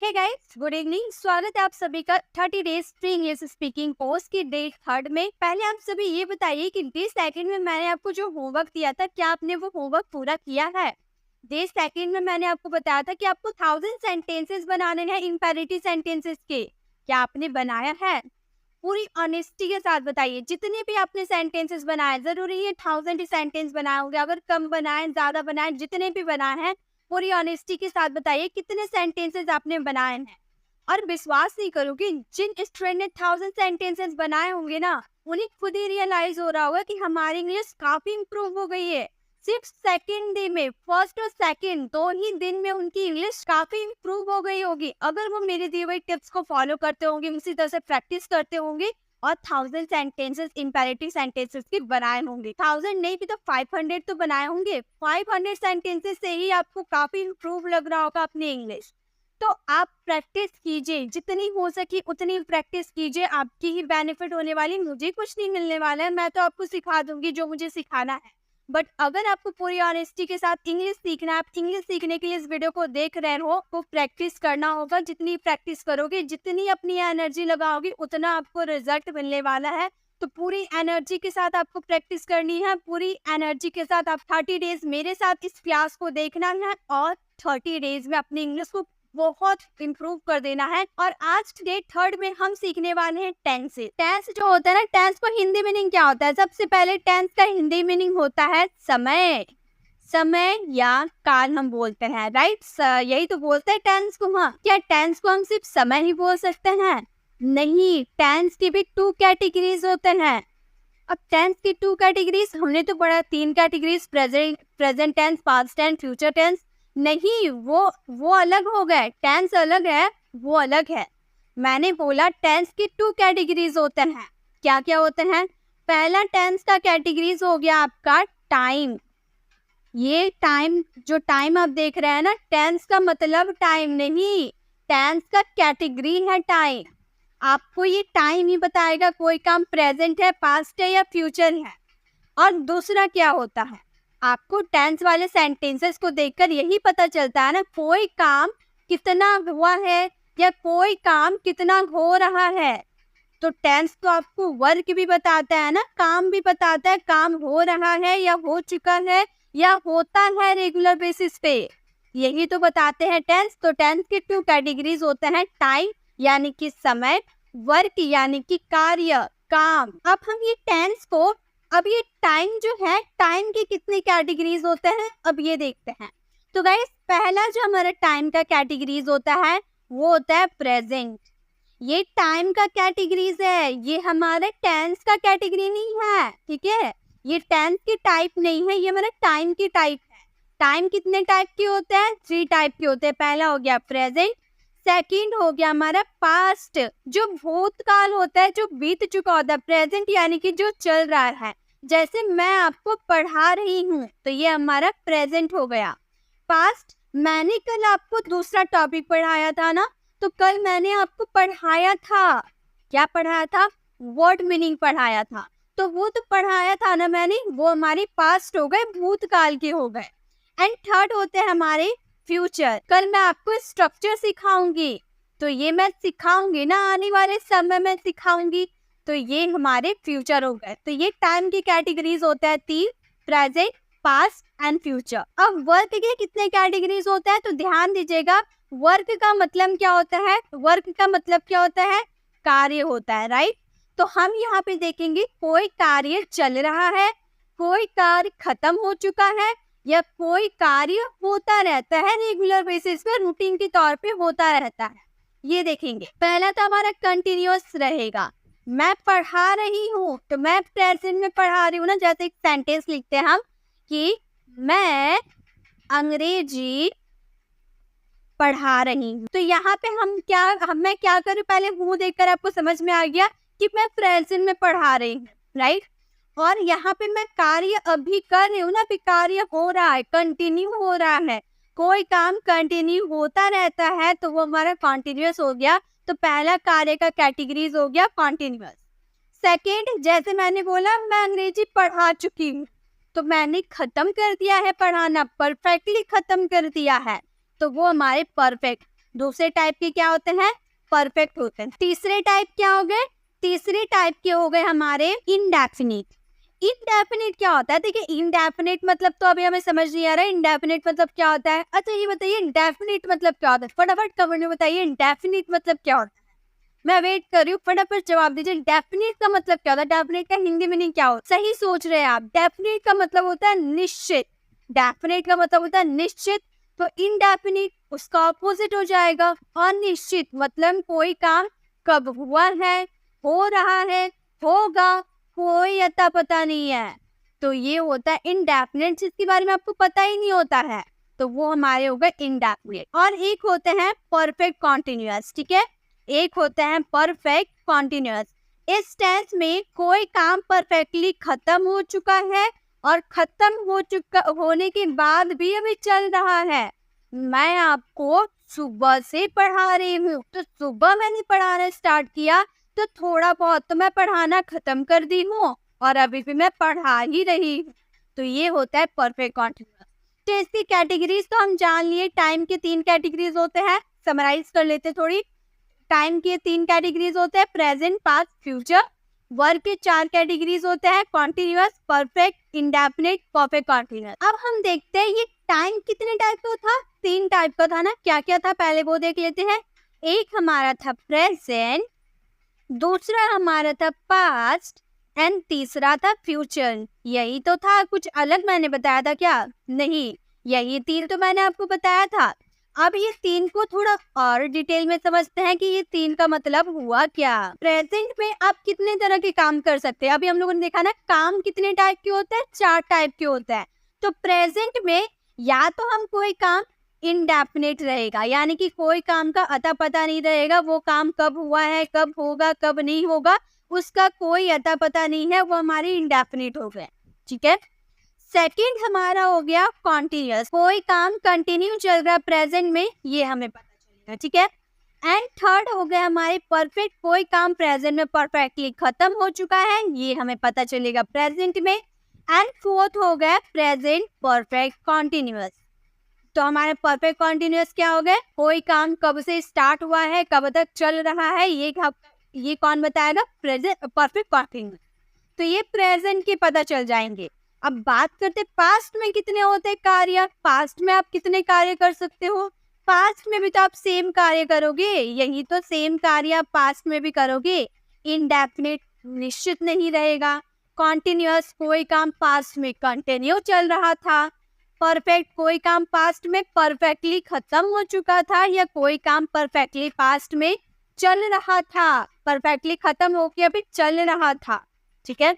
Hey guys, good evening. स्वागत है आप सभी का 30 days free English speaking course की डे 3 में। पहले आप सभी ये बताइए कि डे 2 में मैंने आपको जो होमवर्क दिया था, क्या आपने वो होमवर्क पूरा किया है? डे 2 में मैंने आपको बताया था कि आपको 1000 सेंटेंसेस बनाने हैं इम्पेरेटिव सेंटेंसेस के। क्या आपने बनाया है? पूरी ऑनेस्टी के साथ बताइए। जितने भी आपने सेंटेंसेस बनाए, जरूरी है 1000 ही सेंटेंस बनाए होंगे। अगर कम बनाए, ज्यादा बनाए, जितने भी बनाए हैं, पूरी ऑनेस्टी के साथ बताइए कितने सेंटेंसेस आपने बनाए हैं। और विश्वास नहीं करोगे, जिन स्टूडेंट ने 1000 सेंटेंसेस बनाए होंगे ना, उन्हें खुद ही रियलाइज हो रहा होगा कि हमारी इंग्लिश काफी इम्प्रूव हो गई है। सिर्फ सेकेंड डे में, फर्स्ट और सेकेंड 2 ही दिन में उनकी इंग्लिश काफी इम्प्रूव हो गई होगी, अगर वो मेरे दिए हुए टिप्स को फॉलो करते होंगे, उसी तरह से प्रैक्टिस करते होंगे और 1000 सेंटेंसेस इम्पेरेटिव सेंटेंसेस की बनाए होंगे। 1000 नहीं भी तो 500 तो बनाए होंगे। 500 सेंटेंसेस से ही आपको काफी इम्प्रूव लग रहा होगा अपनी इंग्लिश। तो आप प्रैक्टिस कीजिए, जितनी हो सके उतनी प्रैक्टिस कीजिए। आपकी ही बेनिफिट होने वाली, मुझे कुछ नहीं मिलने वाला है। मैं तो आपको सिखा दूंगी जो मुझे सिखाना है। बट अगर आपको पूरी ऑनेस्टी के साथ इंग्लिश सीखना है, आप इंग्लिश सीखने के लिए इस वीडियो को देख रहे हो, तो प्रैक्टिस करना होगा। जितनी प्रैक्टिस करोगे, जितनी अपनी एनर्जी लगाओगे, उतना आपको रिजल्ट मिलने वाला है। तो पूरी एनर्जी के साथ आपको प्रैक्टिस करनी है। पूरी एनर्जी के साथ आप 30 डेज मेरे साथ इस क्लास को देखना है और 30 डेज में अपनी इंग्लिश को बहुत इम्प्रूव कर देना है। और आज डे 3 में हम सीखने वाले हैं टेंस। टेंस जो होता है ना, टेंस का हिंदी मीनिंग क्या होता है? सबसे पहले टेंस का हिंदी मीनिंग होता है समय। समय या काल हम बोलते हैं, राइट? यही तो बोलते हैं टेंस को। हाँ, क्या टेंस को हम सिर्फ समय ही बोल सकते हैं? नहीं, टेंस की भी 2 कैटेगरीज होते हैं। अब टेंस की 2 कैटेगरीज हमने तो पढ़ा, 3 categories, present tense, past tense, future tense. नहीं, वो अलग हो गए। टेंस अलग है, वो अलग है। मैंने बोला टेंस की 2 कैटेगरीज होते हैं। क्या क्या होते हैं? पहला टेंस का कैटेगरीज हो गया आपका टाइम। ये टाइम, जो टाइम आप देख रहे हैं ना, टेंस का मतलब टाइम नहीं, टेंस का कैटेगरी है टाइम। आपको ये टाइम ही बताएगा कोई काम प्रेजेंट है, पास्ट है या फ्यूचर है। और दूसरा क्या होता है, आपको टेंस वाले सेंटेंसेस को देखकर यही पता चलता है ना, कोई काम कितना हुआ है या कोई काम कितना हो रहा है। तो टेंस तो आपको वर्क भी बताता है ना, काम भी बताता है, काम हो रहा है या हो चुका है या होता है रेगुलर बेसिस पे, यही तो बताते हैं टेंस। तो टेंस के 2 कैटेगरीज होते हैं, टाइम यानी कि समय, वर्क यानी कि कार्य, काम। अब हम ये टेंस को, अब ये टाइम जो है, टाइम के कितने कैटेगरीज होते हैं अब ये देखते हैं। तो गाइस, पहला जो हमारा टाइम का कैटेगरीज होता है वो होता है प्रेजेंट। ये टाइम का कैटेगरीज है, ये हमारे टेंस का कैटेगरी नहीं है, ठीक है? ये टेंस की टाइप नहीं है, ये हमारा टाइम की टाइप है। टाइम कितने टाइप के होते हैं? 3 टाइप के होते हैं। पहला हो गया प्रेजेंट, सेकंड हो गया हमारा पास्ट, जो भूतकाल होता है, जो बीत चुका होता है। प्रेजेंट यानी कि जो चल रहा है, जैसे मैं आपको पढ़ा रही हूँ, तो ये हमारा प्रेजेंट हो गया। पास्ट, मैंने कल आपको दूसरा टॉपिक पढ़ाया था ना, तो कल मैंने आपको पढ़ाया था, क्या पढ़ाया था? वर्ड मीनिंग पढ़ाया था। तो वो तो पढ़ाया था ना मैंने, वो हमारी पास्ट हो गए, भूतकाल के हो गए। एंड थर्ड होते हैं हमारे फ्यूचर। कल मैं आपको स्ट्रक्चर सिखाऊंगी, तो ये मैं सिखाऊंगी ना, आने वाले समय में सिखाऊंगी, तो ये हमारे फ्यूचर हो गए। तो ये टाइम की कैटेगरीज होता है 3, प्रेजेंट, पास्ट एंड फ्यूचर। अब वर्क के कितने कैटेगरीज होता है तो ध्यान दीजिएगा। वर्क का मतलब क्या होता है? वर्क का मतलब क्या होता है? कार्य होता है, राइट? तो हम यहाँ पे देखेंगे कोई कार्य चल रहा है, कोई कार्य खत्म हो चुका है, या कोई कार्य होता रहता है रेगुलर बेसिस पे, रूटीन के तौर पे होता रहता है, ये देखेंगे। पहला तो हमारा कंटिन्यूअस रहेगा। मैं पढ़ा रही हूँ, तो मैं प्रेजेंट में पढ़ा रही हूँ ना। जैसे एक सेंटेंस लिखते हैं हम कि मैं अंग्रेजी पढ़ा रही हूँ, तो यहाँ पे मैं क्या करूँ? पहले हूँ देखकर आपको समझ में आ गया कि मैं प्रेजेंट में पढ़ा रही हूँ, राइट? और यहाँ पे मैं कार्य अभी कर रही हूँ ना, अभी कार्य हो रहा है, कंटिन्यू हो रहा है। कोई काम कंटिन्यू होता रहता है तो वो हमारा कॉन्टिन्यूअस हो गया। तो पहला कार्य का कैटेगरीज हो गया कॉन्टिन्यूअस। सेकेंड, जैसे मैंने बोला मैं अंग्रेजी पढ़ा चुकी हूँ, तो मैंने खत्म कर दिया है पढ़ाना, परफेक्टली खत्म कर दिया है, तो वो हमारे परफेक्ट। दूसरे टाइप के क्या होते हैं, परफेक्ट होते हैं। तीसरे टाइप क्या हो गए, तीसरे टाइप के हो गए हमारे इंडेफिनिट। इंडेफिनिट क्या होता है, देखिए इंडेफिनिट मतलब तो अभी हमें समझ नहीं आ रहा है इंडेफिनिट मतलब क्या होता है। अच्छा ये बताइए डेफिनिट मतलब क्या होता है, फटाफट कमेंट में बताइए इंडेफिनिट मतलब क्या होता है। मैं वेट कर रही हूँ, फटाफट जवाब दीजिए। डेफिनिट का मतलब क्या होता है, डेफिनिट का हिंदी मीनिंग क्या होता है, सही सोच रहे हैं आप। डेफिनिट का मतलब होता है निश्चित, डेफिनिट का मतलब होता है निश्चित। तो इनडेफिनिट उसका ऑपोजिट हो जाएगा अनिश्चित, मतलब कोई काम कब हुआ है, हो रहा है, होगा, कोई अता पता नहीं है। तो ये होता है इनडेफिनिट, जिसके बारे में आपको पता ही नहीं होता है, तो वो हमारे हो गए इनडेफिनिट। और एक होते हैं परफेक्ट कॉन्टिन्यूअस, ठीक है, एक होते हैं परफेक्ट कॉन्टिन्यूअस। इस टेंस में कोई काम परफेक्टली खत्म हो चुका है और खत्म हो चुका होने के बाद भी अभी चल रहा है। मैं आपको सुबह से पढ़ा रही हूँ, तो सुबह मैंने पढ़ाना स्टार्ट किया तो थोड़ा बहुत तो मैं पढ़ाना खत्म कर दी हूँ और अभी भी मैं पढ़ा ही रही हूँ। तो ये होता है परफेक्ट कॉन्टिन्यूअस। तो इसकी कैटेगरीज तो हम जान लिए, टाइम के 3 कैटेगरीज होते हैं, समराइज कर लेते थोड़ी। टाइम के 3 कैटेगरीज होते हैं, प्रेजेंट, पास्ट, फ्यूचर। वर्क के 4 कैटेगरीज होते हैं, continuous, perfect, indefinite, perfect continuous. अब हम देखते हैं ये टाइम कितने टाइप का था, 3 टाइप का था ना। क्या क्या था पहले वो देख लेते हैं। एक हमारा था प्रेजेंट, दूसरा हमारा था पास्ट एंड तीसरा था फ्यूचर। यही तो था, कुछ अलग मैंने बताया था क्या, नहीं, यही 3 तो मैंने आपको बताया था। अब ये 3 को थोड़ा और डिटेल में समझते हैं कि ये 3 का मतलब हुआ क्या। प्रेजेंट में आप कितने तरह के काम कर सकते हैं, अभी हम लोगों ने देखा ना काम कितने टाइप के होते हैं, 4 टाइप के होते हैं। तो प्रेजेंट में या तो हम कोई काम इनडेफिनिट रहेगा, यानी कि कोई काम का अता पता नहीं रहेगा, वो काम कब हुआ है, कब होगा, कब नहीं होगा, उसका कोई अता पता नहीं है, वो हमारी इनडेफिनिट हो गए, ठीक है। सेकंड हमारा हो गया कॉन्टिन्यूअस, कोई काम कंटिन्यू चल रहा है प्रेजेंट में, ये हमें पता चलेगा, ठीक है। एंड थर्ड हो गया हमारे परफेक्ट, कोई काम प्रेजेंट में परफेक्टली खत्म हो चुका है, ये हमें पता चलेगा प्रेजेंट में। एंड फोर्थ हो गया प्रेजेंट परफेक्ट कॉन्टिन्यूअस। तो हमारे परफेक्ट कॉन्टिन्यूअस क्या हो गए, कोई काम कब से स्टार्ट हुआ है, कब तक चल रहा है, ये कौन बताएगा, प्रेजेंट परफेक्ट कॉन्टिन्यूअस। तो ये प्रेजेंट के पता चल जाएंगे। अब बात करते पास्ट में कितने होते हैं कार्य, पास्ट में आप कितने कार्य कर सकते हो। पास्ट में भी तो आप सेम कार्य करोगे, यही तो सेम कार्य आप पास्ट में भी करोगे। इनडेफिनिट निश्चित नहीं रहेगा, कॉन्टिन्यूअस कोई काम पास्ट में कंटिन्यू चल रहा था, परफेक्ट कोई काम पास्ट में परफेक्टली खत्म हो चुका था, या कोई काम परफेक्टली पास्ट में चल रहा था, परफेक्टली खत्म होके अभी चल रहा था, ठीक है।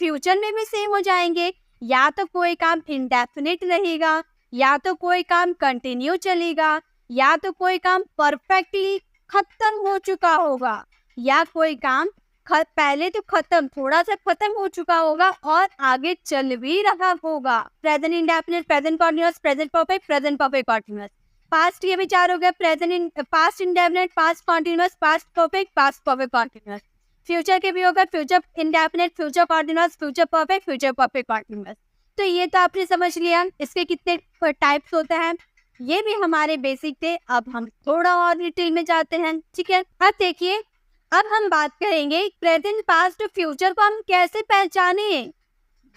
फ्यूचर में भी सेम हो जाएंगे, या तो कोई काम इंडेफिनिट रहेगा, या तो कोई काम कंटिन्यू चलेगा, या तो कोई काम परफेक्टली खत्म हो चुका होगा, या कोई काम पहले तो खत्म, थोड़ा सा खत्म हो चुका होगा और आगे चल भी रहा होगा। Present indefinite, present continuous, present perfect continuous. Past ये विचार हो गया, present past indefinite, past continuous, past perfect continuous. Future के भी होगा, future indefinite, future continuous, future perfect continuous. तो ये तो आपने समझ लिया इसके कितने टाइप्स होते हैं, ये भी हमारे बेसिक थे। अब हम थोड़ा और डिटेल में जाते हैं, ठीक है। अब देखिए, अब हम बात करेंगे प्रेजेंट, पास्ट, फ्यूचर को हम कैसे पहचाने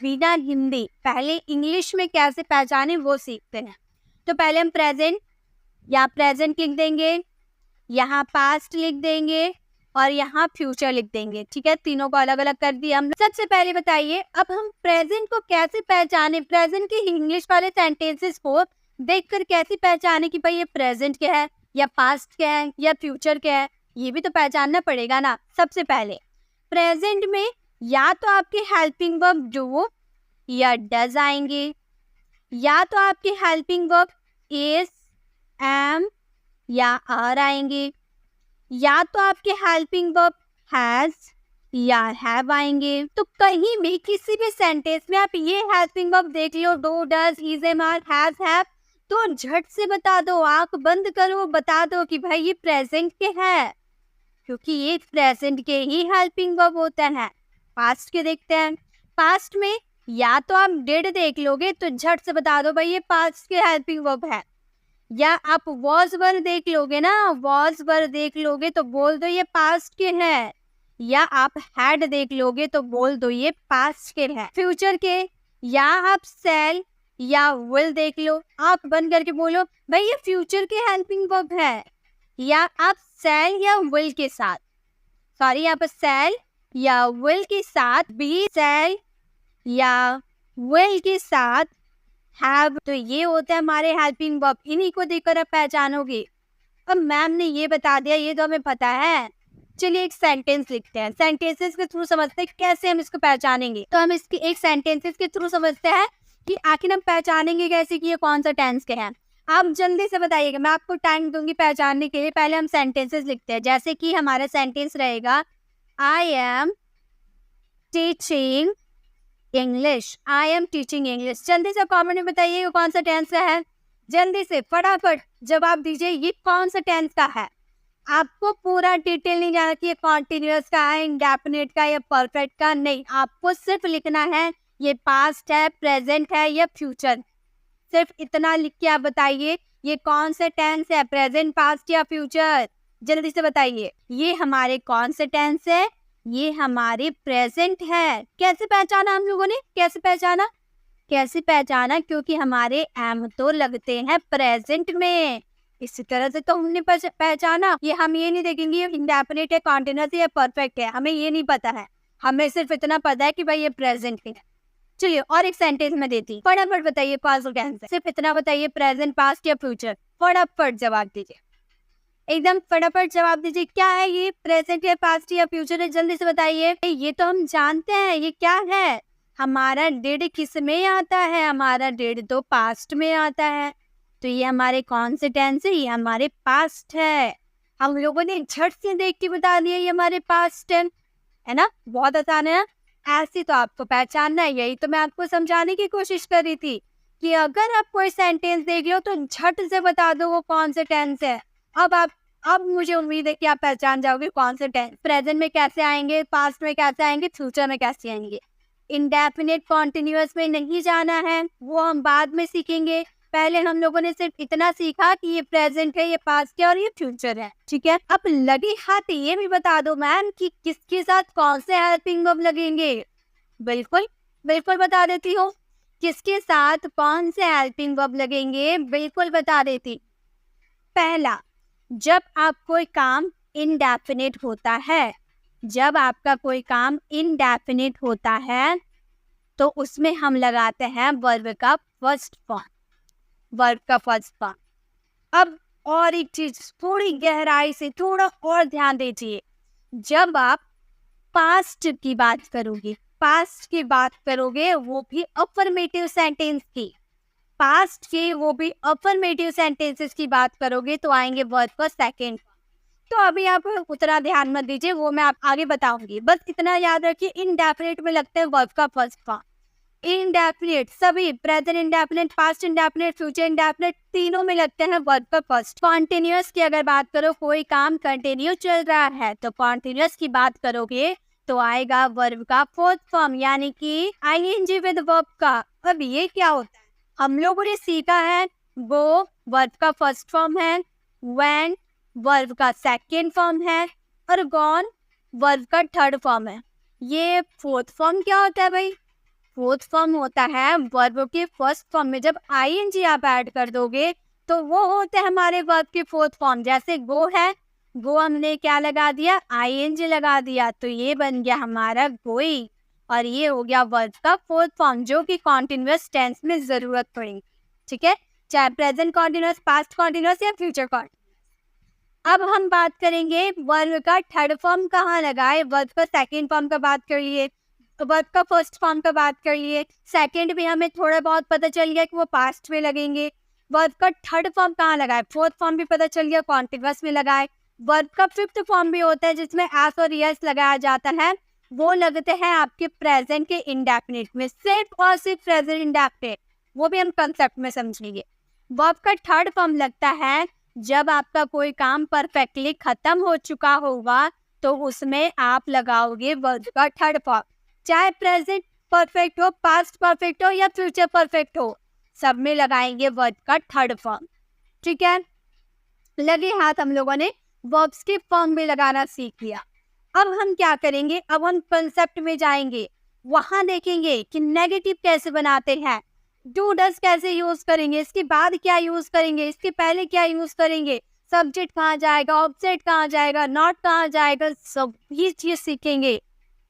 बिना हिंदी, पहले इंग्लिश में कैसे पहचाने वो सीखते हैं। तो पहले हम प्रेजेंट या प्रेजेंट लिख देंगे, यहाँ पास्ट लिख देंगे और यहाँ फ्यूचर लिख देंगे, ठीक है। तीनों को अलग अलग कर दिया हम। सबसे पहले बताइए अब हम प्रेजेंट को कैसे पहचाने, प्रेजेंट के इंग्लिश वाले सेंटेंसेस को देखकर कैसे पहचाने कि भाई ये प्रेजेंट क्या है, या पास्ट क्या है, या फ्यूचर क्या है, ये भी तो पहचानना पड़ेगा ना। सबसे पहले प्रेजेंट में या तो आपके हेल्पिंग वर्ब डू या डज आएंगे, या तो आपके हेल्पिंग वर्ब इज, एम या आर आएंगे, या तो आपके हेल्पिंग वर्ब हैज या हैव आएंगे। तो कहीं भी किसी भी सेंटेंस में आप ये हेल्पिंग वर्ब देख लो, do, does, is, am, are, has, have, तो झट से बता दो, आंख बंद करो, बता दो कि भाई ये प्रेजेंट के है, क्योंकि ये प्रेजेंट के ही हेल्पिंग वर्ब होता है। पास्ट के देखते हैं, पास्ट में या तो आप डिड देख लोगे तो झट से बता दो भाई ये पास्ट के हेल्पिंग वर्ब है, या आप वॉज वर देख लोगे ना, वॉज वर देख लोगे तो बोल दो ये पास्ट के है, या आप हैड देख लोगे तो बोल दो ये पास्ट के है। फ्यूचर के या आप सेल या विल देख लो, आप बंद करके बोलो भाई ये फ्यूचर के हेल्पिंग वर्ब है, या आप सेल या विल के साथ, सॉरी यहाँ पर सेल या विल के साथ, बी सेल या विल के साथ हैव, तो ये होता है हमारे हेल्पिंग वर्ब। इन्हीं को देखकर आप पहचानोगे। अब मैम ने ये बता दिया, ये तो हमें पता है, चलिए एक सेंटेंस लिखते हैं, सेंटेंसेस के थ्रू समझते हैं कैसे हम इसको पहचानेंगे। तो हम इसकी एक सेंटेंसेस के थ्रू समझते हैं कि आखिर हम पहचानेंगे कैसे कि ये कौन सा टेंस के हैं। आप जल्दी से बताइएगा, मैं आपको टाइम दूंगी पहचानने के लिए। पहले हम सेंटेंसेस लिखते हैं, जैसे कि हमारा सेंटेंस रहेगा I am teaching English, I am teaching English. जल्दी से कमेंट में बताइए कौन सा टेंस का है, जल्दी से फटाफट जवाब दीजिए ये कौन सा टेंस का है। आपको पूरा डिटेल नहीं जाना कि ये कॉन्टिन्यूअस का है, इंडेफिनिट का या परफेक्ट का, नहीं, आपको सिर्फ लिखना है ये पास्ट है, प्रेजेंट है या फ्यूचर। सिर्फ इतना लिख के आप बताइए ये कौन सा टेंस है, प्रेजेंट, पास्ट या फ्यूचर। जल्दी से बताइए ये हमारे कौन से टेंस है, ये हमारे प्रेजेंट है। कैसे पहचाना हम लोगों ने, कैसे पहचाना, कैसे पहचाना, क्योंकि हमारे एम तो लगते हैं प्रेजेंट में, इसी तरह से तो हमने पहचाना। ये हम ये नहीं देखेंगे इंडेफिनिट है, कॉन्टिन्यूअस या परफेक्ट है, हमें ये नहीं पता है, हमें सिर्फ इतना पता है कि भाई ये प्रेजेंट है। चलिए और एक सेंटेंस में देती हूँ, फटाफट बताइए कौन सा टेंस है, सिर्फ इतना बताइए प्रेजेंट, पास्ट या फ्यूचर, फटाफट जवाब दीजिए, एकदम फटाफट जवाब दीजिए। क्या है ये, प्रेजेंट या पास्ट या फ्यूचर है, जल्दी से बताइए। ये तो हम जानते हैं ये क्या है, हमारा डिड किस में आता है, हमारा डिड तो पास्ट में आता है, तो ये हमारे कौन से टेंस है, ये हमारे पास्ट है। हम लोगों ने झट से देख के बता दिया ये हमारे पास्ट है ना, बहुत आसान है। ऐसे तो आपको पहचानना है, यही तो मैं आपको समझाने की कोशिश कर रही थी कि अगर आप कोई सेंटेंस देख लो तो झट से बता दो वो कौन से टेंस है। अब मुझे उम्मीद है कि आप पहचान जाओगे कौन से टेंस प्रेजेंट में कैसे आएंगे, पास्ट में कैसे आएंगे, फ्यूचर में कैसे आएंगे। इंडेफिनिट कॉन्टिन्यूअस में नहीं जाना है, वो हम बाद में सीखेंगे। पहले हम लोगों ने सिर्फ इतना सीखा कि ये प्रेजेंट है, ये पास्ट है और ये फ्यूचर है, ठीक है। अब लगे हाथ ये भी बता दो मैम कि किसके साथ कौन से हेल्पिंग वर्ब लगेंगे। बिल्कुल बिल्कुल बता देती हूँ, किसके साथ कौन से हेल्पिंग वर्ब लगेंगे, बिल्कुल बता देती। पहला, जब आप कोई काम इनडेफिनिट होता है, जब आपका कोई काम इनडेफिनिट होता है तो उसमें हम लगाते हैं वर्ब का फर्स्ट फॉर्म, वर्ब का फर्स्ट फॉर्म। अब और एक चीज थोड़ी गहराई से थोड़ा और ध्यान दीजिए, जब आप पास्ट की बात करोगे, पास्ट की बात करोगे वो भी अफर्मेटिव सेंटेंस की, पास्ट के वो भी अफर्मेटिव सेंटेंसेस की बात करोगे तो आएंगे वर्ब का सेकंड। तो अभी आप उतना ध्यान मत दीजिए, वो मैं आप आगे बताऊंगी, बस इतना याद रखिए इनडेफिनिट में लगते हैं वर्ब का फर्स्ट फॉर्म। इनडेफिनिट सभी, present indefinite, past indefinite, future indefinite, तीनों में लगते हैं वर्ब का फर्स्ट। कॉन्टिन्यूअस की अगर बात करो, कोई काम कंटिन्यू चल रहा है तो कॉन्टिन्यूअस की बात करोगे तो आएगा वर्ब का फोर्थ फॉर्म, यानी कि आईएनजी विद वर्ब का। अब ये क्या होता है, हम लोगों ने सीखा है वो वर्ब का फर्स्ट फॉर्म है, व्हेन वर्ब का सेकेंड फॉर्म है और गॉन वर्ब का थर्ड फॉर्म है। ये फोर्थ फॉर्म क्या होता है भाई, फोर्थ फॉर्म होता है वर्ब के फर्स्ट फॉर्म में जब आईएनजी आप ऐड कर दोगे तो वो होते हैं हमारे वर्ब के फोर्थ फॉर्म। जैसे गो है, गो हमने क्या लगा दिया, आईएनजी लगा दिया, तो ये बन गया हमारा गोइंग, और ये हो गया वर्ब का फोर्थ फॉर्म जो कि कॉन्टिन्यूअस टेंस में जरूरत पड़ेगी, ठीक है, चाहे प्रेजेंट कॉन्टिन्यूअस, पास्ट कॉन्टिन्यूअस या फ्यूचर कॉन्टिन्यूअस। अब हम बात करेंगे वर्ब का थर्ड फॉर्म कहाँ लगाए, वर्ब का सेकेंड फॉर्म का बात करिए, वर्ब का फर्स्ट फॉर्म का बात करिए, सेकेंड भी हमें थोड़ा बहुत पता चल गया कि वो पास्ट में लगेंगे। वर्ब का थर्ड फॉर्म कहाँ लगाए, फोर्थ फॉर्म भी पता चल गया, कॉन्टिन्यूअस में लगाए। वर्ब का फिफ्थ फॉर्म भी होता है जिसमें एस और यस लगाया जाता है, वो लगते हैं आपके प्रेजेंट के इंडेफिनिट में, सिर्फ और सिर्फ प्रेजेंट इंडेफिनिट, वो भी हम कंसेप्ट में समझेंगे। वर्ब का थर्ड फॉर्म लगता है जब आपका कोई काम परफेक्टली खत्म हो चुका होगा तो उसमें आप लगाओगे वर्ब का थर्ड फॉर्म, चाहे प्रेजेंट परफेक्ट हो, पास्ट परफेक्ट हो या फ्यूचर परफेक्ट हो, सब में लगाएंगे वर्ब का थर्ड फॉर्म। ठीक है, लगे हाथ हम लोगों ने वर्ब्स के फॉर्म में लगाना सीख लिया। अब हम क्या करेंगे, अब हम कंसेप्ट में जाएंगे, वहां देखेंगे कि नेगेटिव कैसे बनाते हैं, डू डज कैसे यूज करेंगे, इसके बाद क्या यूज करेंगे, इसके पहले क्या यूज करेंगे, सब्जेक्ट कहाँ जाएगा, ऑब्जेक्ट कहाँ जाएगा, नॉट कहाँ जाएगा, सब ये चीज सीखेंगे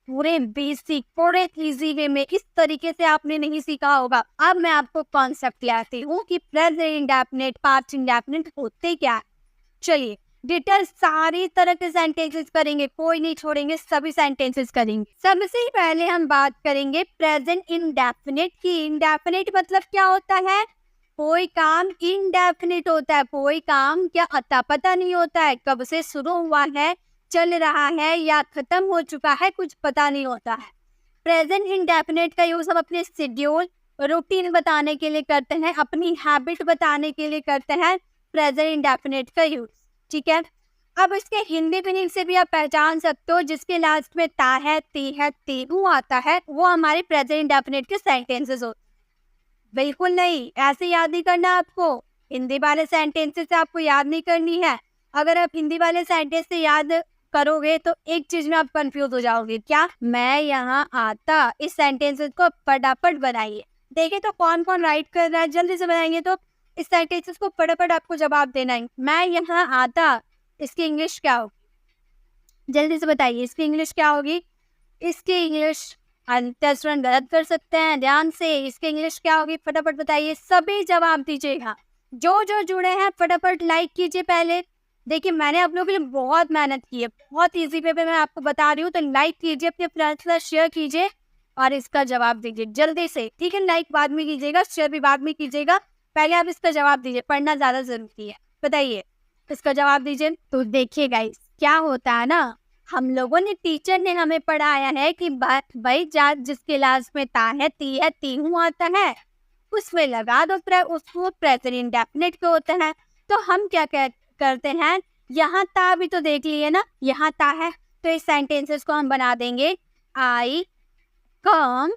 पूरे बेसिक, पूरे इजी वे में। इस तरीके से आपने नहीं सीखा होगा। अब मैं आपको कॉन्सेप्ट लाती हूँ कि प्रेजेंट इंडेफिनिट, पास्ट इंडेफिनिट होते क्या है। चलिए डिटेल सारी तरह के सेंटेंसेस करेंगे, कोई नहीं छोड़ेंगे, सभी सेंटेंसेस करेंगे। सबसे पहले हम बात करेंगे प्रेजेंट इंडेफिनिट की। इंडेफिनिट मतलब क्या होता है, कोई काम इंडेफिनिट होता है, कोई काम क्या अता पता नहीं होता है, कब से शुरू हुआ है, चल रहा है या खत्म हो चुका है, कुछ पता नहीं होता है। प्रेजेंट इंडेफिनिट का यूज हम अपने शेड्यूल, रूटीन बताने के लिए करते हैं, अपनी हैबिट बताने के लिए करते हैं प्रेजेंट इंडेफिनिट का यूज। ठीक है, अब इसके हिंदी मीनिंग से भी आप पहचान सकते हो, जिसके लास्ट में ता है, ती है, तेहू आता है, वो हमारे प्रेजेंट इंडेफिनिट के सेंटेंसेस होते हैं। बिल्कुल नहीं, ऐसे याद नहीं करना आपको, हिंदी वाले सेंटेंसेस से आपको याद नहीं करनी है। अगर आप हिंदी वाले सेंटेंस से याद करोगे तो एक चीज में आप कंफ्यूज हो जाओगे, क्या, मैं यहाँ आता। इस सेंटेंसेस को फटाफट बनाइए, देखिए तो कौन कौन राइट कर रहा है, जल्दी से बनाएंगे तो इस सेंटेंसेस को फटाफट आपको जवाब देना है। मैं यहाँ आता, इसकी इंग्लिश क्या होगी, जल्दी से बताइए, इसकी इंग्लिश क्या होगी। इसकी इंग्लिश स्टूडेंट गलत कर सकते हैं, ध्यान से, इसकी इंग्लिश क्या होगी, फटाफट बताइए, सभी जवाब दीजिएगा। जो जो जुड़े हैं फटाफट लाइक कीजिए पहले। देखिए मैंने आप लोगों के लिए बहुत मेहनत की है, बहुत इजी वे पे मैं आपको बता रही हूँ, तो लाइक कीजिए, अपने फ्रेंड्स के साथ शेयर कीजिए और इसका जवाब दीजिए जल्दी से। ठीक है, लाइक बाद में कीजिएगा, शेयर भी बाद में कीजिएगा, पहले आप इसका जवाब दीजिए, पढ़ना ज्यादा जरूरी है। बताइए, इसका जवाब दीजिए। तो देखिए गाइस, क्या होता है ना, हम लोगों ने, टीचर ने हमें पढ़ाया है कि भाई जात जिसके लास्ट में ता है, ती है, तीहू आता है, उसमें लगा दो उसको प्रेजेंट इंडेफिनिट के होते हैं। तो हम क्या करते हैं, यहाँ ता भी तो देख लिए ना, यहाँ ता है, तो इस सेंटेंसेस को हम बना देंगे आई come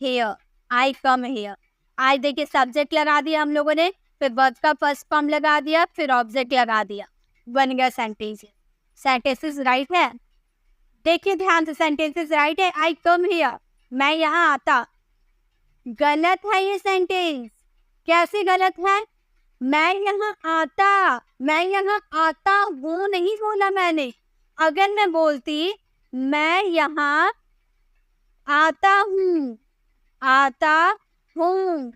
here, I come here. आई देखिए सब्जेक्ट लगा दिया हम लोगों ने, फिर वर्ब का फर्स्ट फॉर्म लगा दिया, फिर ऑब्जेक्ट लगा दिया, बन गया सेंटेंस। सेंटेंसेस राइट है, देखिए ध्यान से, सेंटेंसेस राइट है। आई कम हियर, मैं यहाँ आता। गलत है ये सेंटेंस, कैसे गलत है, मैं यहाँ आता, मैं यहाँ आता हूँ नहीं बोला मैंने। अगर मैं बोलती मैं यहाँ आता हूँ, आता हूँ,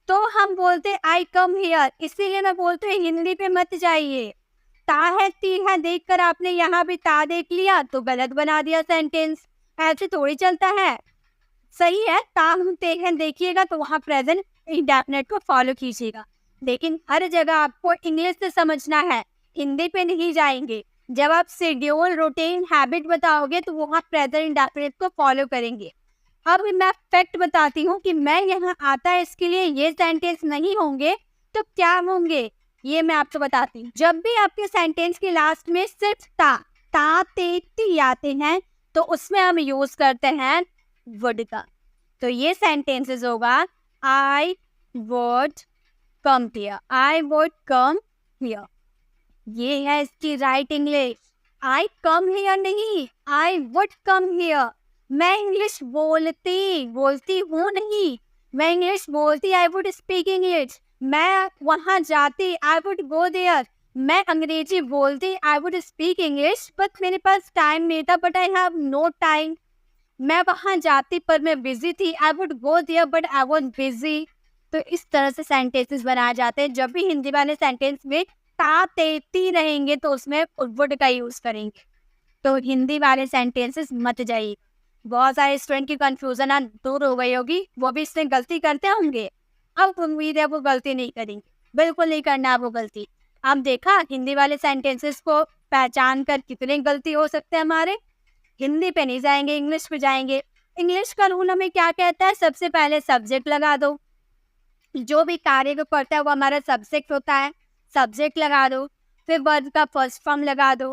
तो हम बोलते आई कम हियर। इसीलिए मैं बोलती हूँ हिंदी पे मत जाइए। ता है, ती है देखकर आपने यहाँ भी ता देख लिया तो गलत बना दिया सेंटेंस, ऐसे थोड़ी चलता है। सही है, ता हम ते हैं देखिएगा तो वहाँ प्रेजेंट इंडेफिनिट को फॉलो कीजिएगा, लेकिन हर जगह आपको इंग्लिश से समझना है, हिंदी पे नहीं जाएंगे। जब आप शेड्यूल, रूटीन, हैबिट बताओगे तो वहाँ प्रेजेंट इंडेफिनिट को फॉलो करेंगे। अब मैं फैक्ट बताती हूँ कि मैं यहाँ आता है, इसके लिए ये सेंटेंस नहीं होंगे तो क्या होंगे, ये मैं आपको बताती हूँ। जब भी आपके सेंटेंस के लास्ट में सिर्फ ता ते ती आते हैं तो उसमें हम यूज करते हैं वुड का। तो ये सेंटेंसेस होगा I would come here, I would come here, ये है इसकी right English. I come here नहीं, आई वुड कम हियर। मैं इंग्लिश बोलती हूँ नहीं, मैं इंग्लिश बोलती, आई वुड स्पीक इंग्लिश। मैं वहाँ जाती, आई वुड गो देयर। मैं अंग्रेजी बोलती, I would speak English, but मेरे पास टाइम नहीं था, but I have no time. मैं वहाँ जाती पर मैं बिजी थी, I would go there but I was busy. तो इस तरह से सेंटेंसेस बनाए जाते हैं। जब भी हिंदी वाले सेंटेंस में ता ते ती रहेंगे तो उसमें वुड का यूज करेंगे। तो हिंदी वाले सेंटेंसेस मत जाइए। बहुत सारे स्टूडेंट की कंफ्यूजन दूर हो गई होगी, वो भी इसमें गलती करते होंगे। अब उम्मीद है वो गलती नहीं करेंगे, बिल्कुल नहीं करना वो गलती। अब देखा हिंदी वाले सेंटेंसेस को पहचान कर कितने गलती हो सकते हैं हमारे। हिंदी पे नहीं जाएंगे, इंग्लिश पे जाएंगे। इंग्लिश का रूल हमें क्या कहता है, सबसे पहले सब्जेक्ट लगा दो, जो भी कार्य को करता है वो हमारा सब्जेक्ट होता है, सब्जेक्ट लगा दो। फिर वर्ब का फर्स्ट फॉर्म लगा दो।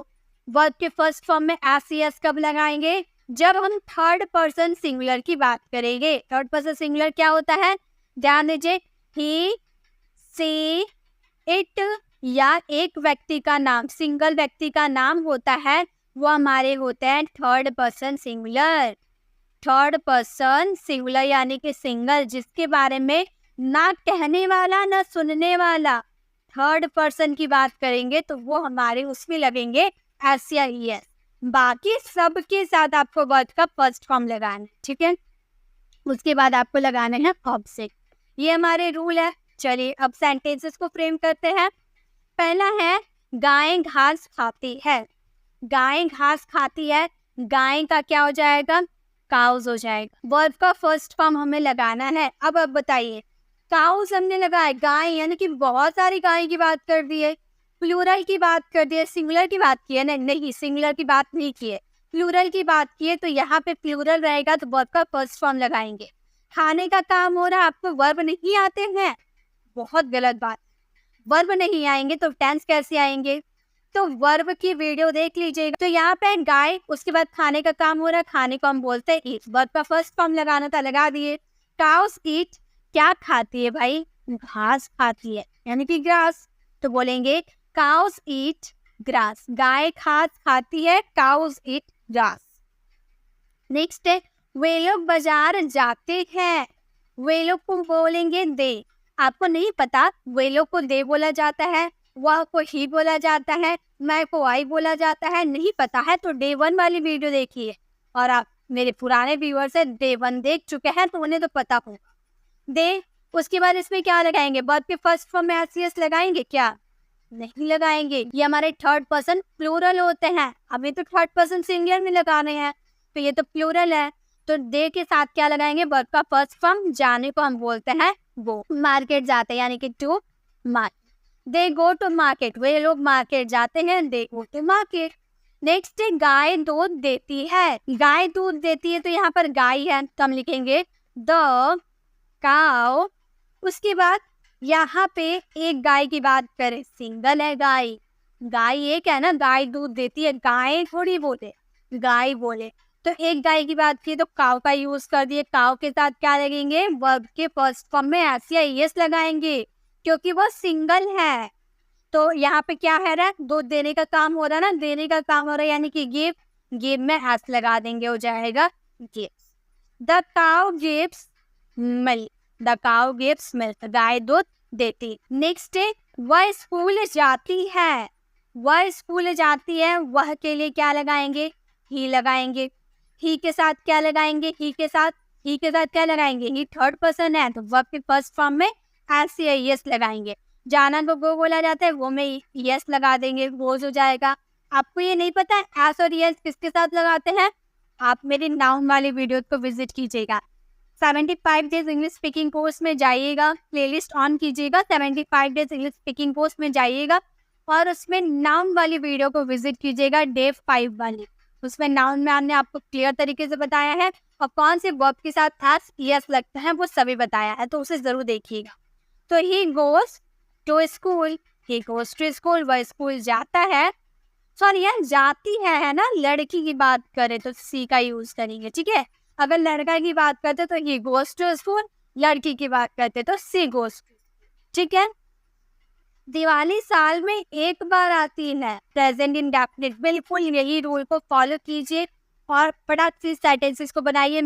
वर्ब के फर्स्ट फॉर्म में एस एस कब लगाएंगे, जब हम थर्ड पर्सन सिंगुलर की बात करेंगे। थर्ड पर्सन सिंगुलर क्या होता है, ध्यान दीजिए, ही, सी, इट या एक व्यक्ति का नाम, सिंगल व्यक्ति का नाम होता है, वो हमारे होते हैं third person singular. Third person singular यानी कि सिंगल, जिसके बारे में ना कहने वाला ना सुनने वाला, थर्ड पर्सन की बात करेंगे तो वो हमारे उसमें लगेंगे एस या ई एस। बाकी सब के साथ आपको वर्ड का फर्स्ट फॉर्म लगाना है, ठीक है। उसके बाद आपको लगाना है ऑब्जेक्ट। ये हमारे रूल है। चलिए अब सेंटेंसेस को फ्रेम करते हैं। पहला है गाय घास खाती है। गाय घास खाती है, गाय का क्या हो जाएगा? काउज हो जाएगा। वर्ब का फर्स्ट फॉर्म हमें लगाना है। अब बताइए, काउज हमने लगाया, गाय यानी कि बहुत सारी गाय की बात कर दी है, प्लूरल की बात कर दी है, सिंगुलर की बात की है ना? नहीं, सिंगुलर की बात नहीं की है, प्लूरल की बात की है। तो यहाँ पे प्लूरल रहेगा तो वर्ब का फर्स्ट फॉर्म लगाएंगे। खाने का काम हो रहा है, आपको वर्ब नहीं आते हैं, बहुत गलत बात। वर्ब नहीं आएंगे तो टेंस कैसे आएंगे? तो वर्ब की वीडियो देख लीजिएगा। तो यहाँ पे गाय, उसके बाद खाने का काम हो रहा है, खाने को हम बोलते हैं ईट। वर्ब का फर्स्ट फॉर्म लगाना था, लगा दिए। काउस ईट, क्या खाती है भाई? घास खाती है, यानी कि ग्रास। तो बोलेंगे काउस ईट ग्रास। गाय घास खाती है, काउस ईट ग्रास। नेक्स्ट है वे लोग बाजार जाते हैं। वे लोग को बोलेंगे दे। आपको नहीं पता वे लोग को दे बोला जाता है, वह को ही बोला जाता है, मैं को आई बोला जाता है? नहीं पता है तो डे 1 वाली वीडियो देखिए। और आप मेरे पुराने व्यूअर्स है, डे 1 देख चुके हैं तो उन्हें तो पता होगा। दे, उसके बाद इसमें क्या लगाएंगे? वर्ब के फर्स्ट फॉर्म में एस एस लगाएंगे क्या? नहीं लगाएंगे। ये हमारे थर्ड पर्सन प्लूरल होते हैं, हमें तो थर्ड पर्सन सिंगुलर में लगाने हैं, तो ये तो प्लूरल है। तो दे के साथ क्या लगाएंगे? वर्ब का फर्स्ट फॉर्म। जाने को हम बोलते हैं गो। मार्केट जाते हैं यानी कि to market. They go to market, वे लोग मार्केट जाते हैं, they go to market. Next है गाय दूध देती है। गाय दूध देती है तो यहाँ पर गाय है तो हम लिखेंगे द काउ। उसके बाद यहाँ पे एक गाय की बात करें, सिंगल है गाय, गाय एक है ना, गाय दूध देती है, गाय थोड़ी बोले, गाय बोले। तो एक गाय की बात की तो काउ का यूज कर दिए। काउ के साथ क्या लगेंगे? वर्ब के फर्स्ट फॉर्म में एस या एस लगाएंगे क्योंकि वो सिंगल है। तो यहाँ पे क्या है रहा? दूध देने का काम हो रहा है ना, देने का काम हो रहा है यानी कि गिव। गिव में एस लगा देंगे, हो जाएगा gives. The cow gives milk. The cow gives milk, गाय दूध देती। नेक्स्ट है वह स्कूल जाती है। वह स्कूल जाती है, वह के लिए क्या लगाएंगे? ही लगाएंगे। ही के साथ क्या लगाएंगे? ही के साथ क्या लगाएंगे? ही थर्ड पर्सन है तो वर्ब के फर्स्ट फॉर्म में एस या एस लगाएंगे। जाना को गो बोला जाता है, वो में यस लगा देंगे, गोज हो जाएगा। आपको ये नहीं पता है एस और यस किसके साथ लगाते हैं? आप मेरे नाउन वाली वीडियो को विजिट कीजिएगा। 75 डेज इंग्लिश स्पीकिंग कोर्स में जाइएगा, प्लेलिस्ट ऑन कीजिएगा, 75 डेज इंग्लिश स्पीकिंग कोर्स में जाइएगा और उसमें नाउन वाली वीडियो को विजिट कीजिएगा, डे 5 वाली। उसमें नाउन में हमने आपको क्लियर तरीके से बताया है और कौन से वर्ब के साथ एस यस लगता है वो सभी बताया है, तो उसे जरूर देखिएगा। तो he goes to school, he goes to school, वह स्कूल जाता है। सॉरी यार, जाती है ना, लड़की की बात करें तो सी का यूज करेंगे, ठीक है। अगर लड़का की बात करते तो ही गोज टू स्कूल, लड़की की बात करते तो सी गोज टू, ठीक है। दिवाली साल में एक बार आती है, प्रेजेंट इंडेफिनिट, बिल्कुल यही रूल को फॉलो कीजिए और फटाक से सेंटेंसेस को बनाइए।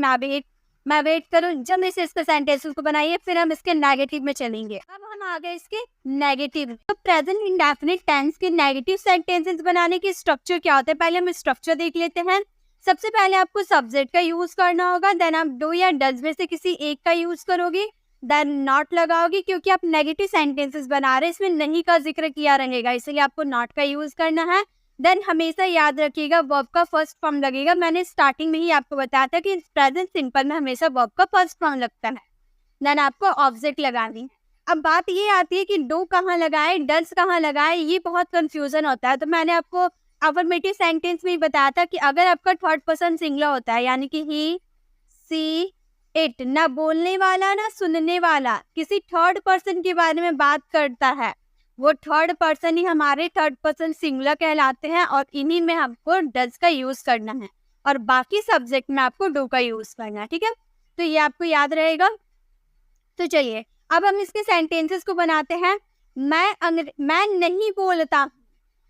मैं वेट करूँ जल्दी से इसके सेंटेंसेस को बनाइए, फिर हम इसके नेगेटिव में चलेंगे। अब हम आ गए इसके नेगेटिव। तो प्रेजेंट इंडेफिनिट टेंस के नेगेटिव सेंटेंसेस बनाने की स्ट्रक्चर क्या होता है, पहले हम स्ट्रक्चर देख लेते हैं। सबसे पहले आपको सब्जेक्ट का यूज करना होगा, देन आप डू या डज में से किसी एक का यूज करोगे, देन नॉट लगाओगे क्योंकि आप नेगेटिव सेंटेंसेस बना रहे हैं, इसमें नहीं का जिक्र किया रहेगा, इसलिए आपको नॉट का यूज करना है। देन हमेशा याद रखिएगा वर्ब का फर्स्ट फॉर्म लगेगा। मैंने स्टार्टिंग में ही आपको बताया था कि प्रेजेंट सिंपल में हमेशा वर्ब का फर्स्ट फॉर्म लगता है। देन आपको ऑब्जेक्ट लगानी है। अब बात ये आती है कि डू कहाँ लगाए, डज कहाँ लगाए, ये बहुत कंफ्यूजन होता है। तो मैंने आपको अफर्मेटिव सेंटेंस में ही बताया था कि अगर आपका थर्ड पर्सन सिंगुलर होता है यानी कि ही, सी, इट, ना बोलने वाला ना सुनने वाला, किसी थर्ड पर्सन के बारे में बात करता है, वो थर्ड पर्सन ही हमारे थर्ड पर्सन सिंगुलर कहलाते हैं और इन्हीं में हमको डज का यूज करना है और बाकी सब्जेक्ट में आपको डू का यूज करना है, ठीक है। तो ये आपको याद रहेगा। तो चलिए अब हम इसके सेंटेंसेस को बनाते हैं। मैं नहीं बोलता,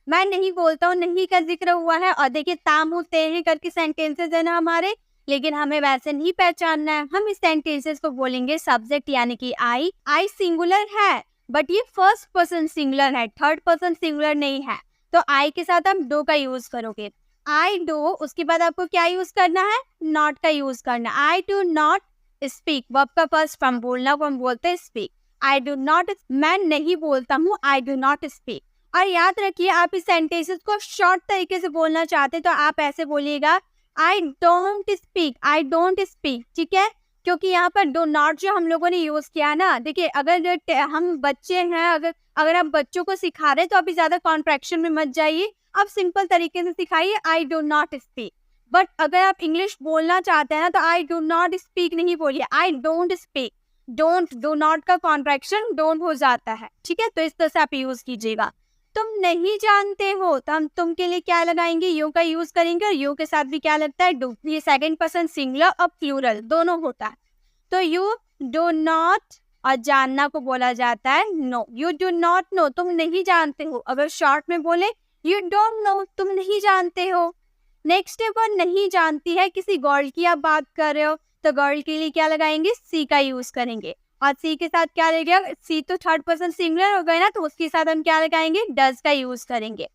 मैं नहीं बोलता हूँ, नहीं का जिक्र हुआ है। और देखिए ताम हूँ तेरे करके सेंटेंसेस है ना हमारे, लेकिन हमें वैसे नहीं पहचानना है। हम इस सेंटेंसेस को बोलेंगे सब्जेक्ट यानी कि आई सिंगुलर है, बट ये फर्स्ट पर्सन सिंगुलर है, थर्ड पर्सन सिंगुलर नहीं है। तो आई के साथ आप डू का यूज करोगे, आई डू। उसके बाद आपको क्या यूज करना है, नॉट का यूज करना। I do not speak, verb का फर्स्ट फॉर्म बोलना को हम बोलते हैं स्पीक। आई डू नॉट, मैं नहीं बोलता हूँ, आई डू नॉट स्पीक। और याद रखिए आप इस सेंटेंसेस को शॉर्ट तरीके से बोलना चाहते तो आप ऐसे बोलिएगा, I don't speak, I don't speak, ठीक है। क्योंकि यहाँ पर डो नॉट जो हम लोगों ने यूज किया ना, देखिए अगर हम बच्चे हैं, अगर आप बच्चों को सिखा रहे तो अभी ज्यादा कॉन्ट्रैक्शन में मत जाइए, आप सिंपल तरीके से सिखाइए, I do not speak. But अगर आप इंग्लिश बोलना चाहते हैं ना तो आई डो नॉट स्पीक नहीं बोलिए, I don't speak. Don't, do not का कॉन्ट्रैक्शन डोंट हो जाता है, ठीक है। तो इस तरह से आप यूज कीजिएगा। तुम नहीं जानते हो तो हम तुम के लिए क्या लगाएंगे, यू का यूज करेंगे। और यू के साथ भी क्या लगता है, डू। ये सेकंड पर्सन सिंगुलर और प्लूरल दोनों होता है। तो यू डू नॉट, और जानना को बोला जाता है know. You do not know, तुम नहीं जानते हो। अगर शॉर्ट में बोले यू डोंट नो, तुम नहीं जानते हो। नेक्स्ट है वो नहीं जानती है, किसी गर्ल की आप बात कर रहे हो तो गर्ल के लिए क्या लगाएंगे, सी का यूज करेंगे। और सी के साथ क्या रहेगा, सी तो थर्ड पर्सन सिंगुलर हो गए ना, तो उसके साथ हम क्या लगाएंगे, डज का यूज करेंगे।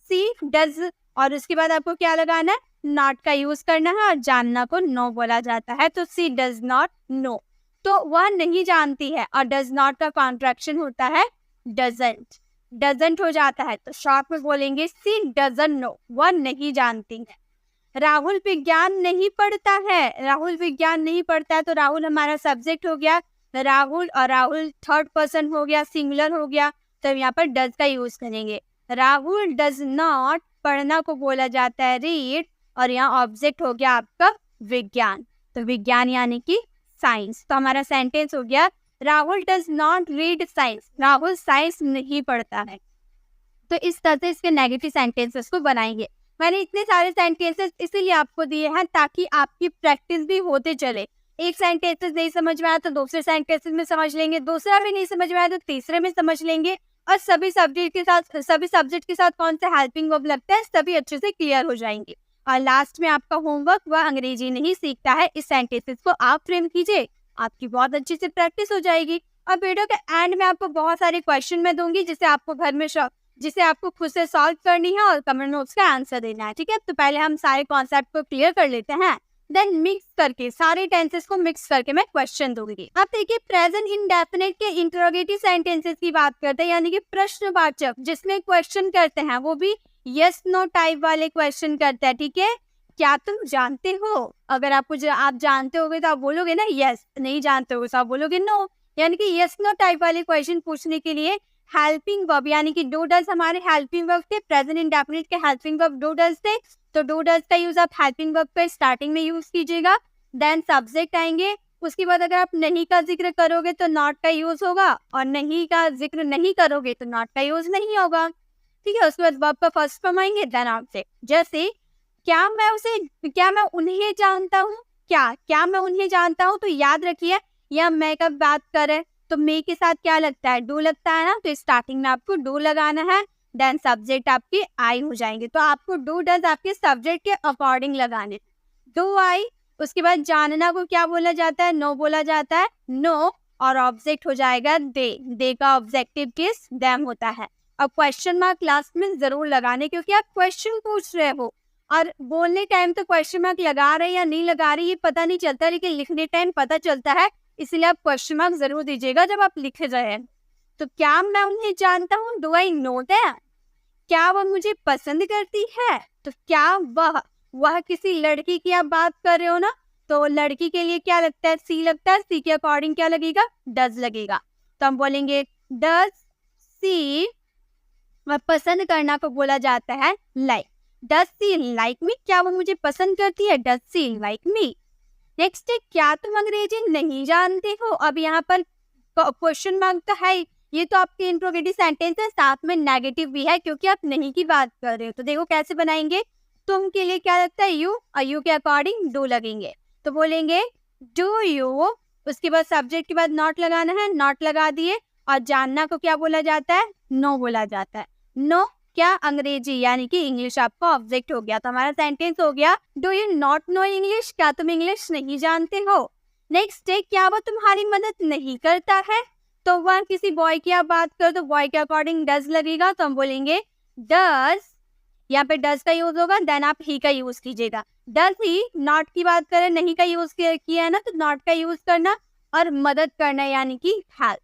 सी डज, और उसके बाद आपको क्या लगाना है, नॉट का यूज करना है। और जानना को नो बोला जाता है, तो सी डज नॉट नो, तो वह नहीं जानती है। और डज नॉट का कॉन्ट्रैक्शन होता है डजंट, डजंट हो जाता है। तो शॉर्ट में बोलेंगे सी डजंट नो, वह नहीं जानती है। राहुल विज्ञान नहीं पढ़ता है, राहुल विज्ञान नहीं पढ़ता है, तो राहुल हमारा सब्जेक्ट हो गया राहुल, और राहुल थर्ड पर्सन हो गया, सिंगुलर हो गया, तो यहाँ पर डज का यूज करेंगे। राहुल डज नॉट, पढ़ना को बोला जाता है रीड, और यहाँ ऑब्जेक्ट हो गया आपका विज्ञान, तो विज्ञान यानी कि साइंस। तो हमारा सेंटेंस हो गया Rahul does not read science, Rahul science नहीं पढ़ता है। तो इस तरह से इसके नेगेटिव सेंटेंसेस को बनाएंगे। मैंने इतने सारे सेंटेंसेस इसीलिए आपको दिए हैं ताकि आपकी प्रैक्टिस भी होते चले। एक सेंटेंसेस नहीं समझ में आया तो दूसरे सेंटेंसेस में समझ लेंगे, दूसरा भी नहीं समझ में आया तो तीसरे में समझ लेंगे। और सभी सब्जेक्ट के साथ कौन सा हेल्पिंग वर्ब लगता है सभी अच्छे से क्लियर हो जाएंगे। और लास्ट में आपका होमवर्क, वह अंग्रेजी नहीं सीखता है, इस सेंटेंसेस को आप फ्रेम कीजिए, आपकी बहुत अच्छी से प्रैक्टिस हो जाएगी। और वीडियो के एंड में आपको बहुत सारे क्वेश्चन मैं दूंगी जिसे आपको घर में जिसे आपको खुद से सॉल्व करनी है और कमेंट में उसका आंसर देना है, ठीक है। तो पहले हम सारे कॉन्सेप्ट को क्लियर कर लेते हैं, देन मिक्स करके सारे टेंसेस को मिक्स करके मैं क्वेश्चन दूंगी। अब देखिए प्रेजेंट इंडेफिनिट के इंटरोगेटिव सेंटेंसेस की बात करते हैं, यानी कि प्रश्नवाचक जिसमें क्वेश्चन करते हैं, वो भी यस नो टाइप वाले क्वेश्चन करते हैं, ठीक है। क्या तुम जानते हो, अगर आप जानते होगे तो आप बोलोगे ना यस, नहीं जानते हो तो आप बोलोगे नो, यानी कि यस नो टाइप वाले क्वेश्चन पूछने के लिए हेल्पिंग वर्ब यानी कि डू डज हमारे हेल्पिंग वर्ब थे। प्रेजेंट इंडेफिनिट के हेल्पिंग वर्ब डू डज थे, तो डू डज का यूज आप हेल्पिंग वर्ब पे स्टार्टिंग में यूज कीजिएगा। देन सब्जेक्ट आएंगे, उसके बाद अगर आप नहीं का जिक्र करोगे तो नॉट का यूज होगा, और नहीं का जिक्र नहीं करोगे तो नॉट का यूज नहीं होगा, ठीक है। उसके बाद वर्ब का फर्स्ट फॉर्म आएंगे, देन ऑब्जेक्ट। जैसे क्या मैं उन्हें जानता हूँ, क्या मैं उन्हें जानता हूँ, तो याद रखिए या मैं कब बात करें तो मे के साथ क्या लगता है, डू लगता है ना, तो स्टार्टिंग में आपको डू लगाना है। देन सब्जेक्ट आपके आई हो जाएंगे, तो आपको डू डज आपके सब्जेक्ट के अकॉर्डिंग लगाने, डू आई। उसके बाद जानना को क्या बोला जाता है, नो बोला जाता है, नो, और ऑब्जेक्ट हो जाएगा दे का ऑब्जेक्टिव किस, देम होता है। अब क्वेश्चन मार्क लास्ट में जरूर लगाने, क्योंकि आप क्वेश्चन पूछ रहे हो, और बोलने टाइम तो क्वेश्चन मार्क लगा रहे या नहीं लगा रहे ये पता नहीं चलता, लेकिन लिखने टाइम पता चलता है, इसलिए आप क्वेश्चन मार्क जरूर दीजिएगा जब आप लिख रहे हैं। तो क्या मैं उन्हें जानता हूँ, डू आई नो दैम। क्या वह मुझे पसंद करती है, तो क्या वह किसी लड़की की आप बात कर रहे हो ना, तो लड़की के लिए क्या लगता है, सी लगता है, सी के अकॉर्डिंग क्या लगेगा, डज लगेगा। तो हम बोलेंगे डज सी, पसंद करना को बोला जाता है like, does she like me, क्या वो मुझे पसंद करती है, does she like me. Next है क्या तुम अंग्रेजी नहीं जानते हो। अब यहाँ पर क्वेश्चन मार्क तो है, ये तो आपके इंट्रोगेटिव सेंटेंस है, साथ में नेगेटिव भी है क्योंकि आप नहीं की बात कर रहे हो। तो देखो कैसे बनाएंगे, तुम के लिए क्या लगता है यू, और यू के अकॉर्डिंग डू लगेंगे, तो बोलेंगे डू यू। उसके बाद सब्जेक्ट के बाद नॉट लगाना है, नॉट लगा दिए, और जानना को क्या बोला जाता है? नो बोला जाता है। नो क्या? अंग्रेजी यानी कि इंग्लिश आपका ऑब्जेक्ट हो गया। तो हमारा सेंटेंस हो गया, do you not know English? क्या तुम इंग्लिश नहीं जानते हो? नेक्स्ट है, क्या वो तुम्हारी मदद नहीं करता है? तो वह किसी बॉय की आप बात करो तो बॉय के अकॉर्डिंग डज लगेगा, तो हम बोलेंगे डज। यहाँ पे डज का यूज होगा, देन आप ही का यूज कीजिएगा। डज ही, नॉट की बात करें, नहीं का यूज किया है ना, तो नॉट का यूज करना और मदद करना यानी कि help.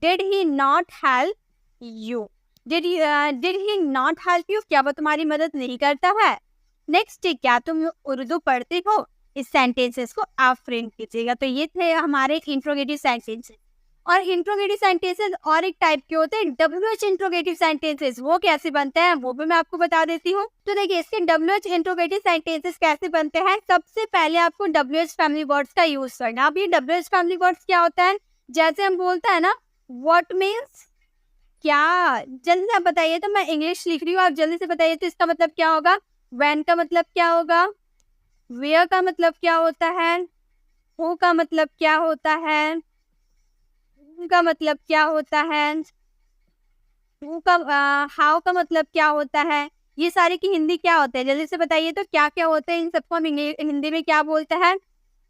Did he not help you? Did he not help you? क्या वो तुम्हारी मदद नहीं करता है? नेक्स्ट, क्या तुम उर्दू पढ़ते हो? इस सेंटेंसेस को आप फ्रेम कीजिएगा। तो ये थे हमारे इंट्रोगेटिव सेंटेंसेस। और इंट्रोगेटिव सेंटेंसेस और एक टाइप के होते हैं WH इंट्रोगेटिव सेंटेंसेस। वो कैसे बनते हैं वो भी मैं आपको बता देती हूँ। तो देखिए, इसके WH इंट्रोगेटिव सेंटेंसेस कैसे बनते हैं। सबसे पहले आपको WH फैमिली वर्ड्स का यूज करना। अब ये WH फैमिली वर्ड्स क्या होता है? जैसे हम बोलते हैं ना, व्हाट मीन्स क्या, जल्दी से आप बताइए। तो मैं इंग्लिश लिख रही हूँ, आप जल्दी से बताइए तो इसका मतलब क्या होगा? व्हेन का मतलब क्या होगा? वेयर का मतलब क्या होता है? हु का मतलब क्या होता है? का मतलब क्या होता है? हु का हाउ का मतलब क्या होता है? ये सारे की हिंदी क्या होता है? जल्दी से बताइए तो क्या क्या होते हैं? इन सबको हम हिंदी में क्या बोलते हैं?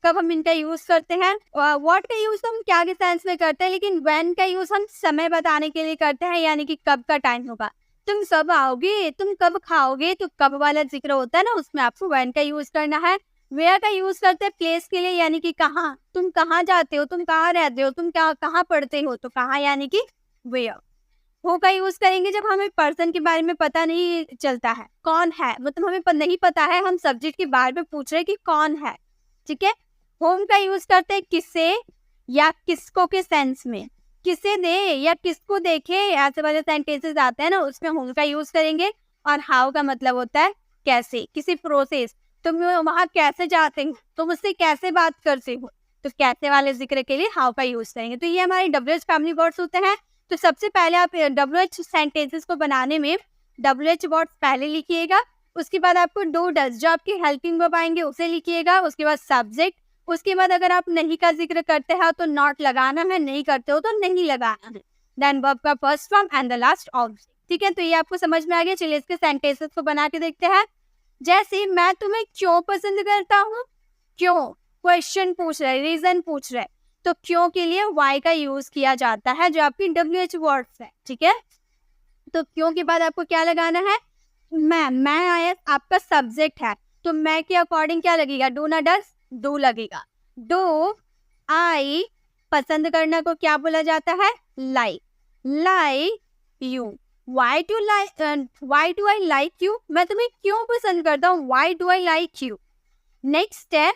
कब हम इनका यूज करते हैं? व्हाट का यूज हम क्या के सेंस में करते हैं, लेकिन व्हेन का यूज हम समय बताने के लिए करते हैं, यानी कि कब का टाइम होगा। तुम कब आओगे, तुम कब खाओगे, तो कब वाला जिक्र होता है ना, उसमें आपको व्हेन का यूज करना है। वेयर का यूज करते हैं प्लेस के लिए, यानी कि कहाँ, तुम कहाँ जाते हो, तुम कहाँ रहते हो, तुम कहाँ पढ़ते हो, तो कहाँ यानी कि वेयर। हु का यूज करेंगे जब हमें पर्सन के बारे में पता नहीं चलता है, कौन है, मतलब हमें नहीं पता है, हम सब्जेक्ट के बारे में पूछ रहे हैं कि कौन है, ठीक है। होम का यूज करते हैं किसे या किसको के सेंस में, किसे दे या किसको देखे, ऐसे वाले सेंटेंसेस आते हैं ना, उसमें होम का यूज करेंगे। और हाउ का मतलब होता है कैसे, किसी प्रोसेस, तुम वहां कैसे जाते हो, तुम उससे कैसे बात करते हो, तो कैसे वाले जिक्र के लिए हाउ का यूज करेंगे। तो ये हमारे WH फैमिली वर्ड्स होते हैं। तो सबसे पहले आप WH सेंटेंसेस को बनाने में WH वर्ड्स पहले लिखिएगा, उसके बाद आपको डू डज जो आपकी हेल्पिंग वर्ब आएंगे उसे लिखिएगा, उसके बाद सब्जेक्ट, उसके बाद अगर आप नहीं का जिक्र करते हैं तो नॉट लगाना है, नहीं करते हो तो नहीं लगाना है, देन वर्ब का first form and the last object, ठीक है। तो ये आपको समझ में आ गया। चलिए इसके सेंटेंसेस को बना के देखते हैं। जैसे मैं तुम्हें क्यों पसंद करता हूँ, क्यों क्वेश्चन पूछ रहे, रीजन पूछ रहे, तो क्यों के लिए वाई का यूज किया जाता है जो आपकी WH वर्ड्स है, ठीक है। तो क्यों के बाद आपको क्या लगाना है? मैं आया आपका सब्जेक्ट है, तो मैं के अकॉर्डिंग क्या लगेगा? डू ना डज, डू लगेगा। डू आई, पसंद करना को क्या बोला जाता है? Like, like you, why do I like you, मैं तुम्हें क्यों पसंद करता हूँ, why do I like you. Next है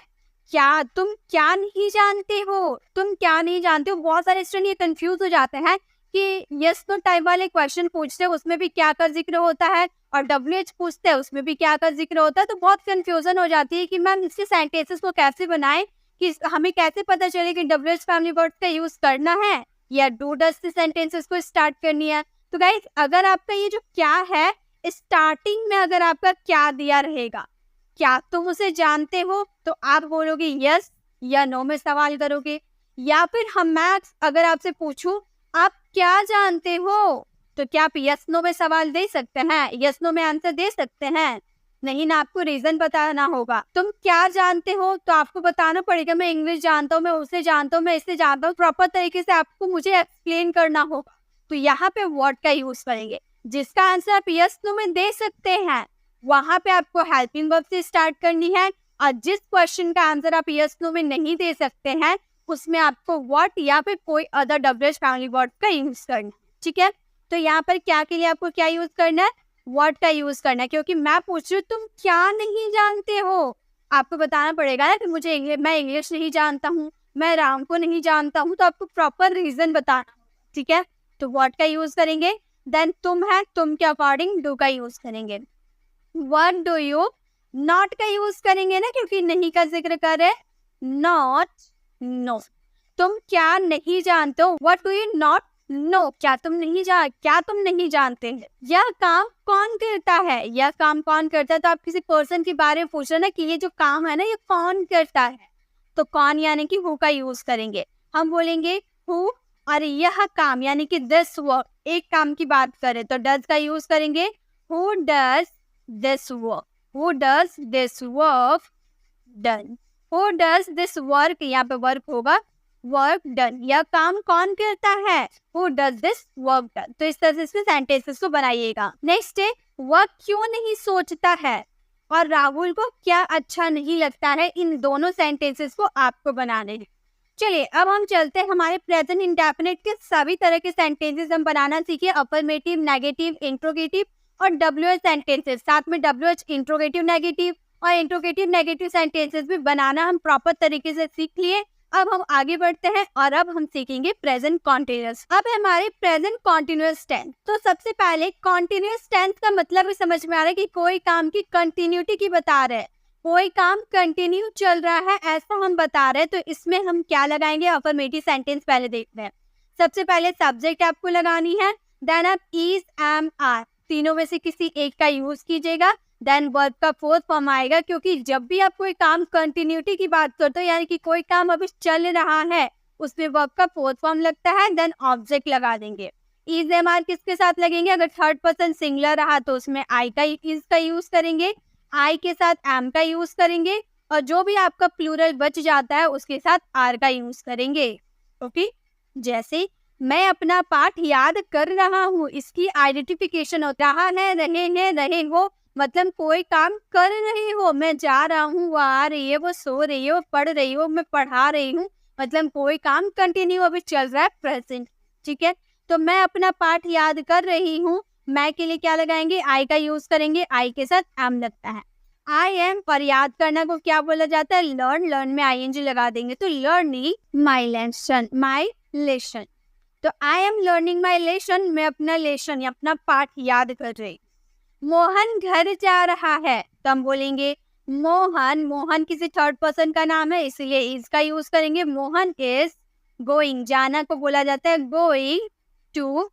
क्या, तुम क्या नहीं जानते हो, तुम क्या नहीं जानते हो। बहुत सारे स्टूडेंट ये कंफ्यूज हो जाते हैं कि यस नो टाइप वाले क्वेश्चन पूछते हैं उसमें भी क्या का जिक्र होता है, और WH पूछते हैं उसमें भी क्या का जिक्र होता है। तो बहुत कंफ्यूजन हो जाती है कि मैम इसके सेंटेंसेस को कैसे बनाएं, कि हमें कैसे पता चले कि WH फैमिली वर्ड्स का यूज करना है या डू डज से सेंटेंसेस को स्टार्ट करनी है। तो गाइस, अगर आपका ये जो क्या है, स्टार्टिंग में अगर आपका क्या दिया रहेगा, क्या तुम उसे जानते हो, तो आप बोलोगे यस या नो में सवाल करोगे। या फिर मैं अगर आपसे पूछूं आप क्या जानते हो, तो क्या आप यस नो में सवाल दे सकते हैं, यस नो में आंसर दे सकते हैं? नहीं ना, आपको रीजन बताना होगा। तुम क्या जानते हो, तो आपको बताना पड़ेगा मैं इंग्लिश जानता हूँ, मैं उसे जानता हूँ, मैं इसे जानता हूँ, प्रॉपर तरीके से आपको मुझे एक्सप्लेन करना होगा। तो यहाँ पे वर्ड का यूज करेंगे, जिसका आंसर आप यस नो में दे सकते हैं वहां पे आपको हेल्पिंग वर्ब से स्टार्ट करनी है, और जिस क्वेश्चन का आंसर आप यस नो में नहीं दे सकते हैं उसमें आपको व्हाट या फिर कोई अदर WH फैमिली वर्ड का यूज करना है, ठीक है। तो यहाँ पर क्या के लिए आपको क्या यूज करना है? व्हाट का यूज करना है, क्योंकि मैं पूछ रही हूँ तुम क्या नहीं जानते हो, आपको बताना पड़ेगा ना कि मैं इंग्लिश नहीं जानता हूँ, मैं राम को नहीं जानता हूँ, तो आपको प्रॉपर रीजन बताना, ठीक है। तो व्हाट का यूज करेंगे, देन तुम है, तुम के अकॉर्डिंग डू का यूज करेंगे। व्हाट डू यू, नॉट का यूज करेंगे ना, क्योंकि नहीं का जिक्र कर रहे, नॉट नो, तुम क्या नहीं जानते हो, what do you not know, क्या तुम नहीं जानते हैं। यह काम कौन करता है, यह काम कौन करता है, तो आप किसी पर्सन के बारे में पूछ रहे ना कि ये जो काम है ना ये कौन करता है, तो कौन यानी कि हु का यूज करेंगे। हम बोलेंगे हु और यह काम यानी कि दिस वर्क, एक काम की बात करें तो डज का यूज करेंगे, who does this work, who does this work done, who does this work, यहाँ पे वर्क होगा वर्क डन, यह काम कौन करता है, who does this work done. तो इस तरह से सेंटेंसेस को बनाइएगा। नेक्स्ट है, वह क्यों नहीं सोचता है और राहुल को क्या अच्छा नहीं लगता है, इन दोनों सेंटेंसेस को आपको बनाने हैं। चलिए अब हम चलते हैं हमारे प्रेजेंट इंडेफिनिट के सभी तरह के सेंटेंसेस हम बनाना सीखे, अफर्मेटिव, नेगेटिव, इंट्रोगेटिव और डब्ल्यूएच सेंटेंसेस, साथ में डब्ल्यूएच इंट्रोगेटिव नेगेटिव और इंट्रोगेटिव नेगेटिव सेंटेंसेस भी बनाना हम प्रॉपर तरीके से सीख लिए। अब हम आगे बढ़ते हैं और अब हम सीखेंगे प्रेजेंट कॉन्टिन्यूअस। अब हमारे प्रेजेंट कॉन्टिन्यूअस टेंस। तो सबसे पहले कॉन्टिन्यूअस टेंस का मतलब भी समझ में आ रहा है कि कोई काम की कंटिन्यूटी की बता रहे हैं, कोई काम कंटिन्यू चल रहा है ऐसा हम बता रहे हैं। तो इसमें हम क्या लगाएंगे, अफर्मेटिव सेंटेंस पहले देखते हैं। सबसे पहले सब्जेक्ट आपको लगानी है, देन आप इज, एम, आर तीनों में से किसी एक का यूज कीजिएगा, देन वर्ब का फोर्थ फॉर्म आएगा, क्योंकि जब भी आप कोई काम कंटिन्यूटी की बात करते हो यानी कि कोई काम अभी चल रहा है उसमें वर्ब का फोर्थ फॉर्म लगता है, देन ऑब्जेक्ट लगा देंगे। इज, एम, आर किसके साथ लगेंगे, अगर थर्ड पर्सन सिंगुलर रहा तो उसमें आई का इज का यूज करेंगे, आई के साथ एम का यूज करेंगे और जो भी आपका प्लूरल बच जाता है उसके साथ आर का यूज करेंगे। ओके, जैसे मैं अपना पाठ याद कर रहा हूँ, इसकी आइडेंटिफिकेशन हो रहा है, रहे हो मतलब कोई काम कर रही हो, मैं जा रहा हूँ, वो आ रही है, वो सो रही है, वो पढ़ रही हो, मैं पढ़ा रही हूँ, मतलब कोई काम कंटिन्यू अभी चल रहा है, प्रेजेंट। ठीक है, तो मैं अपना पाठ याद कर रही हूँ, मैं के लिए क्या लगाएंगे, आई का यूज करेंगे, आई के साथ एम लगता है। आई एम पर याद करना को क्या बोला जाता है, लर्न, लर्न में आईएनजी लगा देंगे तो learning my lesson, my lesson. तो I am learning my lesson, मैं अपना लेसन या अपना पाठ याद कर रही। मोहन घर जा रहा है तो हम बोलेंगे मोहन, मोहन किसी थर्ड पर्सन का नाम है इसलिए इज का यूज करेंगे। मोहन इज गोइंग, जाना को बोला जाता है going to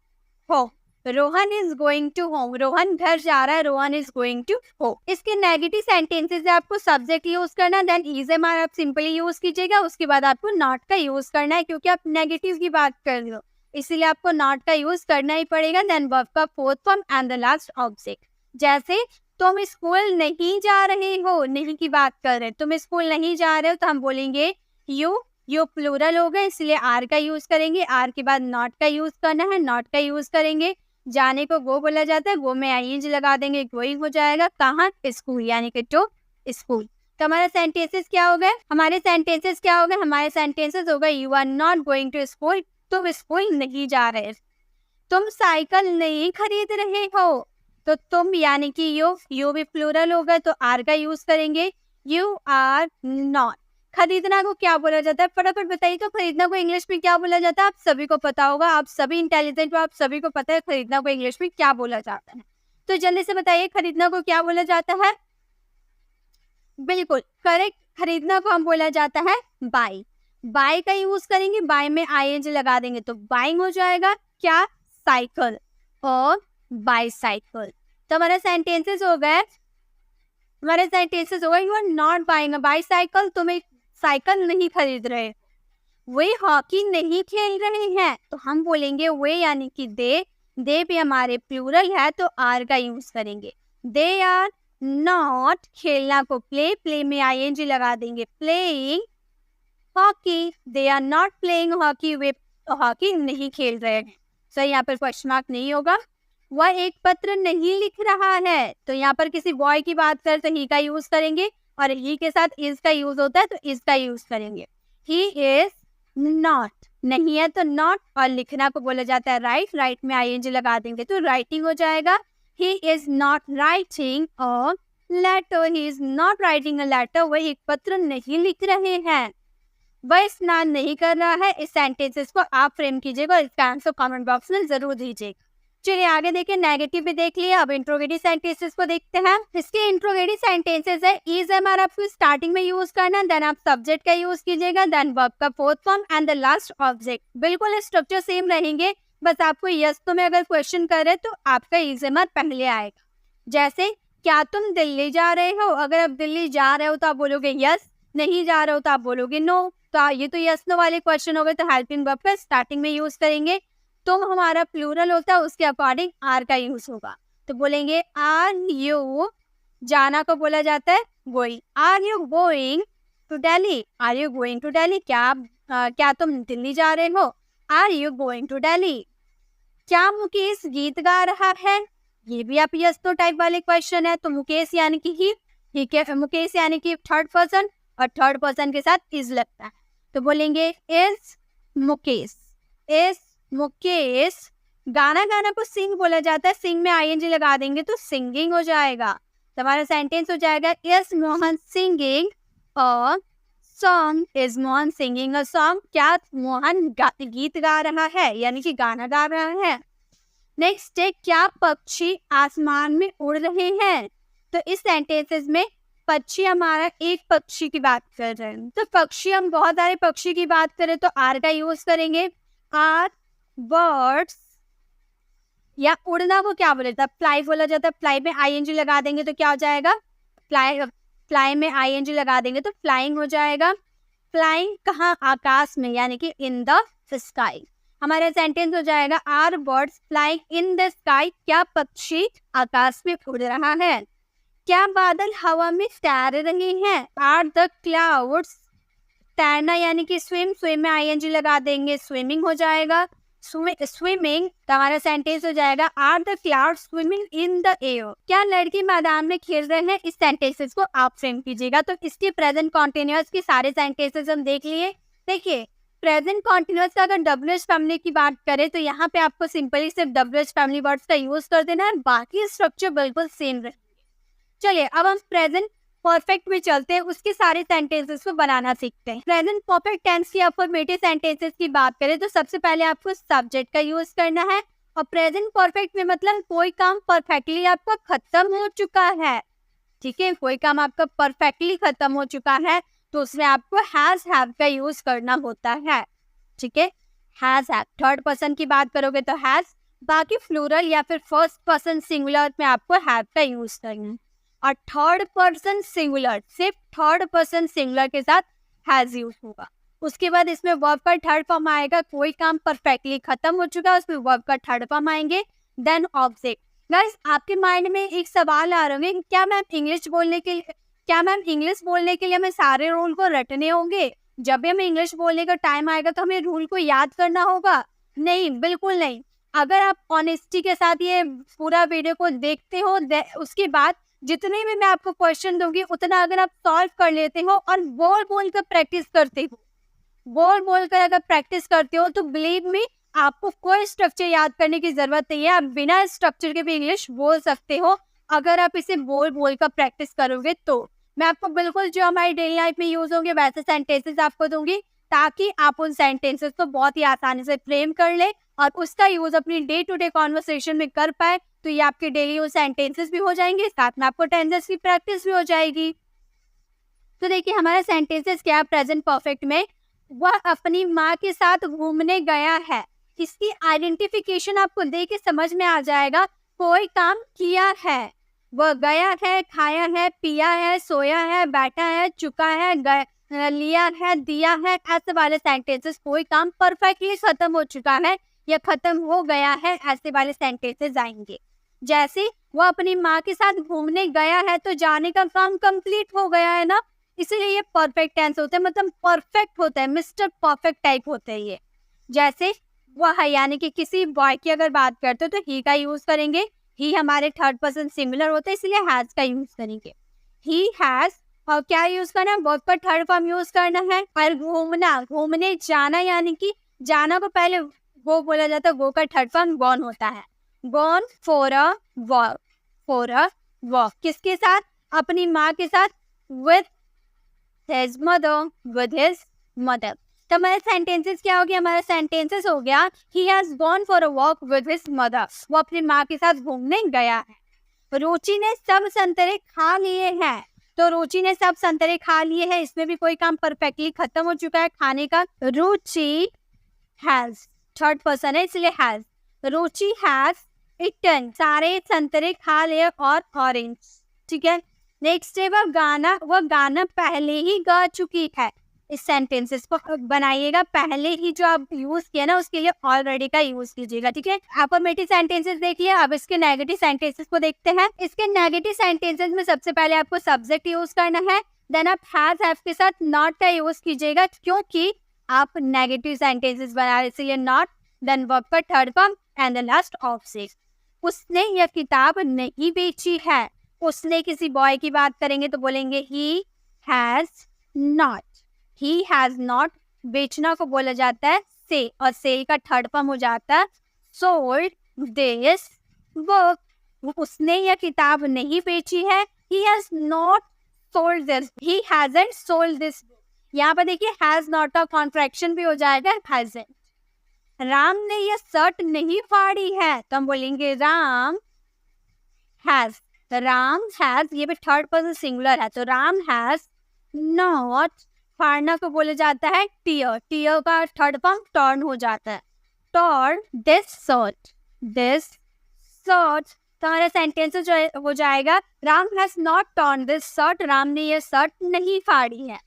home, Rohan is going to home, Rohan घर जा रहा है, Rohan is going to home. इसके नेगेटिव सेंटेंसेस है आपको सब्जेक्ट यूज करना, देन इज, एम, आर आप सिंपली यूज कीजिएगा, उसके बाद आपको नॉट का यूज करना है क्योंकि आप नेगेटिव की बात कर रहे हो इसीलिए आपको नॉट का यूज करना ही पड़ेगा, देन वर्ब का fourth form and the last object. जैसे तुम स्कूल नहीं जा रहे हो, नहीं की बात कर रहे, तुम स्कूल नहीं जा रहे हो तो हम बोलेंगे यू प्लूरल होगा इसलिए आर का यूज करेंगे, आर के बाद नॉट का यूज करना है, नॉट का यूज करेंगे। जाने को गो बोला जाता है, गो में आईएनजी लगा देंगे, गोइंग हो जाएगा, कहाँ, स्कूल यानी कि टू स्कूल। तो हमारे सेंटेंसेस क्या हो गए, हमारे सेंटेंसेस हो गए you are not going to school, तुम स्कूल नहीं जा रहे। तुम साइकिल नहीं खरीद रहे हो तो तुम यानी कि यू भी प्लूरल होगा तो आर का यूज करेंगे, यू आर नॉट। खरीदना को क्या बोला जाता है, फटाफट बताइए तो खरीदना को इंग्लिश में क्या बोला जाता है, आप सभी को पता होगा, आप सभी इंटेलिजेंट हो, आप सभी को पता है खरीदना को इंग्लिश में क्या बोला जाता है। तो जल्दी से बताइए खरीदना को क्या बोला जाता है। बिल्कुल करेक्ट, खरीदना को हम बोला जाता है बाय, बाय का यूज करेंगे, बाय में आईएनजी लगा देंगे तो बाइंग हो जाएगा, क्या, साइकिल और बाईसाइकिल। तो हमारे सेंटेंसेस हो गए, you are not buying a bicycle, तुम एक साइकिल नहीं खरीद रहे, वे हॉकी नहीं खेल रहे हैं तो हम बोलेंगे वे यानी कि दे भी हमारे प्लूरल है तो आर का यूज करेंगे, दे आर नॉट। खेलना को प्ले, प्ले में आईएनजी लगा देंगे, playing hockey, they are not playing hockey, वे हॉकी नहीं खेल रहे हैं। सो यहाँ पर क्वेश्चन मार्क नहीं होगा। वह एक पत्र नहीं लिख रहा है तो यहाँ पर किसी बॉय की बात करें तो ही का यूज करेंगे और ही के साथ इज का यूज होता है तो इज का यूज करेंगे। ही इज नॉट, नहीं है तो नॉट, और लिखना को बोला जाता है राइट, राइट में आईएनजी लगा देंगे तो राइटिंग हो जाएगा। He is not writing a letter, he is not writing a letter, वह एक पत्र नहीं लिख रहे हैं। वह स्नान नहीं कर रहा है। इस सेंटेंसेस को आप फ्रेम कीजिएगा और इसका आंसर कमेंट बॉक्स में जरूर दीजिएगा। चलिए आगे देखिए, नेगेटिव भी देख लिया, अब इंट्रोगेटिव सेंटेंसेस को देखते हैं। इसके इंट्रोगेटिव सेंटेंसेस है इज, एम, आर आपको स्टार्टिंग में यूज करना, देन आप सब्जेक्ट का यूज कीजिएगा, देन वर्ब का fourth form and the last object. बिल्कुल स्ट्रक्चर सेम रहेंगे, बस आपको यस तो में अगर क्वेश्चन करे तो आपका इज, एम, आर पहले आएगा। जैसे क्या तुम दिल्ली जा रहे हो, अगर आप दिल्ली जा रहे हो तो आप बोलोगे यस, नहीं जा रहे हो तो आप बोलोगे नो। तो ये तो यस नो वाले क्वेश्चन हो गए, तो हेल्पिंग वर्ब का स्टार्टिंग में यूज करेंगे। तुम हमारा प्लूरल होता है, उसके अकॉर्डिंग आर का यूज होगा। तो बोलेंगे आर यू, जाना को बोला जाता है going. Are you going to Delhi? Are you going to Delhi? क्या तुम दिल्ली जा रहे हो? Are you going to Delhi? क्या मुकेश गीत गा रहा है? ये भी आप यस नो टाइप वाले क्वेश्चन है। तो मुकेश यानी कि ही के मुकेश यानी कि थर्ड पर्सन, और थर्ड पर्सन के साथ इज लगता है, तो बोलेंगे इज मुकेश। इज मुकेश। गाना गाना को सिंग बोला जाता है, सिंग में आईएनजी लगा देंगे तो सिंगिंग हो जाएगा। तो हमारा सेंटेंस हो जाएगा is Mohan singing a song. Is Mohan singing a song? क्या मोहन गीत गा रहा है, यानी कि गाना गा रहा है। नेक्स्ट है क्या पक्षी आसमान में उड़ रहे हैं? तो इस सेंटेंसेस में पक्षी हमारा एक पक्षी की बात कर रहे हैं, तो पक्षी हम बहुत सारे पक्षी की बात करें तो आर का यूज करेंगे। Are birds. या उड़ना को क्या बोला जाता है? फ्लाई बोला जाता है। फ्लाई में आईएनजी लगा देंगे तो क्या हो जाएगा? फ्लाई में आईएनजी लगा देंगे तो फ्लाइंग हो जाएगा। फ्लाइंग कहाँ? आकाश में, यानी कि इन द स्काई। हमारा सेंटेंस हो जाएगा are birds flying in the sky? क्या पक्षी आकाश में उड़ रहा है? क्या बादल हवा में तैर रहे हैं? Are the clouds. तैरना यानी कि स्विम, स्विम में आईएनजी लगा देंगे, स्विमिंग हो जाएगा। स्विमिंग। तो हमारा सेंटेंस हो जाएगा are the clouds swimming in the air? क्या लड़के मैदान में खेल रहे हैं? इस सेंटेंसेस को आप फ्रेम कीजिएगा। तो इसके प्रेजेंट कॉन्टिन्यूअस के सारे सेंटेंसेस हम देख लिए। देखिए प्रेजेंट कॉन्टिन्यूअस का अगर डब्ल्यूएच फैमिली की बात करें तो यहाँ पे आपको सिंपली सिर्फ डब्ल्यूएच फैमिली वर्ड्स का यूज कर देना है, बाकी स्ट्रक्चर बिल्कुल सेम रहेंगे। चलिए अब हम प्रेजेंट परफेक्ट में चलते हैं, उसके सारे सेंटेंसेस को बनाना सीखते हैं। प्रेजेंट परफेक्ट टेंस की अफर्मेटिव सेंटेंसेस की बात करें तो सबसे पहले आपको सब्जेक्ट का यूज करना है। और प्रेजेंट परफेक्ट में मतलब कोई काम परफेक्टली आपका खत्म हो चुका है, ठीक है, कोई काम आपका परफेक्टली खत्म हो चुका है तो उसमें आपको हैज हैव का यूज करना होता है, ठीक है। हैज हैव थर्ड पर्सन की बात करोगे तो हैज, बाकी फ्लूरल या फिर फर्स्ट पर्सन सिंगुलर में आपको हैव का यूज करना है। और थर्ड पर्सन सिंगुलर, सिर्फ थर्ड पर्सन सिंगुलर के साथ हैज यूज होगा। उसके बाद इसमें वर्ब का थर्ड फॉर्म आएगा, कोई काम परफेक्टली खत्म हो चुका है उसमें वर्ब का थर्ड फॉर्म आएंगे। Then object. गाइस आपके माइंड में एक सवाल आ रहा होंगे, क्या मैम इंग्लिश बोलने के लिए हमें सारे रूल को रटने होंगे? जब भी हमें इंग्लिश बोलने का टाइम आएगा तो हमें रूल को याद करना होगा? नहीं, बिल्कुल नहीं। अगर आप ऑनेस्टी के साथ ये पूरा वीडियो को देखते हो, उसके बाद जितने भी मैं आपको क्वेश्चन दूंगी उतना अगर आप सॉल्व कर लेते हो और बोल कर प्रैक्टिस करते हो, बोल कर अगर प्रैक्टिस करते हो तो बिलीव मी आपको कोई स्ट्रक्चर याद करने की जरूरत नहीं है। आप बिना स्ट्रक्चर के भी इंग्लिश बोल सकते हो अगर आप इसे बोल कर प्रैक्टिस करोगे। तो मैं आपको बिल्कुल जो हमारी डेली लाइफ में यूज होंगे वैसे सेंटेंसेस आपको दूंगी ताकि आप उन सेंटेंसेस को बहुत ही आसानी से फ्रेम कर ले और उसका यूज अपनी डे टू डे कॉन्वर्सेशन में कर पाए। तो ये आपके डेली यूज सेंटेंसेस भी हो जाएंगे, साथ में आपको टेंसेस की प्रैक्टिस भी हो जाएगी। तो देखिए हमारा सेंटेंसेस क्या है प्रेजेंट परफेक्ट में, वह अपनी माँ के साथ घूमने गया है। इसकी आइडेंटिफिकेशन आपको देख के समझ में आ जाएगा, कोई काम किया है, वह गया है, खाया है, पिया है, सोया है, बैठा है, चुका है, लिया है, दिया है, ऐसे वाले सेंटेंसेस। कोई काम परफेक्टली खत्म हो चुका है या खत्म हो गया है, ऐसे वाले सेंटेंसेस आएंगे। जैसे वो अपनी माँ के साथ घूमने गया है तो जाने का काम कंप्लीट हो गया है ना, इसीलिए ये परफेक्ट टेंस होता है, मतलब परफेक्ट होता है, मिस्टर परफेक्ट टाइप होता है ये। जैसे वह यानी कि किसी बॉय की अगर बात करते हो तो ही का यूज करेंगे, ही हमारे थर्ड पर्सन सिंगुलर होता है इसलिए हैज का यूज करेंगे। ही हैज, और क्या यूज करना है, वर्ब का थर्ड फॉर्म यूज करना है। और घूमना, घूमने जाना यानी कि जाना को पहले वो बोला जाता है, वो का थर्ड फॉर्म गॉन होता है। Gone for a walk, for a walk किसके साथ, अपनी माँ के साथ, with his mother, with his mother. तो हमारे सेंटेंसेस क्या हो गया, हमारा सेंटेंसेस हो गया he has gone for a walk with his mother, वो अपनी माँ के साथ घूमने गया है। रुचि ने सब संतरे खा लिए हैं, तो रुचि ने सब संतरे खा लिए हैं, इसमें भी कोई काम परफेक्टली खत्म हो चुका है खाने का। रुचि हैज, थर्ड पर्सन है इसलिए हैज। रुचि हैज इटन, सारे संतरे खा लिए और ऑरेंज, ठीक है। नेक्स्ट है वह गाना पहले ही गा चुकी है, इस सेंटेंसेस को बनाइएगा, पहले ही जो आप यूज किया ना उसके लिए ऑलरेडी का यूज कीजिएगा, ठीक है। अफर्मेटिव सेंटेंसेस देखिए, अब इसके नेगेटिव सेंटेंसेस को देखते हैं। इसके नेगेटिव सेंटेंसेस में सबसे पहले आपको सब्जेक्ट यूज करना है, देन आप हैव के साथ नॉट का यूज कीजिएगा, क्योंकि आप नेगेटिव सेंटेंसेस बना रहे, इसलिए नॉट, देन वर्ब का third form and the last object. उसने यह किताब नहीं बेची है। उसने किसी बॉय की बात करेंगे तो बोलेंगे he has not. He has not, बेचना को बोला जाता है से, और सेल का थर्ड फॉर्म हो जाता है सोल्ड दिस बुक। उसने यह किताब नहीं बेची है, he has not sold this, he hasn't sold this book. यहाँ पर देखिए हैज नॉट का कॉन्ट्रैक्शन भी हो जाएगा हैजंट। राम ने यह शर्ट नहीं फाड़ी है, तो हम बोलेंगे राम हैज। राम हैज, ये भी थर्ड पर्सन सिंगुलर है, तो राम हैज नॉट, फाड़ना को बोला जाता है टीयर, टीयर का थर्ड फॉर्म टर्न हो जाता है, turn this shirt, this shirt. तो हमारा सेंटेंस हो जाएगा Ram has not turn this shirt, Ram ने यह शर्ट नहीं फाड़ी है।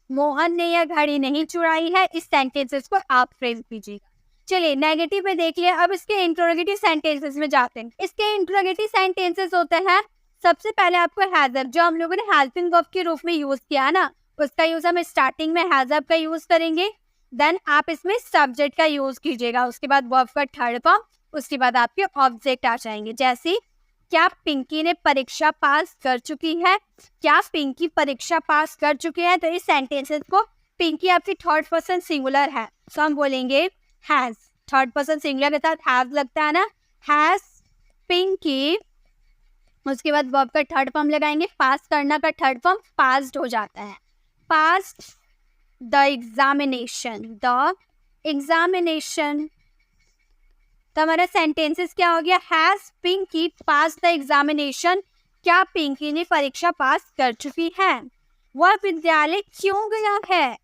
मोहन ने यह घड़ी नहीं चुराई है। इस सेंटेंसेस को आप फ्रेम कीजिएगा। चलिए नेगेटिव में देख लिया, अब इसके इंट्रोगेटिव सेंटेंसेस में जाते हैं। इसके इंट्रोगेटिव सेंटेंसेस होते हैं, सबसे पहले आपको हैजर, जो हम लोगों ने हेल्पिंग वर्ब के रूप में यूज किया ना, उसका यूज हम स्टार्टिंग में हैजर का यूज करेंगे, देन आप इसमें सब्जेक्ट का यूज कीजिएगा, उसके बाद वर्ब का थर्ड फॉर्म, उसके बाद आपके ऑब्जेक्ट आ जाएंगे। जैसे क्या पिंकी ने परीक्षा पास कर चुकी है, क्या पिंकी परीक्षा पास कर चुकी है, तो इस सेंटेंसेस को, पिंकी आपकी थर्ड पर्सन सिंगुलर है, तो हम बोलेंगे हैज, थर्ड पर्सन सिंगुलर के साथ हैज लगता है ना, हैज पिंकी, उसके बाद वर्ब का थर्ड फॉर्म लगाएंगे, पास करना का थर्ड फॉर्म पास्ड हो जाता है, passed the examination, the examination. तो हमारा सेंटेंसेस क्या हो गया, has Pinky pass the examination, क्या पिंकी ने परीक्षा पास कर चुकी है। वह विद्यालय क्यों गया है,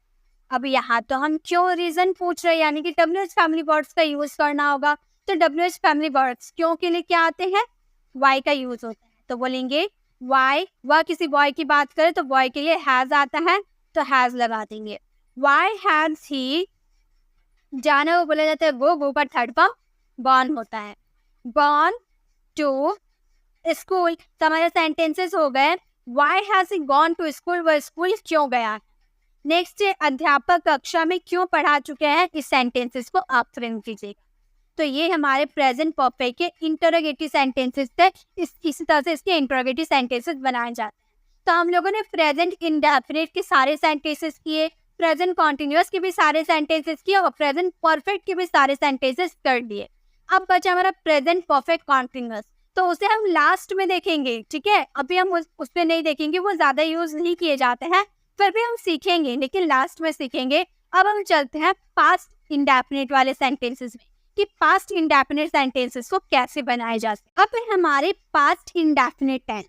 अब यहाँ तो हम क्यों रीजन पूछ रहे हैं, यानी कि WH फैमिली वर्ड्स का यूज करना होगा, तो WH फैमिली वर्ड्स क्यों के लिए क्या आते हैं, वाई का यूज होता है, तो बोलेंगे वाई। वह किसी बॉय की बात करें तो बॉय के लिए हैज आता है, तो हैज लगा देंगे। वाई हैज ही, जाना वो बोला जाता है वो का थर्ड फॉर्म गॉन होता है, गॉन टू स्कूल। तो हमारे सेंटेंसेस हो गए, why has he gone to school, वह स्कूल क्यों गया। नेक्स्ट है अध्यापक कक्षा में क्यों पढ़ा चुके हैं, इस सेंटेंसेस को आप फ्रेम कीजिएगा। तो ये हमारे प्रेजेंट परफेक्ट के इंटरोगेटिव सेंटेंसेस थे। इसी तरह से इसके इंटरोगेटिव सेंटेंसेस बनाए जाते हैं। तो हम लोगों ने प्रेजेंट इंडेफिनिट के सारे सेंटेंसेस किए, प्रेजेंट कॉन्टिन्यूअस के भी सारे सेंटेंसेस किए, और प्रेजेंट परफेक्ट के भी सारे सेंटेंसेस कर दिए। अब बचा हमारा प्रेजेंट परफेक्ट कॉन्टिन्यूअस, तो उसे हम लास्ट में देखेंगे, ठीक है। अभी हम उस पर नहीं देखेंगे, वो ज्यादा यूज नहीं किए जाते हैं, फिर भी हम सीखेंगे, लेकिन लास्ट में सीखेंगे। अब हम चलते हैं पास्ट इंडेफिनिट वाले सेंटेंसेस में, कि पास्ट इंडेफिनिट सेंटेंसेस को कैसे बनाए जा सकते। अब हमारे पास्ट इंडेफिनिट टेंस,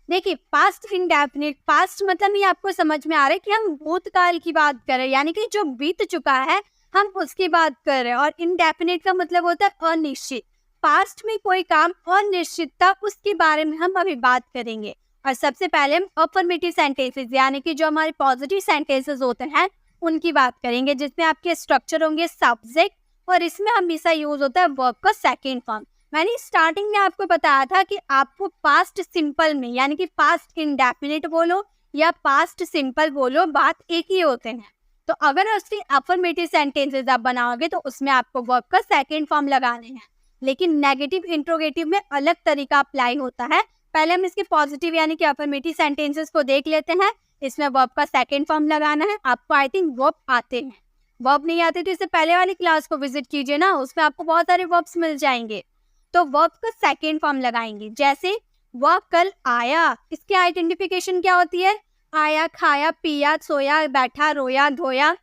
देखिए पास्ट इंडेफिनिट, पास्ट मतलब ये आपको समझ में आ रहा है कि हम भूतकाल की बात कर रहे हैं, यानी कि जो बीत चुका है हम उसकी बात कर रहे हैं, और इंडेफिनिट का मतलब होता है अनिश्चित। पास्ट में कोई काम अनिश्चितता, उसके बारे में हम अभी बात करेंगे। और सबसे पहले हम अफर्मेटिव सेंटेंसेस, यानी कि जो हमारे पॉजिटिव सेंटेंसेस होते हैं उनकी बात करेंगे, जिसमें आपके स्ट्रक्चर होंगे सब्जेक्ट, और इसमें हमेशा यूज होता है वर्ब का सेकेंड फॉर्म। मैंने स्टार्टिंग में आपको बताया था कि आपको पास्ट सिंपल में, यानी कि पास्ट इंडेफिनिट बोलो या पास्ट सिंपल बोलो, बात एक ही होते हैं। तो अगर उसकी अफर्मेटिव सेंटेंसेस आप बनाओगे तो उसमें आपको वर्ब का सेकेंड फॉर्म लगाने हैं, लेकिन नेगेटिव इंट्रोगेटिव में अलग तरीका अप्लाई होता है। पहले हम इसके पॉजिटिव यानी कि अफर्मेटिव सेंटेंसेस को देख लेते हैं। इसमें वर्ब का सेकेंड फॉर्म लगाना है। आपको आई थिंक वर्ब आते हैं, वर्ब नहीं आते तो इससे पहले वाली क्लास को विजिट कीजिए ना, उसमें आपको बहुत सारे वर्ब्स मिल जाएंगे। तो वर्ब का सेकेंड फॉर्म लगाएंगे, जैसे वह कल आया, इसकी आइडेंटिफिकेशन क्या होती है, आया, खाया, पिया, सोया, बैठा, रोया, धोया,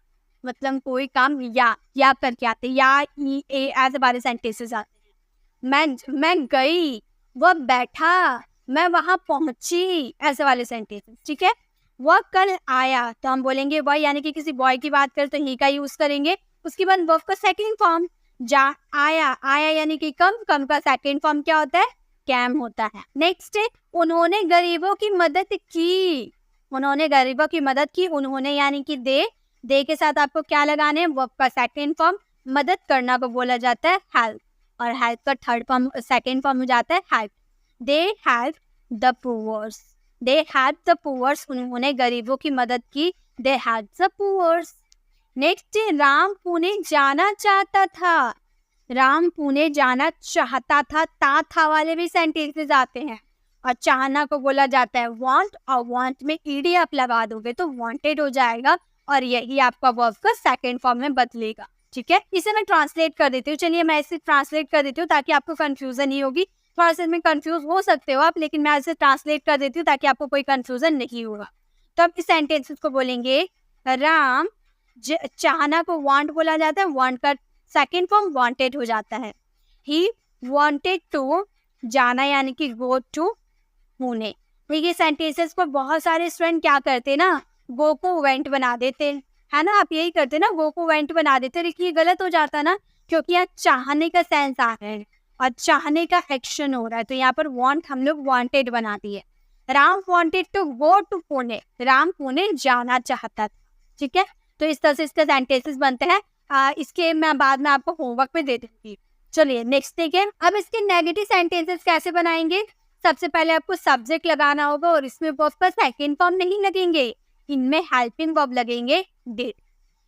मतलब कोई काम या करके आते, या ई ए ऐसे बारे सेंटेंसेस आते हैं। मैं गई, वह बैठा, मैं वहां पहुंची, ऐसे वाले सेंटेंसेस, ठीक है। वह कल आया, तो हम बोलेंगे वह, यानी कि किसी बॉय की बात करें तो ही का यूज करेंगे। उसके बाद वर्ब का सेकंड फॉर्म आया यानी कि कम का सेकंड फॉर्म क्या होता है, कैम होता है। नेक्स्ट है उन्होंने गरीबों की मदद की, उन्होंने गरीबों की मदद की, उन्होंने यानी कि दे, दे के साथ आपको क्या लगाने हैं, वर्ब का सेकंड फॉर्म, मदद करना को बोला जाता है हेल्प, और हेल्प का थर्ड फॉर्म सेकंड फॉर्म हो जाता है help. They help the poors, they help the poors, उन्होंने गरीबों की मदद की, they help the poors. Next, Ram Pune जाना चाहता था, राम पुणे जाना चाहता था वाले भी सेंटेंसेस आते हैं, और चाहना को बोला जाता है वांट, और वांट में ईडी आप लगा दोगे तो वांटेड हो जाएगा, और यही आपका वर्ब का सेकंड फॉर्म में बदलेगा। ठीक है, इसे मैं ट्रांसलेट कर देती हूँ। चलिए मैं इसे ट्रांसलेट कर देती हूँ ताकि आपको कंफ्यूजन नहीं होगी। थोड़ा सा इसमें कंफ्यूज हो सकते हो आप, लेकिन मैं इसे ट्रांसलेट कर देती हूँ ताकि आपको कोई कंफ्यूजन नहीं होगा। तो अब इस सेंटेंसेस को बोलेंगे, राम चाहना को वांट बोला जाता है, वांट का सेकंड फॉर्म वांटेड हो जाता है। ही वांटेड टू जाना यानी कि गो टू पुणे। देखिए सेंटेंसेस को बहुत सारे स्टूडेंट क्या करते हैं ना, गो को वेंट बना देते हैं, है ना, आप यही करते ना, गो को वेंट बना देते हैं, लेकिन ये गलत हो जाता ना, क्योंकि यहाँ चाहने का सेंस आ रहा है और चाहने का एक्शन हो रहा है, तो यहाँ पर वांट हम लोग वांटेड बना दिए। Ram wanted to go to Pune, Ram Pune जाना चाहता था। ठीक है, तो इस तरह से इसके सेंटेंसेस बनते हैं। इसके मैं बाद में आपको होमवर्क में दे दूंगी। चलिए नेक्स्ट देखें। अब इसके नेगेटिव सेंटेंसेस कैसे बनाएंगे। सबसे पहले आपको सब्जेक्ट लगाना होगा, और इसमें वर्ब का सेकंड फॉर्म नहीं लगेंगे, इनमें हेल्पिंग वर्ब लगेंगे डिड।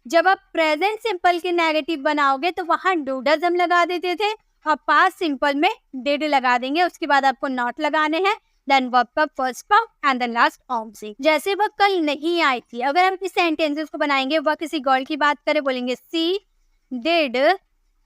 जब आप प्रेजेंट सिंपल के नेगेटिव बनाओगे तो वहां डूडज हम लगा देते थे, और पास्ट सिंपल में डिड लगा देंगे। उसके बाद आपको नॉट लगाने हैं, देन वर्ब का first form and then last object. जैसे वह कल नहीं आई थी, अगर हम इस सेंटेंसेस को बनाएंगे, वह किसी गर्ल की बात करें, बोलेंगे she did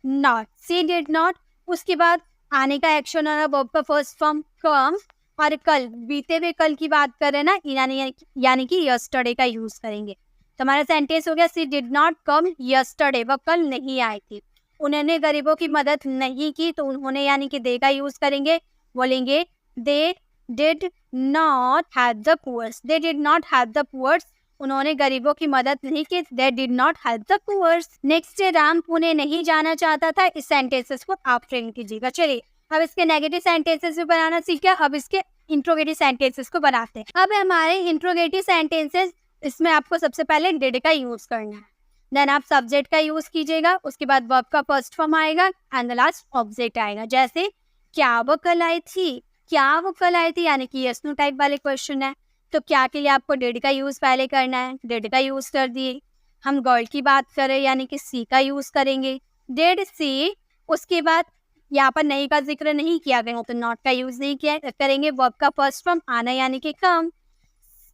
not, she did not. उसके बाद आने का एक्शन होना, वर्ब का फर्स्ट फॉर्म कम, और कल बीते हुए कल की बात करें ना, यानी कि यस्टरडे का यूज करेंगे। तो हमारा सेंटेंस हो गया, सी डिड नॉट कम यस्टरडे, वह कल नहीं आई थी। उन्होंने गरीबों की मदद नहीं की, तो उन्होंने यानी कि दे का यूज करेंगे, बोलेंगे they did not help the poors, they did not help the poors, उन्होंने गरीबों की मदद नहीं की, they did not help the poors. Next, Ram Pune नहीं जाना चाहता था। इस सेंटेंसेस को आप ट्रेन कीजिएगा। चलिए अब इसके नेगेटिव सेंटेंसेस भी बनाना सीखा, अब इसके इंट्रोगेटिव सेंटेंसेस को बनाते हैं। अब हमारे इंट्रोगेटिव सेंटेंसेस, इसमें आपको सबसे पहले डिड का यूज करना है, देन आप सब्जेक्ट का यूज कीजिएगा, उसके बाद वर्ब का फर्स्ट फॉर्म आएगा एंड द लास्ट ऑब्जेक्ट आएगा। जैसे क्या वो कल आई थी, क्या वो कल आई थी यानी कि यस नो टाइप वाले क्वेश्चन है, तो क्या के लिए आपको डिड का यूज पहले करना है, डिड का यूज कर दिए। हम गर्ल की बात करें यानी कि सी का यूज करेंगे, डिड सी। उसके बाद यहाँ पर नहीं का जिक्र नहीं किया गया तो नॉट का यूज नहीं किया करेंगे। वर्ब का फर्स्ट फॉर्म आना यानी कि कम,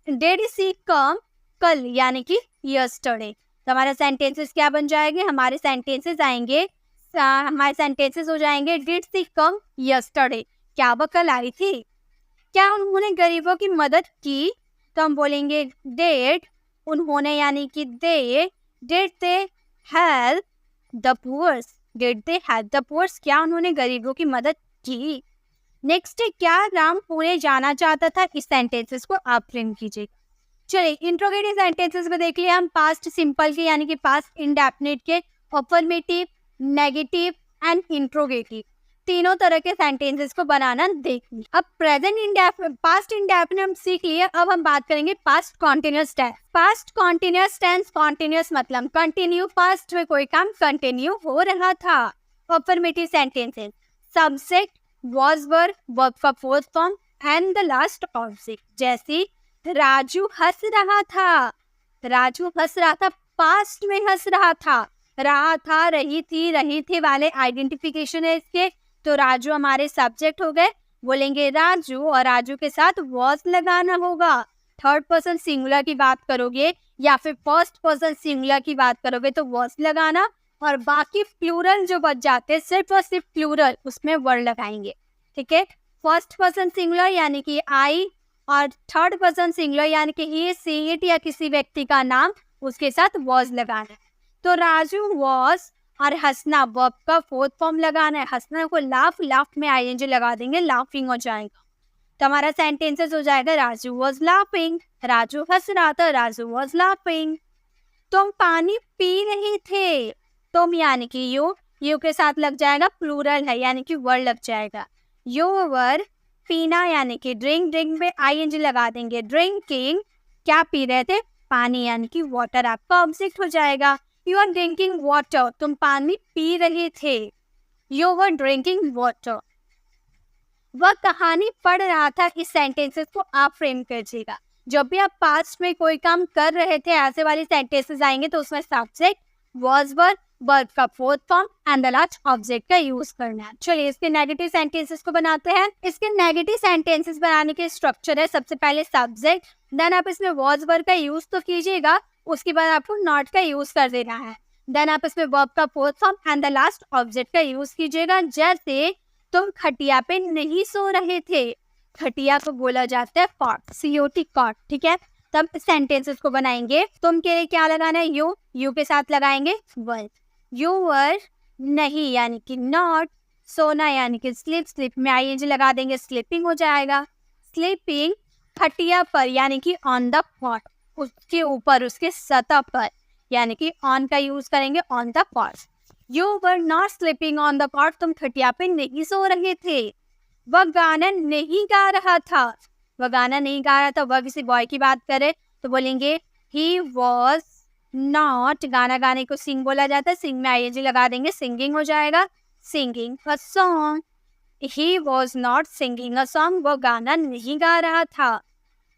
डिड सी कम कल यानी कि यस्टरडे। तो हमारे सेंटेंसेस क्या बन जाएंगे, हमारे सेंटेंसेस आएंगे, हमारे सेंटेंसेस हो जाएंगे डिड सी कम यस्टरडे, क्या वह कल आई थी। क्या उन्होंने गरीबों की मदद की, तो हम बोलेंगे डिड, उन्होंने यानी कि they, did they help the poors, did they help the poors, क्या उन्होंने गरीबों की मदद की। नेक्स्ट है, क्या राम पुणे जाना चाहता था। इस सेंटेंसेस को आप फ्रेम कीजिएगा। चलिए इंट्रोगेटिव सेंटेंसेस को देख लिया हम, पास्ट सिंपल के यानी कि पास्ट इंडेफिनिट के, अफर्मेटिव, नेगेटिव एंड इंट्रोगेटिव, तीनों तरह के सेंटेंसेस को बनाना देख लिया। अब प्रेजेंट पास्ट इंडेफिनिट हम सीख लिए, अब हम बात करेंगे past continuous tense. Past continuous tense, continuous मतलब कंटिन्यू, पास्ट में कोई काम कंटिन्यू हो रहा था। Affirmative sentences, subject was verb, verb का fourth form and the last object. जैसे राजू हंस रहा था, राजू हंस रहा था, पास्ट में हंस रहा था, रही थी वाले आइडेंटिफिकेशन है इसके, तो राजू हमारे सब्जेक्ट हो गए, बोलेंगे राजू, और राजू के साथ was लगाना होगा। थर्ड पर्सन सिंगुलर की बात करोगे या फिर फर्स्ट पर्सन सिंगुलर की बात करोगे तो was लगाना, और बाकी प्लूरल जो बच जाते हैं सिर्फ और सिर्फ प्लूरल, उसमें वर्ड लगाएंगे। ठीक है, फर्स्ट पर्सन सिंगुलर यानी कि आई, और थर्ड पर्सन सिंगुलर यानी कि ही, सी, इट या किसी व्यक्ति का नाम, उसके साथ वॉज लगाना है। तो राजू वॉज, और हंसना वर्ब का फोर्थ फॉर्म लगाना है, हंसना को लाफ, लाफ में आईएनजी लगा देंगे, लाफिंग हो जाएगा। तो हमारा सेंटेंसेस हो जाएगा राजू वॉज लाफिंग, राजू हंस रहा था, राजू वॉज लाफिंग। तुम पानी पी रहे थे, तुम यानी कि यू के साथ लग जाएगा, प्लूरल है यानी कि वर्ड लग जाएगा। यू वर, पीना यानी कि ड्रिंक, ड्रिंक में आईएनजी लगा देंगे, ड्रिंकिंग, क्या पी रहे थे, पानी यानी कि वाटर आपका ऑब्जेक्ट हो जाएगा। यू आर ड्रिंकिंग वाटर, तुम पानी पी रहे थे। You were drinking water. वह कहानी पढ़ रहा था, इस सेंटेंसेस को आप फ्रेम कीजिएगा। जब भी आप पास्ट में कोई काम कर रहे थे ऐसे वाले सेंटेंसेस आएंगे तो उसमें सब्जेक्ट, वाज, वर, वर्ब का fourth form and the last object का यूज करना है। चलिए इसके नेगेटिव सेंटेंसेस को बनाते हैं। इसके नेगेटिव सेंटेंसेस बनाने के स्ट्रक्चर है, सबसे पहले सब्जेक्ट, देन आप इसमें वाज वर्ब का यूज तो कीजिएगा, उसके बाद आपको नॉट का यूज कर देना है, देन आप इसमें वर्ब का fourth form and the last object का यूज कीजिएगा। जैसे तुम खटिया पे नहीं सो रहे थे, खटिया को बोला जाता है कॉट, COT कॉट, ठीक है। तब सेंटेंसेस को बनाएंगे। तुम के लिए क्या लगाना है, यू के साथ लगाएंगे वर। यू वर नहीं यानी कि नॉट, सोना यानी कि स्लीप, स्लीप में ING लगा देंगे, स्लीपिंग हो जाएगा। स्लीपिंग खटिया पर यानी कि ऑन द कॉट, उसके ऊपर, उसके सतह पर, यानी कि ऑन का यूज करेंगे, on the cot. You were not sleeping on the cot, तुम खटिया पे नहीं सो रहे थे। वह गाना नहीं गा रहा था, वह गाना नहीं गा रहा था, वह किसी बॉय की बात करे तो बोलेंगे ही वॉज नॉट, गाना गाने को सिंग बोला जाता है, सिंग में ING लगा देंगे, सिंगिंग हो जाएगा, singing a song. He was not singing a song, वह गाना नहीं गा रहा था।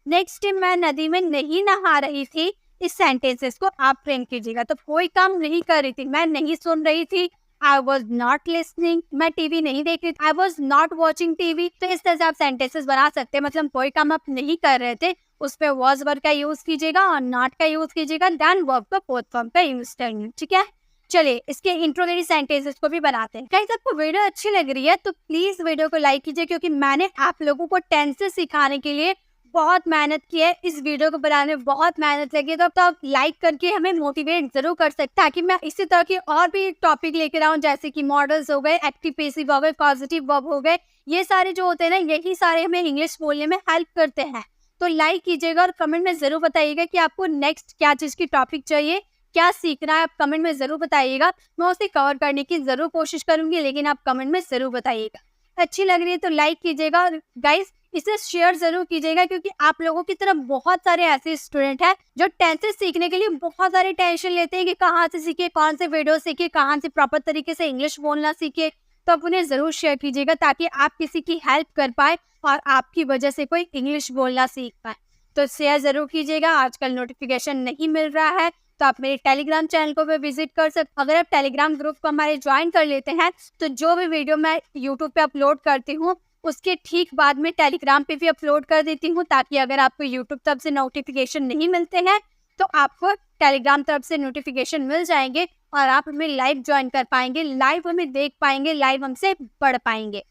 नेक्स्ट, मैं नदी में नहीं नहा रही थी, इस सेंटेंसेस को आप फ्रेम कीजिएगा। तो कोई काम नहीं कर रही थी, मैं नहीं सुन रही थी, आई वॉज नॉट लिसनिंग, मैं टीवी नहीं देख रही थी, I was not watching TV. तो इस तरह से आप सेंटेंसेस बना सकते हैं, मतलब कोई काम आप नहीं कर रहे थे उस पर वॉज वर्ब का यूज कीजिएगा और नॉट का यूज कीजिएगा, देन वर्ब का फोर्थ फॉर्म का यूज करेंगे, ठीक है। चलिए इसके इंट्रोगेटरी सेंटेंसेस को भी बनाते हैं। गाइस आपको वीडियो अच्छी लग रही है तो प्लीज वीडियो को लाइक कीजिए, क्योंकि मैंने आप लोगों को टेंसेस सिखाने के लिए बहुत मेहनत की है, इस वीडियो को बनाने में बहुत मेहनत लगी है। तो आप लाइक करके हमें मोटिवेट जरूर कर सकते हैं, ताकि मैं इसी तरह के और भी टॉपिक लेकर आऊँ, जैसे कि मॉडल्स हो गए, एक्टिव पैसिव हो गए, पॉजिटिव वर्ब हो गए। ये सारे जो होते हैं ना, यही सारे हमें इंग्लिश बोलने में हेल्प करते हैं। तो लाइक कीजिएगा और कमेंट में जरूर बताइएगा कि आपको नेक्स्ट क्या चीज की टॉपिक चाहिए, क्या सीखना है, आप कमेंट में जरूर बताइएगा। मैं उसे कवर करने की जरूर कोशिश करूंगी, लेकिन आप कमेंट में जरूर बताइएगा। अच्छी लग रही है तो लाइक कीजिएगा और गाइस इसे शेयर जरूर कीजिएगा, क्योंकि आप लोगों की तरफ बहुत सारे ऐसे स्टूडेंट हैं जो टेंसेस सीखने के लिए बहुत सारे टेंशन लेते हैं कि कहाँ से सीखे, कौन से वीडियो सीखे, कहाँ से प्रॉपर तरीके से इंग्लिश बोलना सीखे। तो आप उन्हें जरूर शेयर कीजिएगा, ताकि आप किसी की हेल्प कर पाए और आपकी वजह से कोई इंग्लिश बोलना सीख पाए। तो शेयर जरूर कीजिएगा। आजकल नोटिफिकेशन नहीं मिल रहा है तो आप मेरे टेलीग्राम चैनल को भी विजिट कर सकते। अगर आप टेलीग्राम ग्रुप को हमारे ज्वाइन कर लेते हैं तो जो भी वीडियो मैं यूट्यूब पे अपलोड करती हूँ उसके ठीक बाद में टेलीग्राम पे भी अपलोड कर देती हूँ, ताकि अगर आपको यूट्यूब तरफ से नोटिफिकेशन नहीं मिलते हैं तो आपको टेलीग्राम तरफ से नोटिफिकेशन मिल जाएंगे और आप हमें लाइव ज्वाइन कर पाएंगे, लाइव हमें देख पाएंगे, लाइव हमसे पढ़ पाएंगे।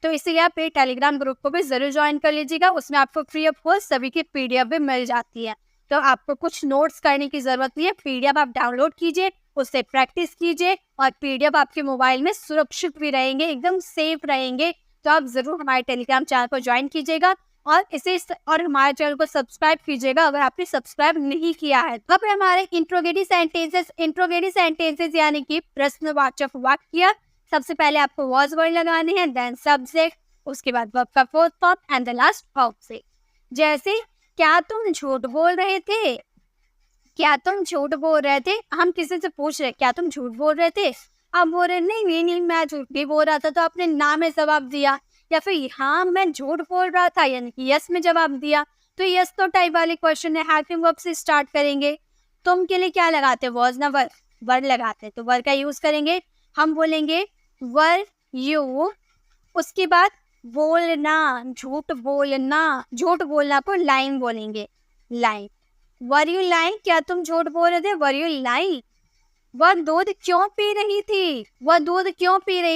तो इसलिए आप ये टेलीग्राम ग्रुप को भी जरूर ज्वाइन कर लीजिएगा। उसमें आपको फ्री ऑफ कॉस्ट सभी की PDF भी मिल जाती है। तो आपको कुछ नोट्स करने की जरूरत नहीं है, PDF आप डाउनलोड कीजिए, उससे प्रैक्टिस कीजिए और PDF आपके मोबाइल में सुरक्षित भी रहेंगे, एकदम सेफ रहेंगे। तो आप जरूर हमारे टेलीग्राम चैनल को ज्वाइन कीजिएगा और हमारे चैनल को सब्सक्राइब कीजिएगा अगर आपने सब्सक्राइब नहीं किया है। अब हमारे इंट्रोगेटिव सेंटेंसेस यानी कि प्रश्नवाचक वाक्य। सबसे पहले आपको वॉज वर्ड लगाने हैं, देन सब्जेक्ट, उसके बाद वर्ब का fourth form and the last object. जैसे क्या तुम झूठ बोल रहे थे, क्या तुम झूठ बोल रहे थे, हम किसी से पूछ रहे क्या तुम झूठ बोल रहे थे, आप बोल रहे नहीं मैं झूठ नहीं बोल रहा था, तो आपने ना में जवाब दिया, या फिर हाँ मैं झूठ बोल रहा था यानी कि यस में जवाब दिया। तो यस तो टाइप वाले क्वेश्चन है, हेल्पिंग वर्ब से स्टार्ट करेंगे। तुम के लिए क्या लगाते, वॉज ना वर्ड लगाते, तो वर्ड का यूज करेंगे। हम बोलेंगे वर यू, उसके बाद बोलना, झूठ बोलना को लाइन बोलेंगे, लाइन। वर यू लाइन, क्या तुम झूठ बोल रहे थे, वर यू लाइन। वह दूध क्यों पी रही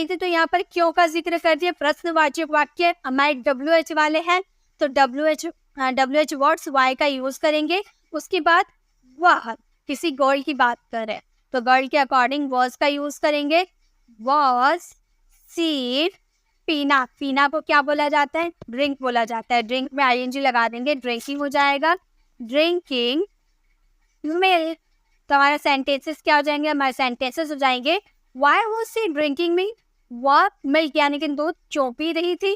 थी, तो यहाँ पर क्यों का जिक्र कर दिया। प्रश्नवाचक वाक्य हमारे WH वाले हैं तो WH वर्ड्स वाई का यूज करेंगे। उसके बाद वह किसी गर्ल की बात करे तो गर्ल के अकॉर्डिंग वॉज का यूज करेंगे। वॉज सी, पीना को क्या बोला जाता है, ड्रिंक बोला जाता है, ड्रिंक में ING लगा देंगे, ड्रिंकिंग हो जाएगा। ड्रिंकिंग मिल्क, तो हमारे सेंटेंसेस क्या हो जाएंगे, हमारे सेंटेंसेस हो जाएंगे why was she drinking milk, वह मिल्क यानी कि दूध क्यों पी रही थी,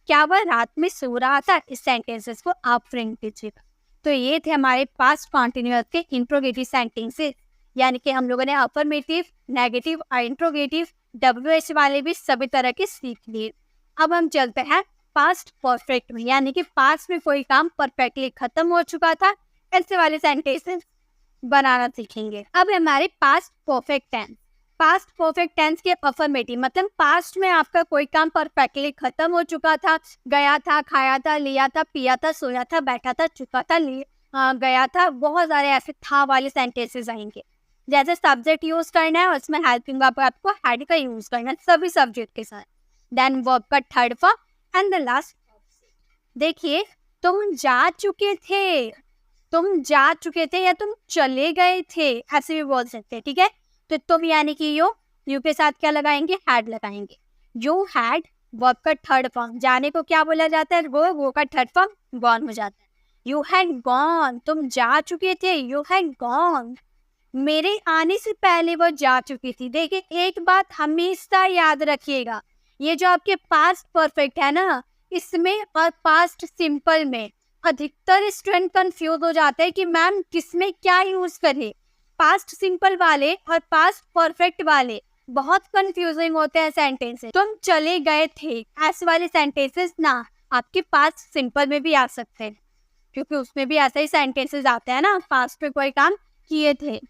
क्या वह रात में सो रहा था। इस सेंटेंसेस को आप फ्रेम कीजिएगा। तो ये थे हमारे पास्ट कॉन्टिन्यूअस के इंट्रोगेटिव सेंटेंसेस, यानी कि हम लोगों ने अफर्मेटिव, नेगेटिव और इंट्रोगेटिव WH वाले भी सभी तरह के सीख लिए। अब हम चलते हैं पास्ट परफेक्ट में, यानी कि पास्ट में कोई काम परफेक्टली खत्म हो चुका था, ऐसे वाले सेंटेंसेस बनाना सीखेंगे। अब हमारे past perfect tense. Past perfect tense के अफर्मेटिव मतलब पास्ट में आपका कोई काम परफेक्टली खत्म हो चुका था, गया था, खाया था, लिया था, पिया था, सोया था, बैठा था, चुका था, गया था, बहुत सारे ऐसे था वाले सेंटेंसेस आएंगे। जैसे सब्जेक्ट यूज करना है और उसमें हेल्पिंग वर्ब आपको हैड का यूज करना है सभी सब्जेक्ट के साथ। देन वर्ब का third form and the last. देखिए, तुम जा चुके थे, तुम जा चुके थे या तुम चले गए थे, ऐसे भी बोल सकते हैं, ठीक है। तो तुम यानी कि यू के साथ क्या लगाएंगे, हैड लगाएंगे। यू हैड वर्ब का थर्ड फॉर्म, जाने को क्या बोला जाता है, वो का थर्ड फॉर्म गॉन हो जाता है। यू हैड गॉन, तुम जा चुके थे, यू हैड गॉन। मेरे आने से पहले वो जा चुकी थी। देखिए, एक बात हमेशा याद रखिएगा, ये जो आपके पास्ट परफेक्ट है ना, इसमें और पास्ट सिंपल में अधिकतर स्टूडेंट कंफ्यूज हो जाते हैं कि मैम किसमें क्या यूज करें। पास्ट सिंपल वाले और पास्ट परफेक्ट वाले बहुत कंफ्यूजिंग होते हैं सेंटेंसेस। तुम चले गए थे, ऐसे वाले सेंटेंसेस ना आपके पास्ट सिंपल में भी आ सकते हैं, क्योंकि उसमें भी ऐसे ही सेंटेंसेस आते हैं ना, पास्ट में कोई काम किए थे।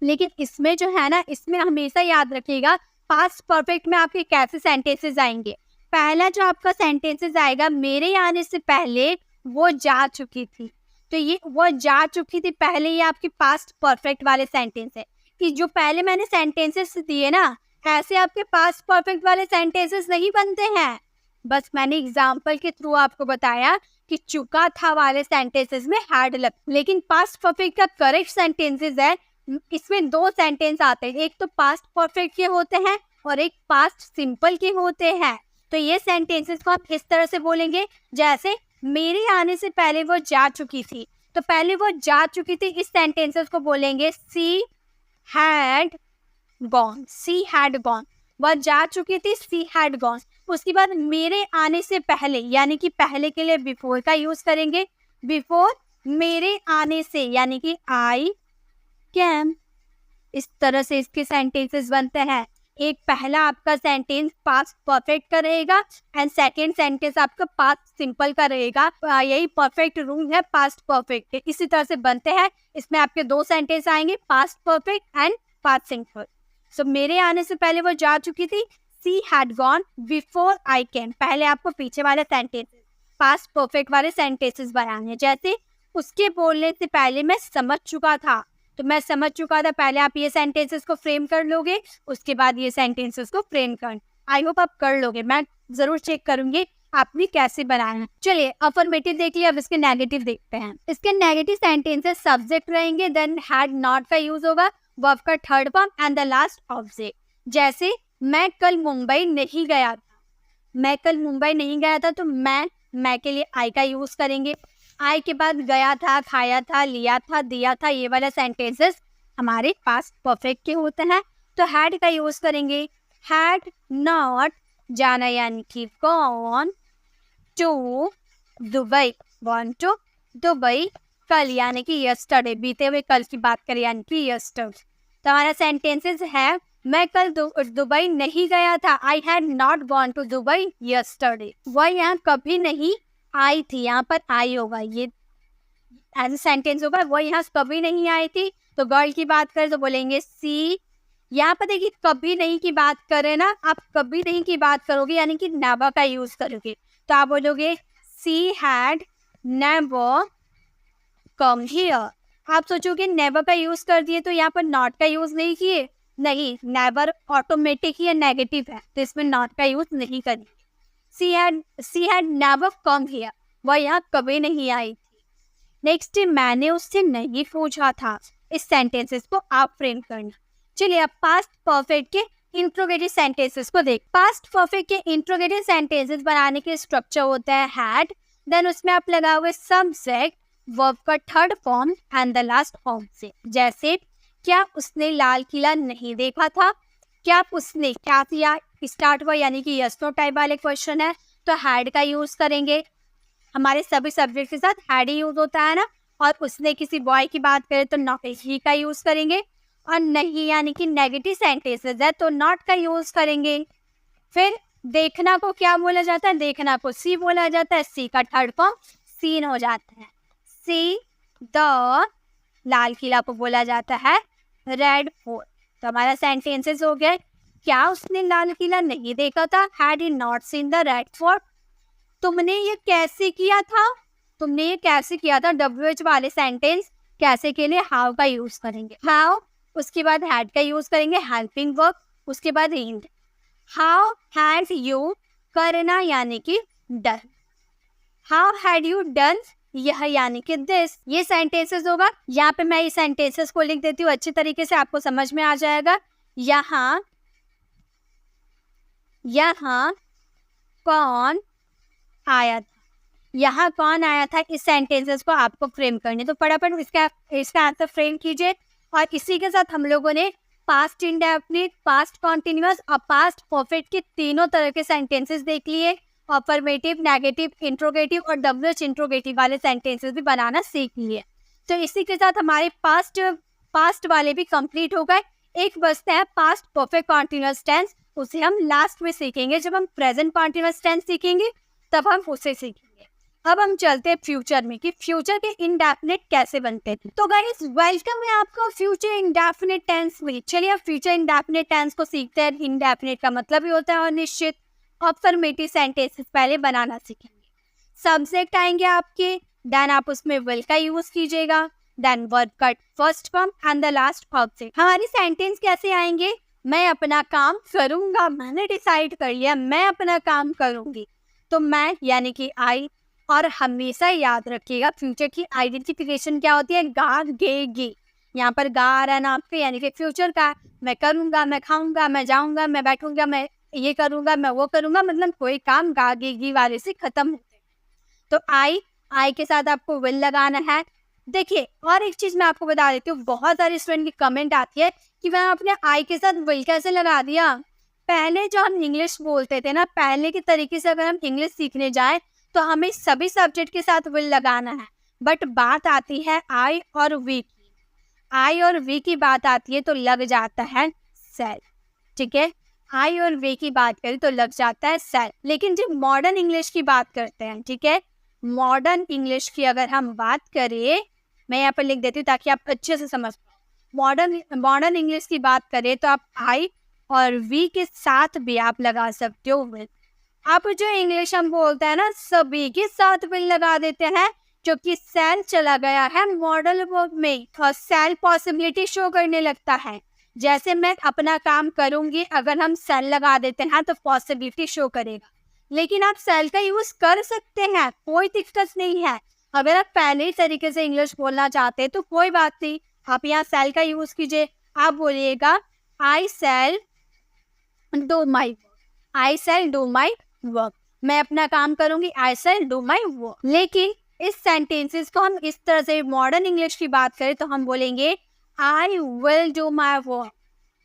लेकिन इसमें जो है ना, इसमें हमेशा याद रखिएगा पास्ट परफेक्ट में आपके कैसे सेंटेंसेस आएंगे। पहला जो आपका सेंटेंसेस आएगा, मेरे आने से पहले वो जा चुकी थी, तो ये वो जा चुकी थी पहले, ये आपकी पास्ट परफेक्ट वाले सेंटेंस है। कि जो पहले मैंने सेंटेंसेस दिए ना, ऐसे आपके पास्ट परफेक्ट वाले सेंटेंसेस नहीं बनते हैं। बस मैंने एग्जाम्पल के थ्रू आपको बताया कि चुका था वाले सेंटेंसेस में हैड लग, लेकिन पास्ट परफेक्ट का करेक्ट सेंटेंसेस है, इसमें दो सेंटेंस आते हैं, एक तो पास्ट परफेक्ट के होते हैं और एक पास्ट सिंपल के होते हैं। तो ये सेंटेंसेस को आप इस तरह से बोलेंगे, जैसे मेरे आने से पहले वो जा चुकी थी, तो पहले वो जा चुकी थी, इस सेंटेंसेस को बोलेंगे सी had gone, C had gone. वह जा चुकी थी, सी हैड गॉन। उसके बाद मेरे आने से पहले, यानी कि पहले के लिए बिफोर का यूज करेंगे। बिफोर मेरे आने से, यानी कि आई कैम। इस तरह से इसके सेंटेंसेस बनते हैं। एक पहला आपका सेंटेंस पास्ट परफेक्ट का रहेगा एंड सेकंड सेंटेंस आपका पास्ट सिंपल का रहेगा। यही परफेक्ट रूल है पास्ट परफेक्ट के, इसी तरह से बनते हैं। इसमें आपके दो सेंटेंस आएंगे, past perfect and past simple. So मेरे आने से पहले वो जा चुकी थी, she had gone before I came. पहले आपको पीछे वाले सेंटेंसेस पास्ट परफेक्ट वाले सेंटेंसेस बनाने, जैसे उसके बोलने से पहले मैं समझ चुका था, तो मैं समझ चुका था, पहले आप ये सेंटेंसेस को फ्रेम कर लोगे, उसके बाद ये सेंटेंसेस को फ्रेम कर। आई होप आप कर लोगे, मैं जरूर चेक करूंगी आपने कैसे बनाया। चलिए, अफर्मेटिव देख लिया, अब इसके नेगेटिव देखते हैं। इसके नेगेटिव सेंटेंसेस सब्जेक्ट रहेंगे, देन हैड नॉट का यूज होगा, वर्ब का third form and the last object. जैसे मैं कल मुंबई नहीं गया था, मैं कल मुंबई नहीं गया था, तो मैं के लिए आई का यूज करेंगे। आई के बाद गया था, खाया था, लिया था, दिया था, ये वाला सेंटेंसेस हमारे पास परफेक्ट के होते हैं, तो हैड का यूज करेंगे। हैड नॉट जाना, यानी कि gone to Dubai, gone to Dubai. कल यानी कि यस्टरडे, बीते हुए कल की बात करें यानी कि यस्टरडे। तो हमारा सेंटेंसेस है, मैं कल दुबई नहीं गया था, I had not gone to Dubai yesterday. वह यहाँ कभी नहीं आई थी, यहाँ पर आई होगा, ये एज ए सेंटेंस होगा, वो यहाँ कभी नहीं आई थी। तो गर्ल की बात करें तो बोलेंगे सी। यहाँ पर देखिए, कभी नहीं की बात करें ना, आप कभी नहीं की बात करोगे यानी कि नेवर का यूज करोगे, तो आप बोलोगे she had never come here. आप सोचोगे नेवर का यूज कर दिए तो यहाँ पर नॉट का यूज नहीं किए, नहीं, नेवर ऑटोमेटिक ही नेगेटिव है, तो इसमें नॉट का यूज नहीं करेंगे। She had never come here, वह यहाँ कभी नहीं आई थी। नेक्स्ट, मैंने उससे नहीं पूछा था। इस सेंटेंसेस को आप फ्रेम करना। चलिए, अब पास्ट परफेक्ट के इंट्रोगेटिव सेंटेंसेस को देख। पास्ट परफेक्ट के इंट्रोगेटिव सेंटेंसेस बनाने के स्ट्रक्चर होता है हैड, देन उसमें आप लगाओगे सब्जेक्ट, वर्ब का third form and the last object. जैसे क्या उसने लाल किला नहीं देखा था, क्या उसने क्या किया, स्टार्ट हुआ यानी कि यस नो टाइप वाले क्वेश्चन है, तो हैड का यूज करेंगे। हमारे सभी सब्जेक्ट के साथ हैड ही यूज होता है ना, और उसने किसी बॉय की बात करें तो नॉट ही का यूज करेंगे, और नहीं यानी कि नेगेटिव सेंटेंसेस है तो नॉट का यूज करेंगे। फिर देखना को क्या बोला जाता है, देखना को सी बोला जाता है, सी का थर्ड फॉर्म सीन हो जाता है। सी द लाल किला को बोला जाता है रेड फोर्ट। तो हमारा सेंटेंसेस हो गया, क्या उसने लाल किला नहीं देखा था, had he not seen the red fort. तुमने ये कैसे किया था, तुमने ये कैसे किया था, WH वाले सेंटेंस कैसे के लिए हाउ का यूज करेंगे, हाउ, उसके बाद हैड का यूज करेंगे हेल्पिंग वर्ब, उसके बाद इंड। हाउ हैड यू करना यानी कि done, how had you done यह यानी कि दिस। ये सेंटेंसेस होगा। यहाँ पे मैं इस सेंटेंसेस को लिख देती हूँ अच्छी तरीके से, आपको समझ में आ जाएगा। यहाँ कौन आया था, यहाँ कौन आया था, इस सेंटेंसेस को आपको फ्रेम करने तो फटाफट इसका आंसर फ्रेम कीजिए। और इसी के साथ हम लोगों ने पास्ट इंडेफिनिट, पास्ट कॉन्टिन्यूअस और पास्ट परफेक्ट के तीनों तरह के सेंटेंसेस देख लिए। अफर्मेटिव, नेगेटिव, इंट्रोगेटिव और WH इंट्रोगेटिव वाले सेंटेंसेस भी बनाना सीख लिए। तो इसी के साथ हमारे पास्ट वाले भी कंप्लीट हो गए। एक बचता है पास्ट परफेक्ट कॉन्टिन्यूअस टेंस, उसे हम लास्ट में सीखेंगे। जब हम प्रेजेंट कॉन्टिन्यूअस टेंस सीखेंगे तब हम उसे सीखेंगे। अब हम चलते हैं फ्यूचर में कि फ्यूचर के इंडेफिनिट कैसे बनते हैं। तो गाइस वेलकम है आपका फ्यूचर इंडेफिनिट टेंस में। चलिए अब फ्यूचर इंडेफिनिट टेंस को सीखते हैं। इंडेफिनिट का मतलब ही होता है अनिश्चित। अफर्मेटिव सेंटेंसेस पहले बनाना सीखेंगे। सब्जेक्ट आएंगे आपके, देन आप उसमें विल का यूज कीजिएगा, देन वर्ब का first form and the last object. हमारी सेंटेंस कैसे आएंगे, मैं अपना काम करूंगा, मैंने डिसाइड कर लिया मैं अपना काम करूंगी। तो मैं यानी कि आई, और हमेशा याद रखिएगा फ्यूचर की आइडेंटिफिकेशन क्या होती है, गा गे गी। यहाँ पर गा आ रहा है ना आपके, यानी कि फ्यूचर का। मैं करूंगा, मैं खाऊंगा, मैं जाऊंगा, मैं बैठूंगा, मैं ये करूंगा, मैं वो करूंगा, मतलब कोई काम गा गे गी वाले से खत्म होते हैं। तो आई के साथ आपको विल लगाना है। देखिए और एक चीज मैं आपको बता देती हूँ, बहुत सारे स्टूडेंट की कमेंट आती है कि मैं अपने आई के साथ विल कैसे लगा दिया। पहले जो हम इंग्लिश बोलते थे ना, पहले के तरीके से अगर हम इंग्लिश सीखने जाए तो हमें सभी सब्जेक्ट के साथ विल लगाना है। बट बात आती है आई और वी की, आई और वी की बात आती है तो लग जाता है सेल। ठीक है, आई और वे की बात करें तो लग जाता है सेल। लेकिन जब मॉडर्न इंग्लिश की बात करते हैं, ठीक है, मॉडर्न इंग्लिश की अगर हम बात करें, मैं यहाँ पर लिख देती हूँ ताकि आप अच्छे से समझ पाओ। मॉडर्न इंग्लिश की बात करें तो आप आई और वी के साथ भी आप लगा सकते हो विल। आप जो इंग्लिश हम बोलते हैं ना, सभी के साथ विल लगा देते हैं, क्योंकि सेल चला गया है मॉडल वर्ब में और सेल पॉसिबिलिटी शो करने लगता है। जैसे मैं अपना काम करूंगी, अगर हम सेल लगा देते हैं तो पॉसिबिलिटी शो करेगा। लेकिन आप सेल का यूज कर सकते हैं, कोई दिक्कत नहीं है। अगर आप पहले ही तरीके से इंग्लिश बोलना चाहते हैं तो कोई बात नहीं, आप यहाँ सेल का यूज कीजिए। आप बोलिएगा I shall do my work, I shall do my work, मैं अपना काम करूंगी, I shall do my work. लेकिन इस सेंटेंसेस को हम इस तरह से मॉडर्न इंग्लिश की बात करें तो हम बोलेंगे I will do my work,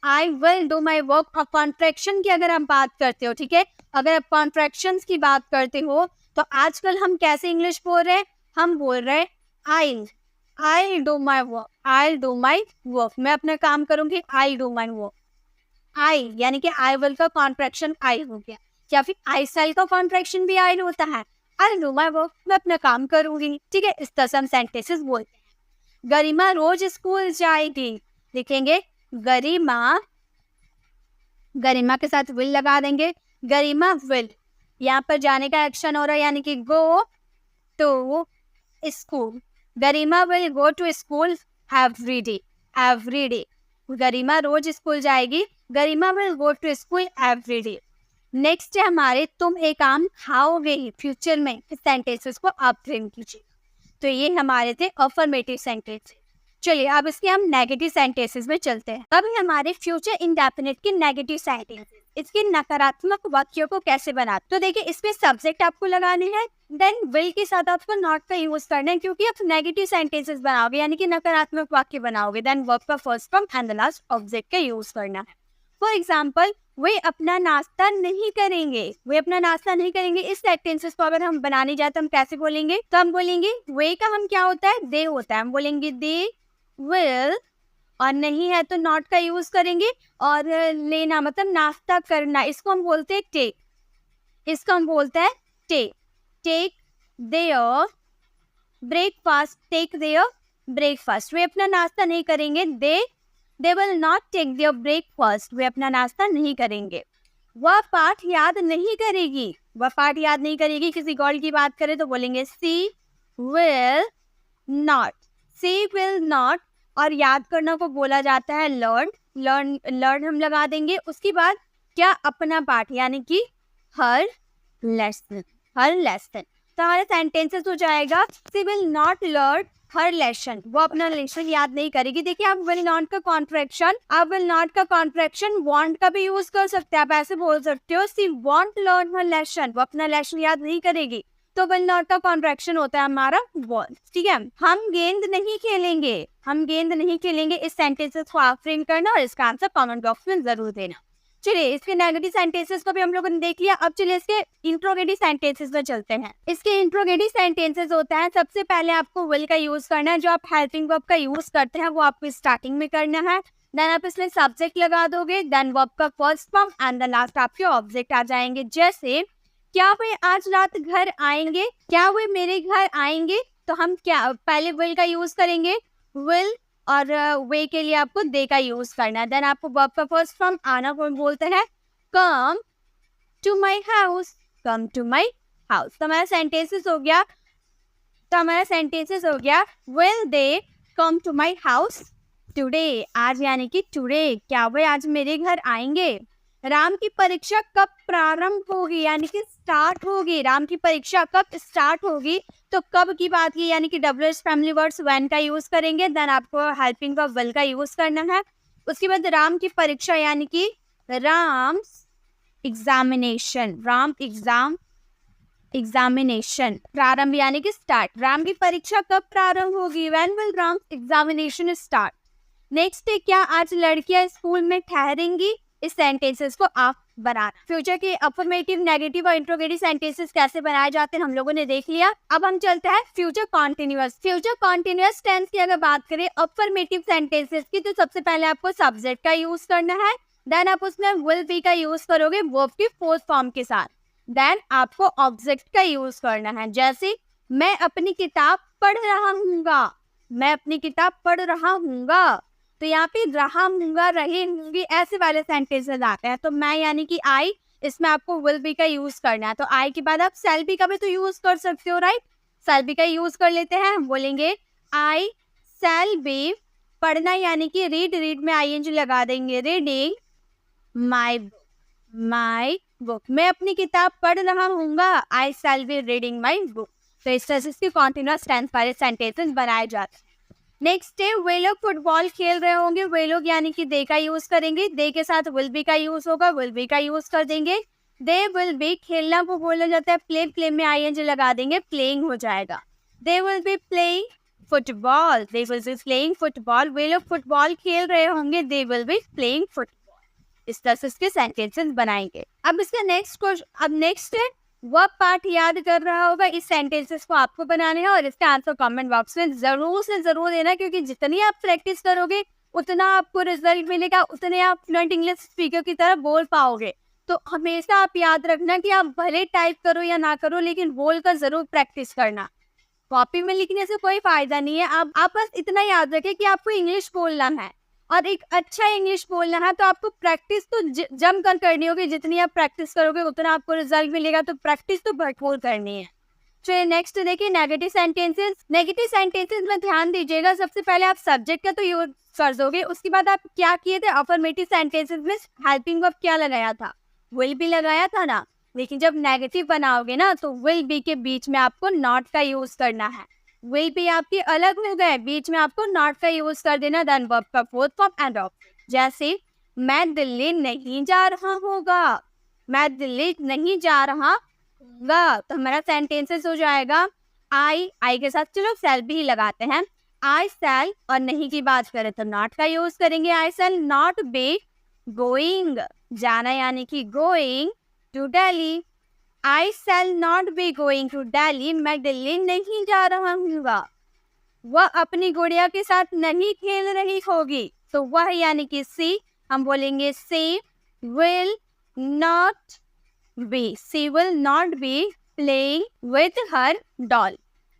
I will do my work. और कॉन्ट्रैक्शन की अगर हम बात करते हो, ठीक है, अगर आप कॉन्ट्रैक्शंस की बात करते हो तो आजकल हम कैसे इंग्लिश बोल रहे हैं, हम बोल रहे हैं I do my work, I do my work, मैं अपना काम करूंगी, आई डू माई वर्क। आई यानी कि आई विल का कॉन्ट्रैक्शन आई हो गया, या फिर आई सेल का कॉन्ट्रैक्शन भी आई होता है, आई डू माई वर्क, मैं अपना काम करूंगी। ठीक है, इस तरह से हम सेंटेंसेस बोलते हैं। गरिमा रोज स्कूल जाएगी, लिखेंगे गरिमा, गरिमा के साथ विल लगा देंगे, गरिमा विल। यहाँ पर जाने का एक्शन हो रहा है यानी कि go to school, Garima will go to school every day, every day. Garima रोज स्कूल जाएगी, Garima will go to school every day. Next है हमारे तुम एक आम खाओगे फ्यूचर में, इस सेंटेंसेस को आप फ्रेम कीजिए। तो ये हमारे थे अफर्मेटिव सेंटेंस। चलिए अब इसके हम नेगेटिव सेंटेंसेस में चलते हैं। अब हमारे फ्यूचर इंडेफिनिट के नेगेटिव सेंटेंसेस, इसके नकारात्मक वाक्यों को कैसे बनाते। तो देखिए इसमें सब्जेक्ट आपको लगाने हैं, देन विल के साथ आपको नॉट का यूज करना है, क्योंकि आप नेगेटिव सेंटेंसेस बनाओगे यानी कि नकारात्मक वाक्य बनाओगे। देन वर्ब का first form and the last object का यूज करना है। फॉर एग्जाम्पल वे अपना नाश्ता नहीं करेंगे, वे अपना नाश्ता नहीं करेंगे। इस सेंटेंसेस को अगर हम बनाने जाए तो हम कैसे बोलेंगे? तो हम बोलेंगे वे का हम क्या होता है? दे होता है। हम बोलेंगे दे विल, और नहीं है तो नॉट का यूज करेंगे। और लेना मतलब नाश्ता करना, इसको हम बोलते हैं टेक, इसको हम बोलते हैं take. Take their breakfast, take their breakfast. वे अपना नाश्ता नहीं करेंगे, they will not take their breakfast, वे अपना नाश्ता नहीं करेंगे। वह पाठ याद नहीं करेगी, वह पाठ याद नहीं करेगी। किसी गर्ल की बात करें तो बोलेंगे she will not, she will not. और याद करना को बोला जाता है लर्न, लर्न हम लगा देंगे। उसके बाद क्या? अपना पाठ, यानी कि हर लेसन, हर लेसन। तो हमारा सेंटेंसेस हो जाएगा she will not learn her lesson, वो अपना लेसन याद नहीं करेगी। देखिए आप विल नॉट का कॉन्ट्रैक्शन, आप विल नॉट का कॉन्ट्रैक्शन वांट का भी यूज कर सकते हैं। आप ऐसे बोल सकते हो सी वांट लर्न हर लेसन, वो अपना लेसन याद नहीं करेगी। तो विल नॉट का कॉन्ट्रैक्शन होता है हमारा वांट, ठीक है। हम गेंद नहीं खेलेंगे, हम गेंद नहीं खेलेंगे। इस सेंटेंसेस को आप फ्रेम करना और इसका आंसर कमेंट बॉक्स में जरूर देना। चलिए इसके नेगेटिव सेंटेंसेस को भी हम लोगों ने देख लिया। अब चलिए इसके इंट्रोगेटिव सेंटेंसेस में चलते हैं। इसके इंट्रोगेटिव सेंटेंसेस होता है, सबसे पहले आपको विल का यूज करना है। जो आप हेल्पिंग वर्ब का यूज करते हैं वो आपको स्टार्टिंग में करना है। देन आप इसमें सब्जेक्ट लगा दोगे, देन वर्ब का first form and the last आपके ऑब्जेक्ट आ जाएंगे। जैसे क्या वे आज रात घर आएंगे, क्या वे मेरे घर आएंगे, तो हम क्या पहले विल का यूज करेंगे, विल, और वे के लिए आपको दे का यूज करना है। देन आपको वर्ब का फर्स्ट फॉर्म आना बोलते हैं come to my house, come to my house. तो हमारा सेंटेंसेस हो गया, will they come to my house today, आज यानी कि टुडे, क्या वे आज मेरे घर आएंगे। राम की परीक्षा कब प्रारंभ होगी, यानी कि स्टार्ट होगी। राम की परीक्षा कब स्टार्ट होगी, तो कब की बात की, यानी कि WH फैमिली वर्ड्स व्हेन का यूज करेंगे। देन आपको हेल्पिंग वर्ब विल का यूज करना है। उसके बाद राम की परीक्षा यानी कि राम्स एग्जामिनेशन, राम एग्जामिनेशन, प्रारंभ यानी कि स्टार्ट। राम की परीक्षा कब प्रारंभ होगी, when will Ram examination start. Next है क्या आज लड़कियां स्कूल में ठहरेंगी। इस सेंटेंसेस को आप बनाना। फ्यूचर के अफर्मेटिव, नेगेटिव और इंट्रोगेटिव सेंटेंसेस कैसे बनाए जाते हैं हम लोगों ने देख लिया। अब हम चलते हैं future continuous. Future continuous tense की अगर बात करें अफर्मेटिव सेंटेंसेस की, तो सबसे पहले आपको सब्जेक्ट का यूज करना है। देन आप उसमें विल बी का यूज करोगे वर्ब की फोर्थ फॉर्म के साथ। देन आपको ऑब्जेक्ट का यूज करना है। जैसे मैं अपनी किताब पढ़ रहा हूँगा, मैं अपनी किताब पढ़ रहा हूँगा, तो यहाँ पे रहा हूँगा, रहे होंगे, ऐसे वाले सेंटेंसेस आते हैं। तो मैं यानी कि आई, इसमें आपको विल बी का यूज करना है। तो आई के बाद आप शैल बी का भी तो यूज कर सकते हो, राइट। शैल बी का यूज कर लेते हैं। हम बोलेंगे आई शैल बी, पढ़ना यानी कि रीड, रीड में ING लगा देंगे, रीडिंग माई बुक, मैं अपनी किताब पढ़ रहा हूँगा, I shall be reading my book. तो इस तरह से इसके कॉन्टिन्यूअस टेंस वाले सेंटेंसेस बनाए जाते हैं। नेक्स्ट है वे लोग फुटबॉल खेल रहे होंगे, वे लोग यानी कि दे का यूज करेंगे। दे के साथ विल बी का यूज होगा, विल बी का यूज कर देंगे। दे विल बी, खेलना को बोला जाता है प्ले, प्ले में ING लगा देंगे, प्लेइंग हो जाएगा। They will be playing football, they will be playing football, वे लोग फुटबॉल खेल रहे होंगे, they will be playing football. इस तरह से इसके सेंटेंसेस बनाएंगे। अब इसका नेक्स्ट है वह पाठ याद कर रहा होगा। इस सेंटेंसेस को आपको बनाने हैं और इसका आंसर कमेंट बॉक्स में जरूर से जरूर देना, क्योंकि जितनी आप प्रैक्टिस करोगे उतना आपको रिजल्ट मिलेगा, उतने आप फ्लुएंट इंग्लिश स्पीकर की तरह बोल पाओगे। तो हमेशा आप याद रखना कि आप भले टाइप करो या ना करो, लेकिन बोल कर जरूर प्रैक्टिस करना। कॉपी में लिखने से कोई फायदा नहीं है। आप बस इतना याद रखें कि आपको इंग्लिश बोलना है और एक अच्छा इंग्लिश बोलना है, तो आपको प्रैक्टिस तो जम कर करनी होगी। जितनी आप प्रैक्टिस करोगे उतना आपको रिजल्ट मिलेगा, तो प्रैक्टिस तो भरपूर करनी है। चलिए नेक्स्ट देखिए नेगेटिव सेंटेंसेस। नेगेटिव सेंटेंसेस में ध्यान दीजिएगा, सबसे पहले आप सब्जेक्ट का तो यूज कर दोगे, उसके बाद आप क्या किए थे, अफर्मेटिव सेंटेंसेस में हेल्पिंग वर्ब क्या लगाया था, विल बी लगाया था ना। लेकिन जब नेगेटिव बनाओगे ना, तो विल बी के बीच में आपको नॉट का यूज करना है। विल बी आपकी अलग हो गए, बीच में आपको नॉट का यूज कर देना, देन वर्ब का फोर्थ फॉर्म एंड ऑब्जेक्ट। जैसे मैं दिल्ली नहीं जा रहा होगा, मैं दिल्ली नहीं जा रहा होगा, तो हमारा सेंटेंसेस हो जाएगा आई के साथ चलो शैल भी ही लगाते हैं, आई शैल, और नहीं की बात करें तो नॉट का यूज करेंगे, I shall not be going जाना यानी कि going to Delhi. I shall not be going to Delhi, मैं दिल्ली नहीं जा रहा हूँगा। वह अपनी गुड़िया के साथ नहीं खेल रही होगी, तो वह यानी कि सी, हम बोलेंगे she will not be, she will not be playing with her doll,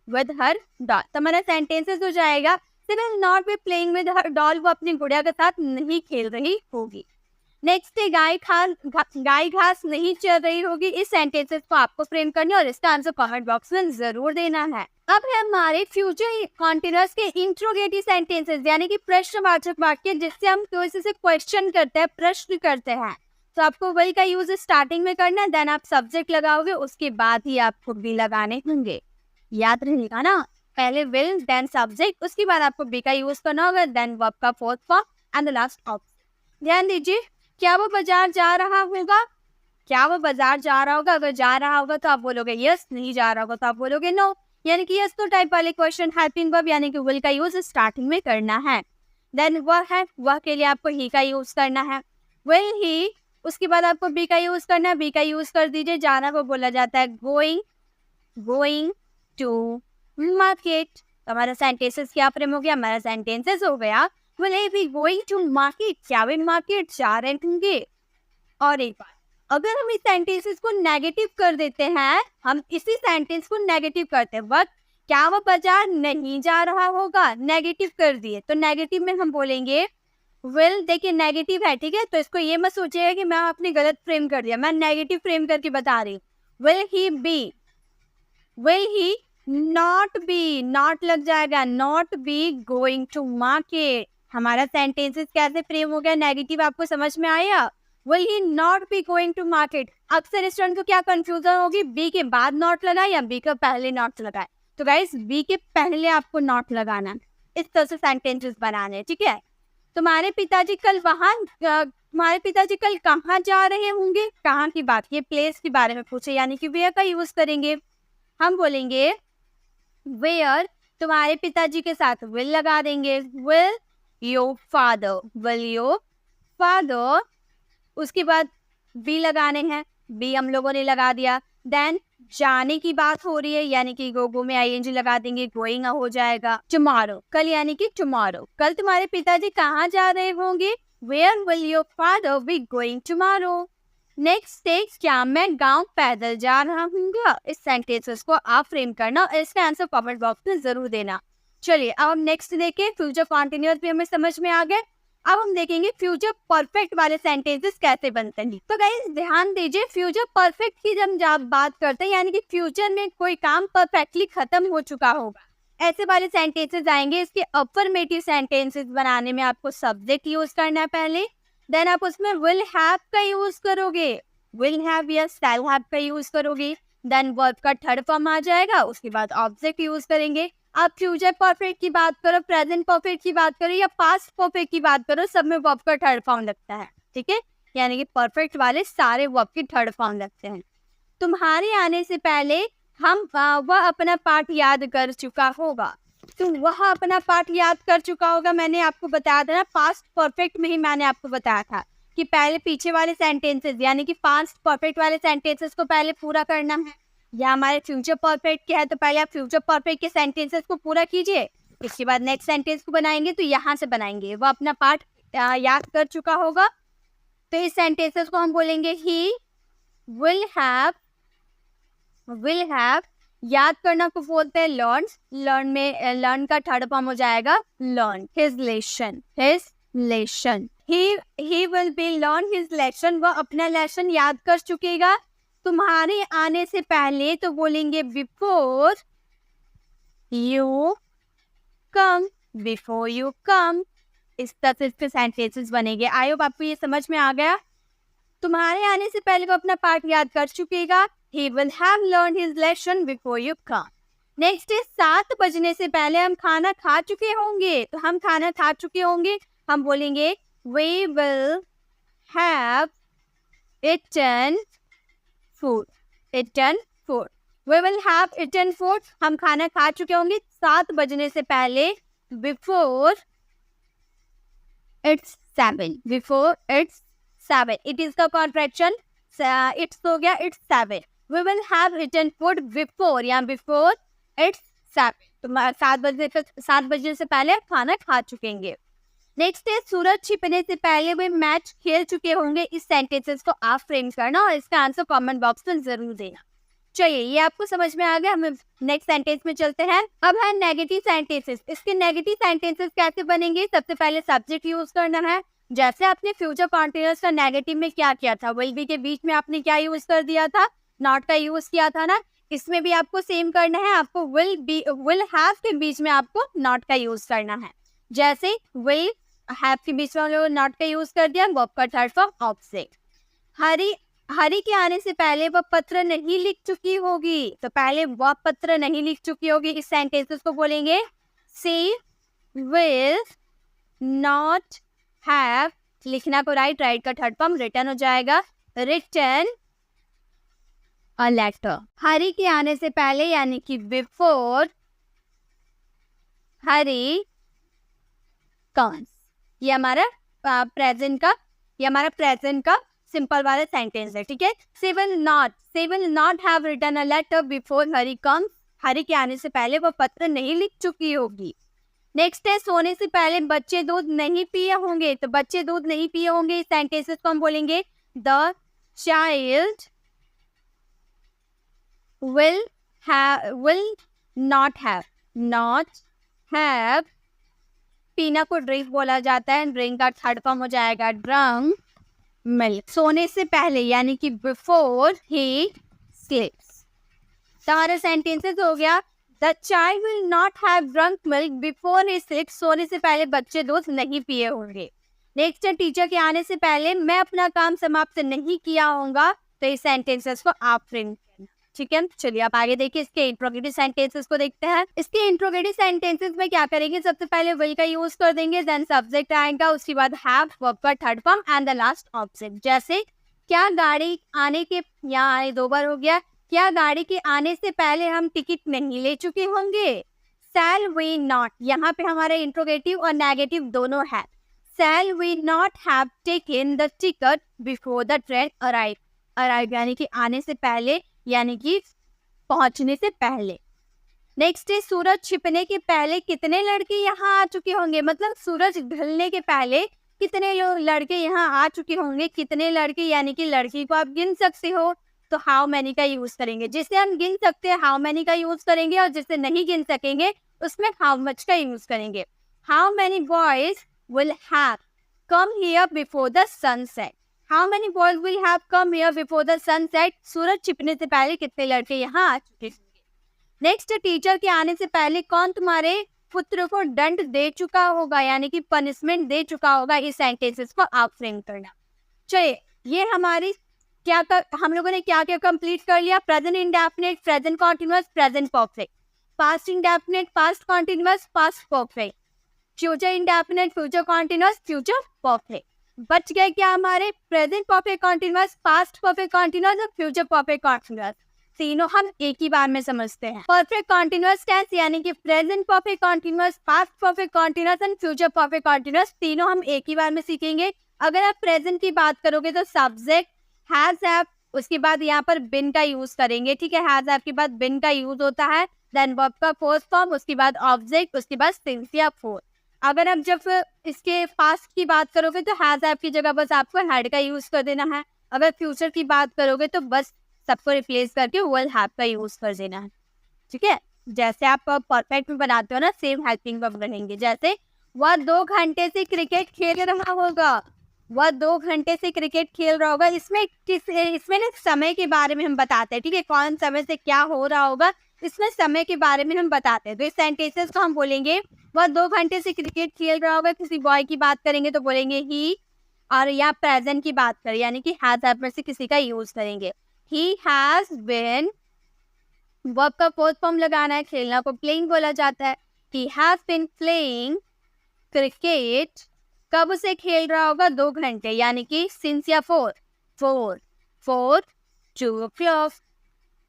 with her doll. तो हमारा सेंटेंसेस हो जाएगा she will not be playing with her doll, वो अपनी गुड़िया के साथ नहीं खेल रही होगी। नेक्स्ट है गाय घास नहीं चल रही होगी। इस सेंटेंसेस को आपको फ्रेम करना है और इसका आंसर कमेंट बॉक्स में जरूर देना है। अब है हमारे फ्यूचर कॉन्टिन्यूअस के इंट्रोगेटिव सेंटेंसेस यानी कि प्रश्नवाचक वाक्य, जिससे हम किसी से क्वेश्चन करते हैं, प्रश्न करते हैं। तो आपको विल का यूज स्टार्टिंग में करना है, देन आप सब्जेक्ट लगाओगे, उसके बाद ही आपको बी लगाने होंगे। याद रहेगा ना, पहले विल देन सब्जेक्ट, उसके बाद आपको बी का यूज करना होगा, देन वर्ब का fourth form and the last option. ध्यान दीजिए, क्या वो बाजार जा रहा होगा, क्या वो बाजार जा रहा होगा। अगर जा रहा होगा तो आप बोलोगे यस, नहीं जा रहा होगा तो आप बोलोगे नो, यानी कि यस तो टाइप वाले क्वेश्चन हेल्पिंग वर्ब यानी कि विल का यूज स्टार्टिंग में करना है। देन वह है, वह के लिए आपको ही का यूज करना है, विल ही। उसके बाद आपको बी का यूज करना है, बी का यूज कर दीजिए। जाना को बोला जाता है गोइंग, गोइंग टू मार्केट। हमारा सेंटेंसेस क्या फ्रेम हो गया, हमारा सेंटेंसेस हो गया will he be going to market, क्या वे मार्केट जा रहे होंगे। और एक बात, अगर हम इस सेंटेंसेस को नेगेटिव कर देते हैं, हम इसी सेंटेंस को नेगेटिव करते हैं, वक्त क्या वो बाजार नहीं जा रहा होगा, नेगेटिव कर दिए, तो नेगेटिव में हम बोलेंगे विल। देखिए नेगेटिव है, ठीक है, तो इसको ये मत सोचिएगा कि मैं आपने गलत फ्रेम कर दिया, मैं नेगेटिव फ्रेम करके बता रही हूँ। Will he be, will he not be, not लग जाएगा, not be going to market. हमारा सेंटेंसेस कैसे फ्रेम हो गया, नेगेटिव, आपको समझ में आया। Will he not be going to market. अक्सर स्टूडेंट को क्या कंफ्यूजन होगी, बी के बाद नॉट लगाए या बी के पहले नॉट लगाए। तो गाइस बी के पहले आपको नॉट लगाना है, इस तरह से सेंटेंसेस बनाने, ठीक है। तुम्हारे पिताजी कल तुम्हारे पिताजी कल कहाँ जा रहे होंगे, कहाँ की बात, ये प्लेस के बारे में पूछे यानी कि वेयर का यूज करेंगे। हम बोलेंगे वेयर, तुम्हारे पिताजी के साथ विल लगा देंगे, will your father, will your father. उसके बाद बी लगाने हैं, बी हम लोगों ने लगा दिया। देन जाने की बात हो रही है यानी कि गो में आईएनजी लगा देंगे, गोइंग हो जाएगा। टुमारो, कल यानी कि टुमारो, कल तुम्हारे पिताजी कहाँ जा रहे होंगे, where will your father be going tomorrow. Next text, क्या मैं गांव पैदल जा रहा हूँ। इस सेंटेंसेस को आप फ्रेम करना और इसका आंसर कमेंट बॉक्स में जरूर देना। चलिए अब हम नेक्स्ट देखें, फ्यूचर कॉन्टिन्यूअस भी हमें समझ में आ गए। अब हम देखेंगे फ्यूचर परफेक्ट वाले सेंटेंसेस कैसे बनते हैं। तो गाइस ध्यान दीजिए, फ्यूचर परफेक्ट की जब बात करते हैं यानी कि फ्यूचर में कोई काम परफेक्टली खत्म हो चुका होगा, ऐसे वाले सेंटेंसेस आएंगे। इसके अफर्मेटिव सेंटेंसेस बनाने में आपको सब्जेक्ट यूज करना है पहले, देन आप उसमें विल हैव का यूज करोगे, विल हैव या शैल हैव का यूज करोगे, देन वर्ब का थर्ड फॉर्म आ जाएगा, उसके बाद ऑब्जेक्ट यूज करेंगे। आप फ्यूचर परफेक्ट की बात करो, प्रेजेंट परफेक्ट की बात करो या पास्ट परफेक्ट की बात करो, सब में वर्ब का थर्ड फॉर्म लगता है, ठीक है, यानी कि परफेक्ट वाले सारे वर्ब के थर्ड फॉर्म लगते हैं। तुम्हारे आने से पहले वह अपना पाठ याद कर चुका होगा, तो वह अपना पाठ याद कर चुका होगा, मैंने आपको बताया था ना, पास्ट परफेक्ट में ही मैंने आपको बताया था कि पहले पीछे वाले सेंटेंसेस यानी कि पास्ट परफेक्ट वाले सेंटेंसेस को पहले पूरा करना है। या हमारे फ्यूचर परफेक्ट क्या है, तो पहले आप फ्यूचर परफेक्ट के सेंटेंसेस को पूरा कीजिए, इसके बाद नेक्स्ट सेंटेंस को बनाएंगे, तो यहाँ से बनाएंगे वह अपना पाठ याद कर चुका होगा। तो इस सेंटेंसेस को हम बोलेंगे ही विल हैव, याद करना को बोलते हैं लर्न, लर्न में लर्न का थर्ड फॉर्म हो जाएगा learn his lesson, he will be learn his lesson, वह अपना लेसन याद कर चुकेगा। तुम्हारे आने से पहले तो बोलेंगे before you come, before you come, इस तरह से सेंटेंसेस बनेंगे। आई होप आपको ये समझ में आ गया। तुम्हारे आने से पहले वो अपना पाठ याद कर चुकेगा, he will have learned his lesson before you come। Next है 7 बजने से पहले हम खाना खा चुके होंगे, तो हम खाना खा चुके होंगे, हम बोलेंगे we will have eaten food, we will have eaten food, हम खाना खा चुके होंगे 7 बजने से पहले, before it's 7, 7, इट इज का कॉन्ट्रैक्शन इट्स हो गया it's 7. We will have eaten food before या बिफोर इट्स 7. तो 7 बजे से पहले आप खाना खा चुकेंगे. नेक्स्ट है सूरज छिपने से पहले वे मैच खेल चुके होंगे. इस सेंटेंसेस को आप फ्रेम करना और इसका आंसर कमेंट बॉक्स में जरूर देना. चलिए ये आपको समझ में आ गया. हम नेक्स्ट सेंटेंस में चलते हैं. अब है नेगेटिव सेंटेंसेस. इसके नेगेटिव सेंटेंसेस कैसे बनेंगे? सबसे पहले सब्जेक्ट यूज करना है. जैसे आपने फ्यूचर कॉन्टिन्यूअस का नेगेटिव में क्या किया था, विल बी के बीच में आपने क्या यूज कर दिया था, नॉट का यूज किया था ना. इसमें भी आपको सेम करना है. आपको विल हैव के बीच में आपको नॉट का यूज करना है. जैसे विल हैव के बीच में नॉट का यूज कर दिया, वर्ब का थर्ड फॉर्म ऑब्जेक्ट. हरी के आने से पहले वह पत्र नहीं लिख चुकी होगी. तो पहले वह पत्र नहीं लिख चुकी होगी. इस सेंटेंसेस को बोलेंगे सी विल नॉट हैव, लिखना को राइट का थर्ड फॉर्म रिटर्न हो जाएगा, रिटर्न अ लेटर. हरी के आने से पहले यानी कि बिफोर हरी कम्स. ये हमारा प्रेजेंट का सिंपल वाला सेंटेंस है. ठीक है. She will not have written a letter before Hari comes. Hari के आने से पहले वो पत्र नहीं लिख चुकी होगी. नेक्स्ट है सोने से पहले बच्चे दूध नहीं पिए होंगे. तो बच्चे दूध नहीं पिए होंगे. इस सेंटेंसेस को हम बोलेंगे the child will not have. पीना को ड्रिंक बोला जाता है. ड्रिंक का थर्ड फॉर्म हो जाएगा ड्रंक मिल्क. सोने से पहले यानी कि बिफोर ही स्लीप्स. हमारा सेंटेंसेस हो गया the child will not have drunk milk before he स्लीप्स. सोने से पहले बच्चे दूध नहीं पिए होंगे. नेक्स्ट है टीचर के आने से पहले मैं अपना काम समाप्त नहीं किया होगा. तो इस सेंटेंसेस को आप फ्रेम करना. ठीक है. चलिए आप आगे देखिए इसके इंट्रोगेटिव सेंटेंसेस को देखते हैं. इसके इंट्रोगेटिव सेंटेंसेस में क्या करेंगे? सबसे पहले विल का यूज कर देंगे, देन सब्जेक्ट आएगा, उसके बाद हैव, वर्ब का third form and the last object. जैसे क्या गाड़ी आने के, यहाँ आने 2 बार हो गया. क्या गाड़ी के आने से पहले हम टिकट नहीं ले चुके होंगे? Shall we not. यहाँ पे हमारे इंट्रोगेटिव और नेगेटिव दोनों है. Shall we not have taken the ticket before the train arrive यानी कि आने से पहले यानी कि पहुंचने से पहले. नेक्स्ट है सूरज छिपने के पहले कितने लड़के यहाँ आ चुके होंगे. मतलब सूरज ढलने के पहले कितने लड़के यहाँ आ चुके होंगे. कितने लड़के यानी कि लड़की को आप गिन सकते हो तो हाउ मैनी का यूज करेंगे. जिसे हम गिन सकते हैं हाउ मैनी का यूज करेंगे और जिसे नहीं गिन सकेंगे उसमें हाउ मच का यूज करेंगे. How many boys will have come here before the sunset. How many boys will have come here before the sunset? सूरज छिपने से पहले कितने लड़के यहाँ आ चुके होंगे. नेक्स्ट टीचर के आने से पहले कौन तुम्हारे पुत्र को दंड दे चुका होगा यानी कि पनिशमेंट दे चुका होगा. इस सेंटेंसेस को आप फ्रेम करना. चलिए ये हमारी हम लोगों ने क्या क्या कंप्लीट कर लिया. Present indefinite, present continuous, present perfect, past indefinite, past continuous, past perfect, future indefinite, future continuous, future perfect. बच गए क्या हमारे present perfect continuous, past perfect continuous और फ्यूचर परफेक्ट कॉन्टिन्यूअस. तीनों हम एक ही बार में समझते हैं. परफेक्ट कॉन्टिन्यूअस टेंस यानी कि present perfect continuous, past perfect continuous and future perfect continuous तीनों हम एक ही बार में सीखेंगे. अगर आप प्रेजेंट की बात करोगे तो सब्जेक्ट हैज हैव, उसके बाद यहाँ पर बिन का यूज करेंगे. ठीक है. हैज हैव के बाद बिन का यूज होता है, देन वर्ब का फर्स्ट फॉर्म, उसके बाद ऑब्जेक्ट, उसके बाद सिंस या फोर. अगर आप जब इसके पास्ट की बात करोगे तो हैज हैव की जगह बस आपको हैड का यूज कर देना है. अगर फ्यूचर की बात करोगे तो बस सबको रिप्लेस करके विल हैव का यूज कर देना है. ठीक है. जैसे आप परफेक्ट में बनाते हो ना, सेम हेल्पिंग वर्ब बनेंगे. जैसे वह 2 घंटे से क्रिकेट खेल रहा होगा. वह 2 घंटे से क्रिकेट खेल रहा होगा. इसमें ना समय के बारे में हम बताते हैं. ठीक है. कौन समय से क्या हो रहा होगा इसमें समय के बारे में हम बताते हैं. तो इस सेंटेंसेस को हम बोलेंगे वह 2 घंटे से क्रिकेट खेल रहा होगा. किसी बॉय की बात करेंगे तो बोलेंगे ही, और या प्रेजेंट की बात करें यानी कि हैज हैव में से किसी का यूज करेंगे. ही हैज बीन, वर्ब का फोर्थ फॉर्म लगाना है. खेलना को प्लेइंग बोला जाता है. He has been playing cricket. कब से खेल रहा होगा? 2 घंटे यानी कि सिंस या फोर 2 o'clock.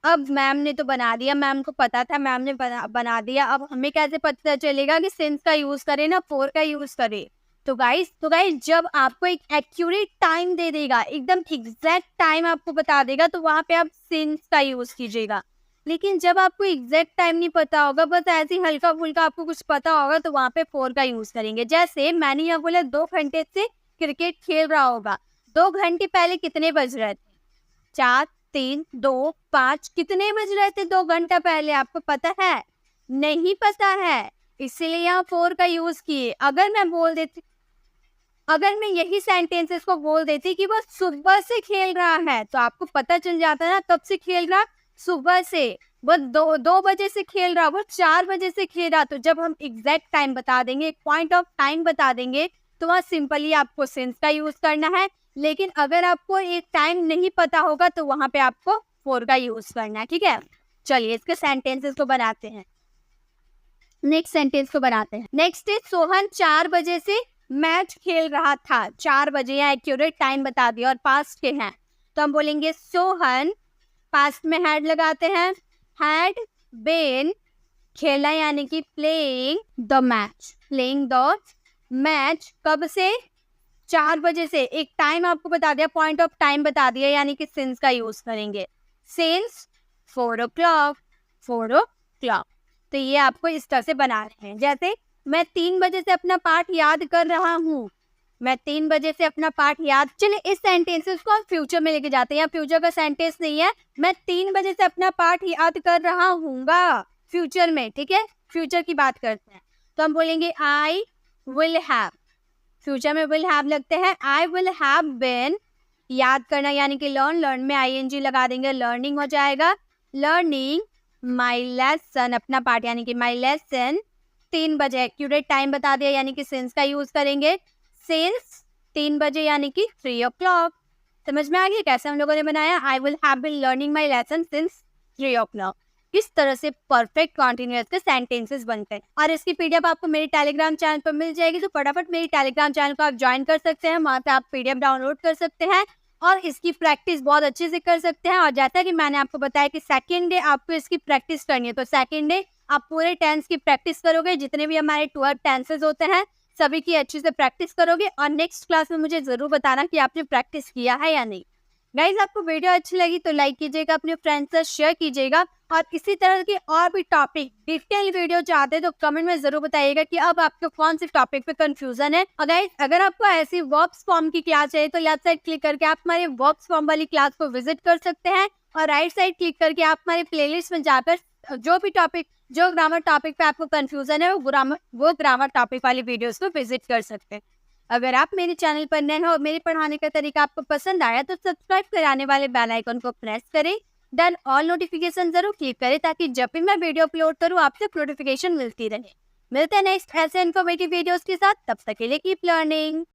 अब मैम ने तो बना दिया, मैम को पता था, मैम ने बना दिया. अब हमें कैसे पता चलेगा कि सिंस का यूज करें ना 4 का यूज करें? तो गाइस जब आपको एक एक्यूरेट टाइम दे देगा, एकदम एग्जैक्ट टाइम आपको बता देगा, तो वहां पे आप सिंस का यूज कीजिएगा। लेकिन जब आपको एग्जैक्ट टाइम नहीं पता होगा, बस ऐसे ही हल्का फुल्का आपको कुछ पता होगा, तो वहां पे 4 का यूज करेंगे। जैसे मैंने यहाँ बोला 2 घंटे से क्रिकेट खेल रहा होगा, 2 घंटे पहले कितने बज रहे थे? 4, 3, 2, 5 कितने बज रहे थे 2 घंटा पहले? आपको पता है? नहीं पता है, इसीलिए यहाँ 4 का यूज किए। अगर मैं यही सेंटेंसेस को बोल देती कि वो सुबह से खेल रहा है, तो आपको पता चल जाता ना कब से खेल रहा, सुबह से। वो 2 बजे से खेल रहा, वो 4 बजे से खेल रहा। तो जब हम एग्जैक्ट टाइम बता देंगे, एक पॉइंट ऑफ टाइम बता देंगे, तो वहाँ सिंपली आपको सिंस का यूज करना है। लेकिन अगर आपको एक टाइम नहीं पता होगा, तो वहां पे आपको 4 का यूज करना है। ठीक है, चलिए इसके सेंटेंसेस को बनाते हैं। नेक्स्ट सेंटेंस को बनाते हैं। नेक्स्ट इज सोहन 4 बजे से मैच खेल रहा था। 4 बजे या एक्यूरेट टाइम बता दिया और पास्ट के हैं, तो हम बोलेंगे सोहन, पास्ट में हैड लगाते हैं, हैड बीन, खेला यानी कि playing the match, playing the match. कब से? 4 बजे से। एक टाइम आपको बता दिया, पॉइंट ऑफ टाइम बता दिया, यानी कि सिंस का यूज करेंगे। Since 4 o'clock, 4 o'clock। तो ये आपको इस तरह से बना रहे हैं। जैसे मैं 3 बजे से अपना पाठ याद कर रहा हूँ, मैं 3 बजे से अपना पाठ याद। चलिए इस सेंटेंसेस को हम फ्यूचर में लेके जाते हैं। यहाँ फ्यूचर का सेंटेंस नहीं है, मैं 3 बजे से अपना पाठ याद कर रहा हूँगा, फ्यूचर में। ठीक है, फ्यूचर की बात करते हैं, तो हम बोलेंगे आई विल हैव। फ्यूचर में विल हैव लगते हैं। आई विल हैव बीन, याद करना यानी कि लर्न, लर्न में ING लगा देंगे, लर्निंग हो जाएगा। लर्निंग माई लेसन, अपना पाठ यानी कि माई लेसन। 3 बजे एक्यूरेट टाइम बता दिया, यानी कि सिंस का यूज करेंगे। सिंस 3 बजे यानी कि 3 o'clock। समझ में आ गया कैसे हम लोगों ने बनाया? I will have been learning my lesson since 3 o'clock। इस तरह से परफेक्ट कॉन्टिन्यूअस के सेंटेंसेस बनते हैं। और इसकी PDF आपको मेरे टेलीग्राम चैनल पर मिल जाएगी, तो फटाफट मेरे टेलीग्राम चैनल को आप ज्वाइन कर सकते हैं। वहाँ पे आप PDF डाउनलोड कर सकते हैं और इसकी प्रैक्टिस बहुत अच्छे से कर सकते हैं। और जैसा कि मैंने आपको बताया कि सेकेंड डे आपको इसकी प्रैक्टिस करनी है, तो सेकेंड डे आप पूरे टेंस की प्रैक्टिस करोगे। जितने भी हमारे 12 टेंसेज होते हैं, सभी की अच्छे से प्रैक्टिस करोगे। और नेक्स्ट क्लास में मुझे जरूर बताना कि आपने प्रैक्टिस किया है या नहीं। गाइज, आपको वीडियो अच्छी लगी तो लाइक कीजिएगा, अपने फ्रेंड्स से शेयर कीजिएगा। और इसी तरह के और भी टॉपिक डिटेल वीडियो चाहते हैं तो कमेंट में जरूर बताइएगा कि अब आपको कौन से टॉपिक पे कंफ्यूजन है। और गाइज, अगर आपको ऐसी वर्ब्स फॉर्म की क्लास चाहिए तो लेफ्ट साइड क्लिक करके आप हमारे वर्ब्स फॉर्म वाली क्लास को विजिट कर सकते हैं। और राइट साइड क्लिक करके आप हमारे प्लेलिस्ट में जाकर जो भी टॉपिक, जो ग्रामर टॉपिक पे आपको कंफ्यूजन है, वो ग्रामर टॉपिक वाली वीडियोस को विजिट कर सकते हैं। अगर आप मेरे चैनल पर नए हो और मेरे पढ़ाने का तरीका आपको पसंद आया तो सब्सक्राइब कराने वाले बेल आइकन को प्रेस करें, देन ऑल नोटिफिकेशन जरूर क्लिक करें, ताकि जब भी मैं वीडियो अपलोड करूं आपसे नोटिफिकेशन मिलती रहे। मिलते हैं नेक्स्ट ऐसे इन्फॉर्मेटिव वीडियोस के साथ, तब तक के लिए कीप लर्निंग।